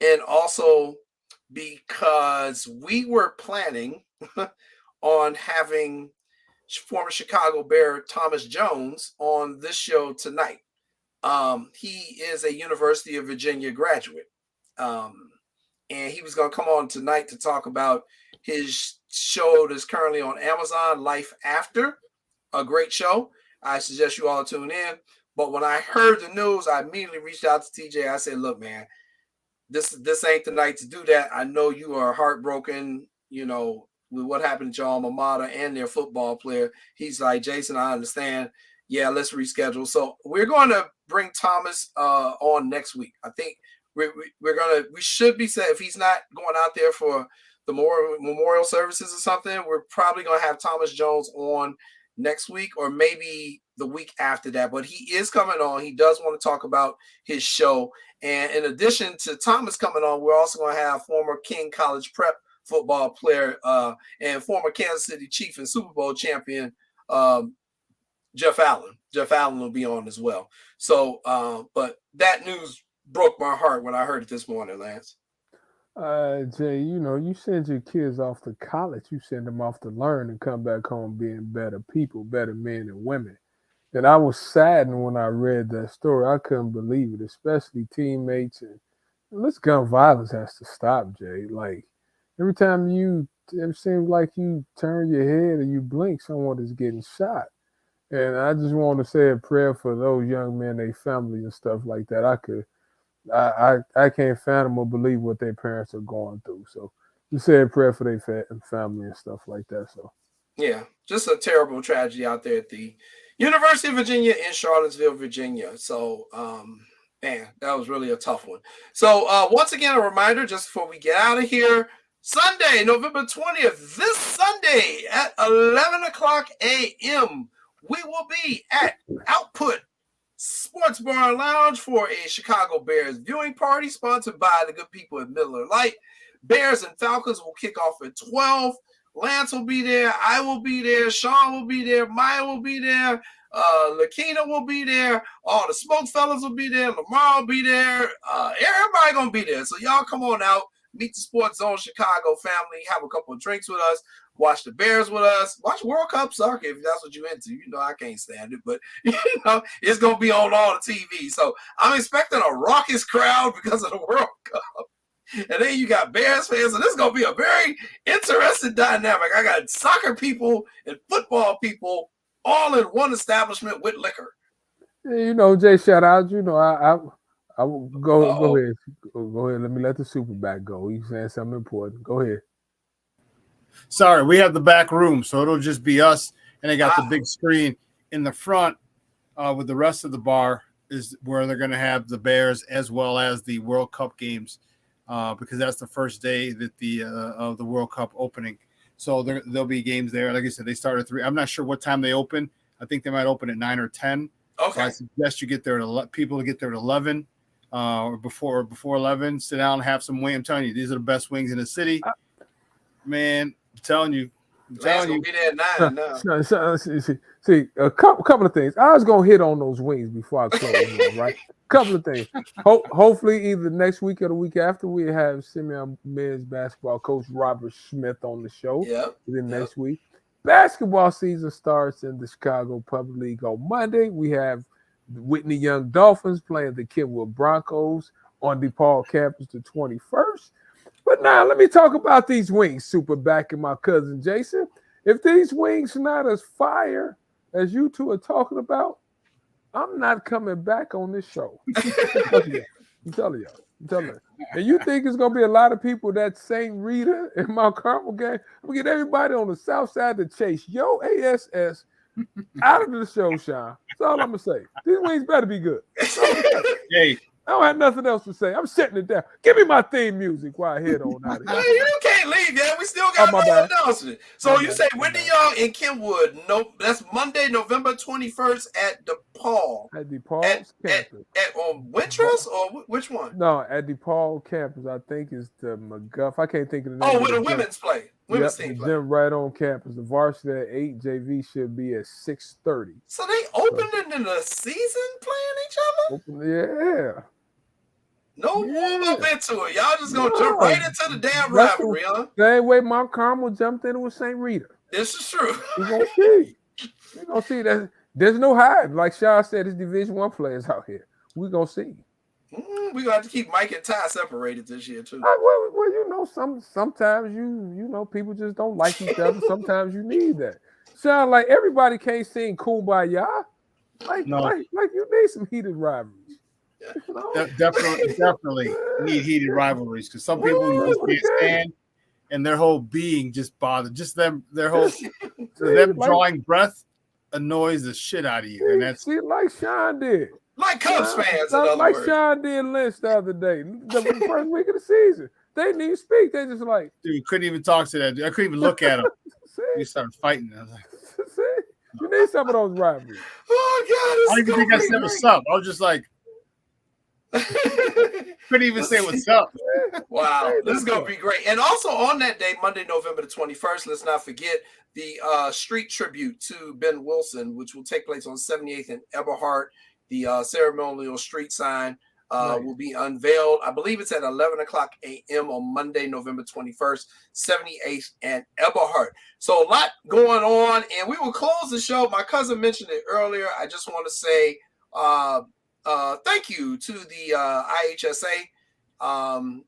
And also because we were planning on having former Chicago Bear Thomas Jones on this show tonight. He is a University of Virginia graduate. And he was going to come on tonight to talk about his show that's currently on Amazon, Life After, a great show. I suggest you all tune in. But when I heard the news, I immediately reached out to TJ. I said, look, man, this ain't the night to do that. I know you are heartbroken, with what happened to your alma mater and their football player. He's like, Jason, I understand. Yeah, let's reschedule. So we're going to bring Thomas on next week. I think we should be set. If he's not going out there for the memorial services or something, we're probably going to have Thomas Jones on next week or maybe the week after that. But he is coming on. He does want to talk about his show. And in addition to Thomas coming on, we're also going to have former King College Prep football player and former Kansas City Chief and Super Bowl champion Jeff Allen. Jeff Allen will be on as well. So, but that news broke my heart when I heard it this morning, Lance. Jay, you send your kids off to college, you send them off to learn and come back home being better people, better men and women. And I was saddened when I read that story. I couldn't believe it, especially teammates. And this gun violence has to stop, Jay. Like, every time it seems like you turn your head or you blink, someone is getting shot. And I just want to say a prayer for those young men, their families and stuff like that. I can't fathom or believe what their parents are going through. So just say a prayer for their family and stuff like that. So yeah, just a terrible tragedy out there at the University of Virginia in Charlottesville, Virginia. So man, that was really a tough one. So once again, a reminder just before we get out of here, Sunday, November 20th, this Sunday at 11 o'clock a.m., we will be at Output Sports Bar and Lounge for a Chicago Bears viewing party sponsored by the good people at Miller Lite. Bears and Falcons will kick off at 12. Lance will be there. I will be there. Sean will be there. Maya will be there. Lakina will be there. All the Smoke Fellas will be there. Lamar will be there. Everybody going to be there. So y'all come on out. Meet the Sports Zone Chicago family. Have a couple of drinks with us. Watch the Bears with us. Watch World Cup soccer if that's what you're into. I can't stand it, but it's going to be on all the TV. So I'm expecting a raucous crowd because of the World Cup. And then you got Bears fans, and this is going to be a very interesting dynamic. I got soccer people and football people all in one establishment with liquor. Jay, shout out. I will go ahead. Go ahead. Let me let the super back go. He's saying something important. Go ahead. Sorry, we have the back room, so it'll just be us, and they got the big screen in the front with the rest of the bar is where they're going to have the Bears as well as the World Cup games because that's the first day that of the World Cup opening. So there'll be games there. Like I said, they start at 3. I'm not sure what time they open. I think they might open at 9 or 10. Okay. So I suggest you get there people to get there at 11 or before 11. Sit down and have some wing. I'm telling you, these are the best wings in the city. Man, I'm telling you. Gonna be there at 9 now. See, a couple of things. I was gonna hit on those wings before I close, right? Couple of things. Hopefully, either next week or the week after, we have Simeon men's basketball coach Robert Smith on the show. Then next week, basketball season starts in the Chicago Public League on Monday. We have the Whitney Young Dolphins playing the Kenwood Broncos on DePaul campus the 21st. But now let me talk about these wings, super back and my cousin Jason. If these wings are not as fire as you two are talking about, I'm not coming back on this show. I'm telling you. And you think it's going to be a lot of people that St. Rita and Mount Carmel game? We get everybody on the south side to chase yo ASS out of the show, Sean. That's all I'm going to say. These wings better be good. Hey. I don't have nothing else to say. I'm shutting it down. Give me my theme music while I head on out of here. Hey, you can't leave yet. We still got more announcement. So you say Whitney Young in Kenwood. No, that's Monday, November 21st at DePaul. At DePaul campus. At Wintrust or which one? No, at DePaul campus. I think it's the McGuff. I can't think of the name. Oh, where the women's play. Women's team play. Them right on campus. The varsity at 8, JV should be at 6:30. So they opened in the season playing each other? Yeah. No warm up into it. Y'all just gonna jump right into the damn rivalry, huh? Same way Mount Carmel jumped in with St. Rita. This is true. We're gonna see. We're gonna see that there's no hide. Like Shaw said, it's Division I players out here. We're gonna see. We're gonna have to keep Mike and Ty separated this year too. Well, sometimes people just don't like each other. Sometimes you need that. Sound like everybody can't sing Kumbaya. Like you need some heated rivalries. Definitely need heated rivalries because some people just can't stand, and their whole being just bothered. Just them drawing breath annoys the shit out of you, and that's like Sean did, like Cubs fans, like Sean did Lynch the other day, the first week of the season. They didn't even speak. They just like couldn't even talk to that dude. I couldn't even look at him. We started fighting. I was like, you need some of those rivalries. Oh God! I didn't even think I said what's up. I was just like. Couldn't even say what's up. Wow, this is gonna be great. And also on that day, Monday, November the 21st, let's not forget the street tribute to Ben Wilson, which will take place on 78th and Eberhard. The ceremonial street sign will be unveiled. I believe it's at 11 o'clock a.m. on Monday, November 21st, 78th and Eberhard. So a lot going on, and we will close the show. My cousin mentioned it earlier. I just want to say thank you to the IHSA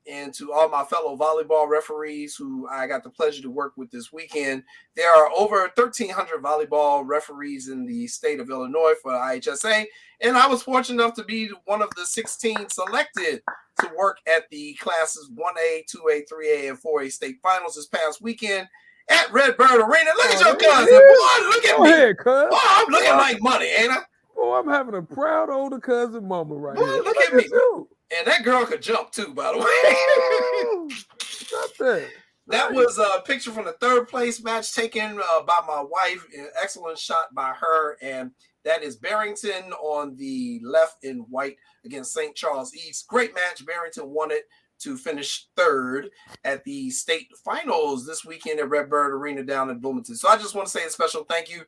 and to all my fellow volleyball referees who I got the pleasure to work with this weekend. There are over 1,300 volleyball referees in the state of Illinois for IHSA, and I was fortunate enough to be one of the 16 selected to work at the classes 1A, 2A, 3A, and 4A state finals this past weekend at Redbird Arena. Look at your cousin, boy. Look at me. Ahead, cuz. Boy, I'm looking like money, ain't I? Oh, I'm having a proud older cousin mama right Boy, here. look at me. You. And that girl could jump too, by the way. Oh, stop that. That was a picture from the third place match taken by my wife. An excellent shot by her. And that is Barrington on the left in white against St. Charles East. Great match. Barrington won it to finish third at the state finals this weekend at Redbird Arena down in Bloomington. So I just want to say a special thank you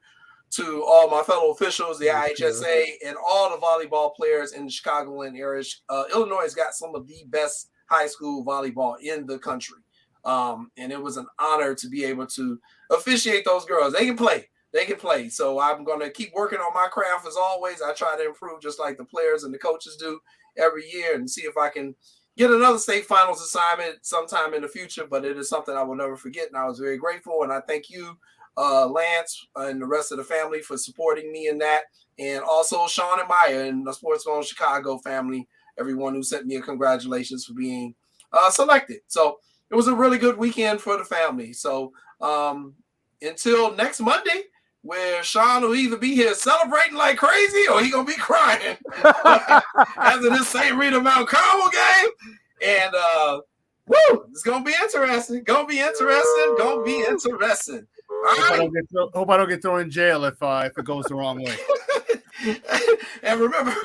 to all my fellow officials, the IHSA, and all the volleyball players in the Chicagoland area. Illinois has got some of the best high school volleyball in the country. And it was an honor to be able to officiate those girls. They can play. They can play. So I'm going to keep working on my craft as always. I try to improve just like the players and the coaches do every year and see if I can get another state finals assignment sometime in the future. But it is something I will never forget. And I was very grateful. And I thank you, Lance, and the rest of the family for supporting me in that. And also Sean and Maya and the Sports Zone Chicago family, everyone who sent me a congratulations for being selected. So it was a really good weekend for the family. So until next Monday, where Sean will either be here celebrating like crazy or he going to be crying after this St. Rita Mount Carmel game. And woo, it's going to be interesting. Going to be interesting. Hope I don't get thrown in jail if it goes the wrong way. And remember,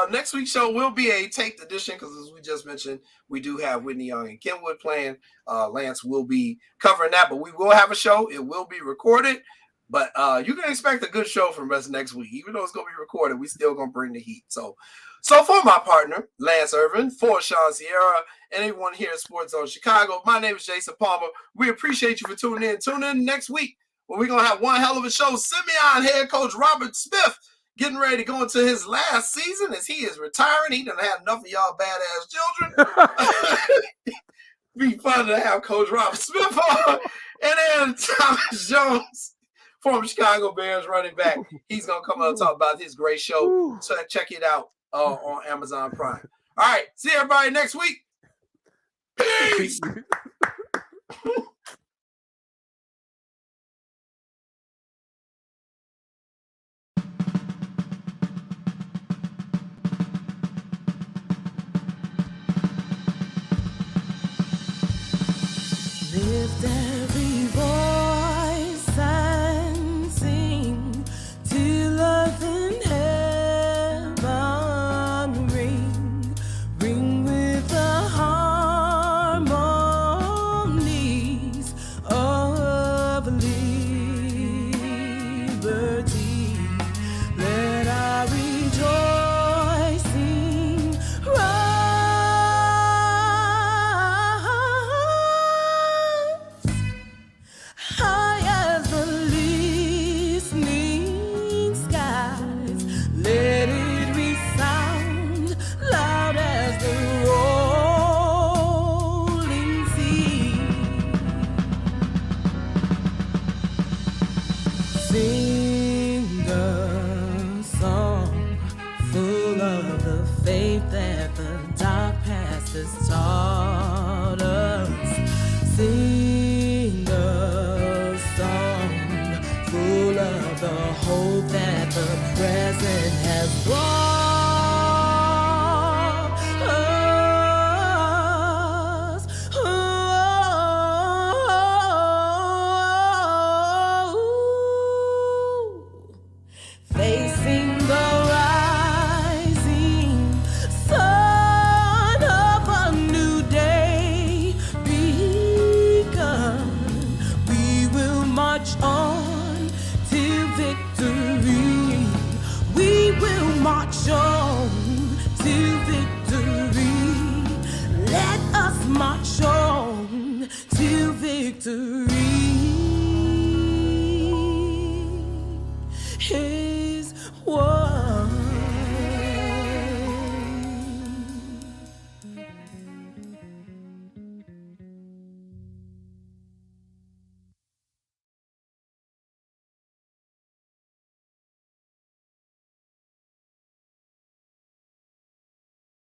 next week's show will be a taped edition because, as we just mentioned, we do have Whitney Young and Kenwood playing. Lance will be covering that, but we will have a show. It will be recorded, but you can expect a good show from us next week. Even though it's going to be recorded, we still going to bring the heat. So for my partner, Lance Irvin, for Sean Sierra, and everyone here at Sports Zone Chicago, my name is Jason Palmer. We appreciate you for tuning in. Tune in next week where we're going to have one hell of a show. Simeon head coach Robert Smith getting ready to go into his last season as he is retiring. He done had enough of y'all badass children. Be fun to have Coach Robert Smith on. And then Thomas Jones, former Chicago Bears running back. He's going to come out and talk about his great show. So check it out on Amazon Prime. All right. See everybody next week. Peace. Lift every voice and sing till earth and heaven ring with the harmonies of liberty. Let our rejoicing rise. High as the listening skies, let it resound loud as the rolling sea. Sing a song full of the faith that the dark past has taught us. Sing a song full of the hope that the present has brought.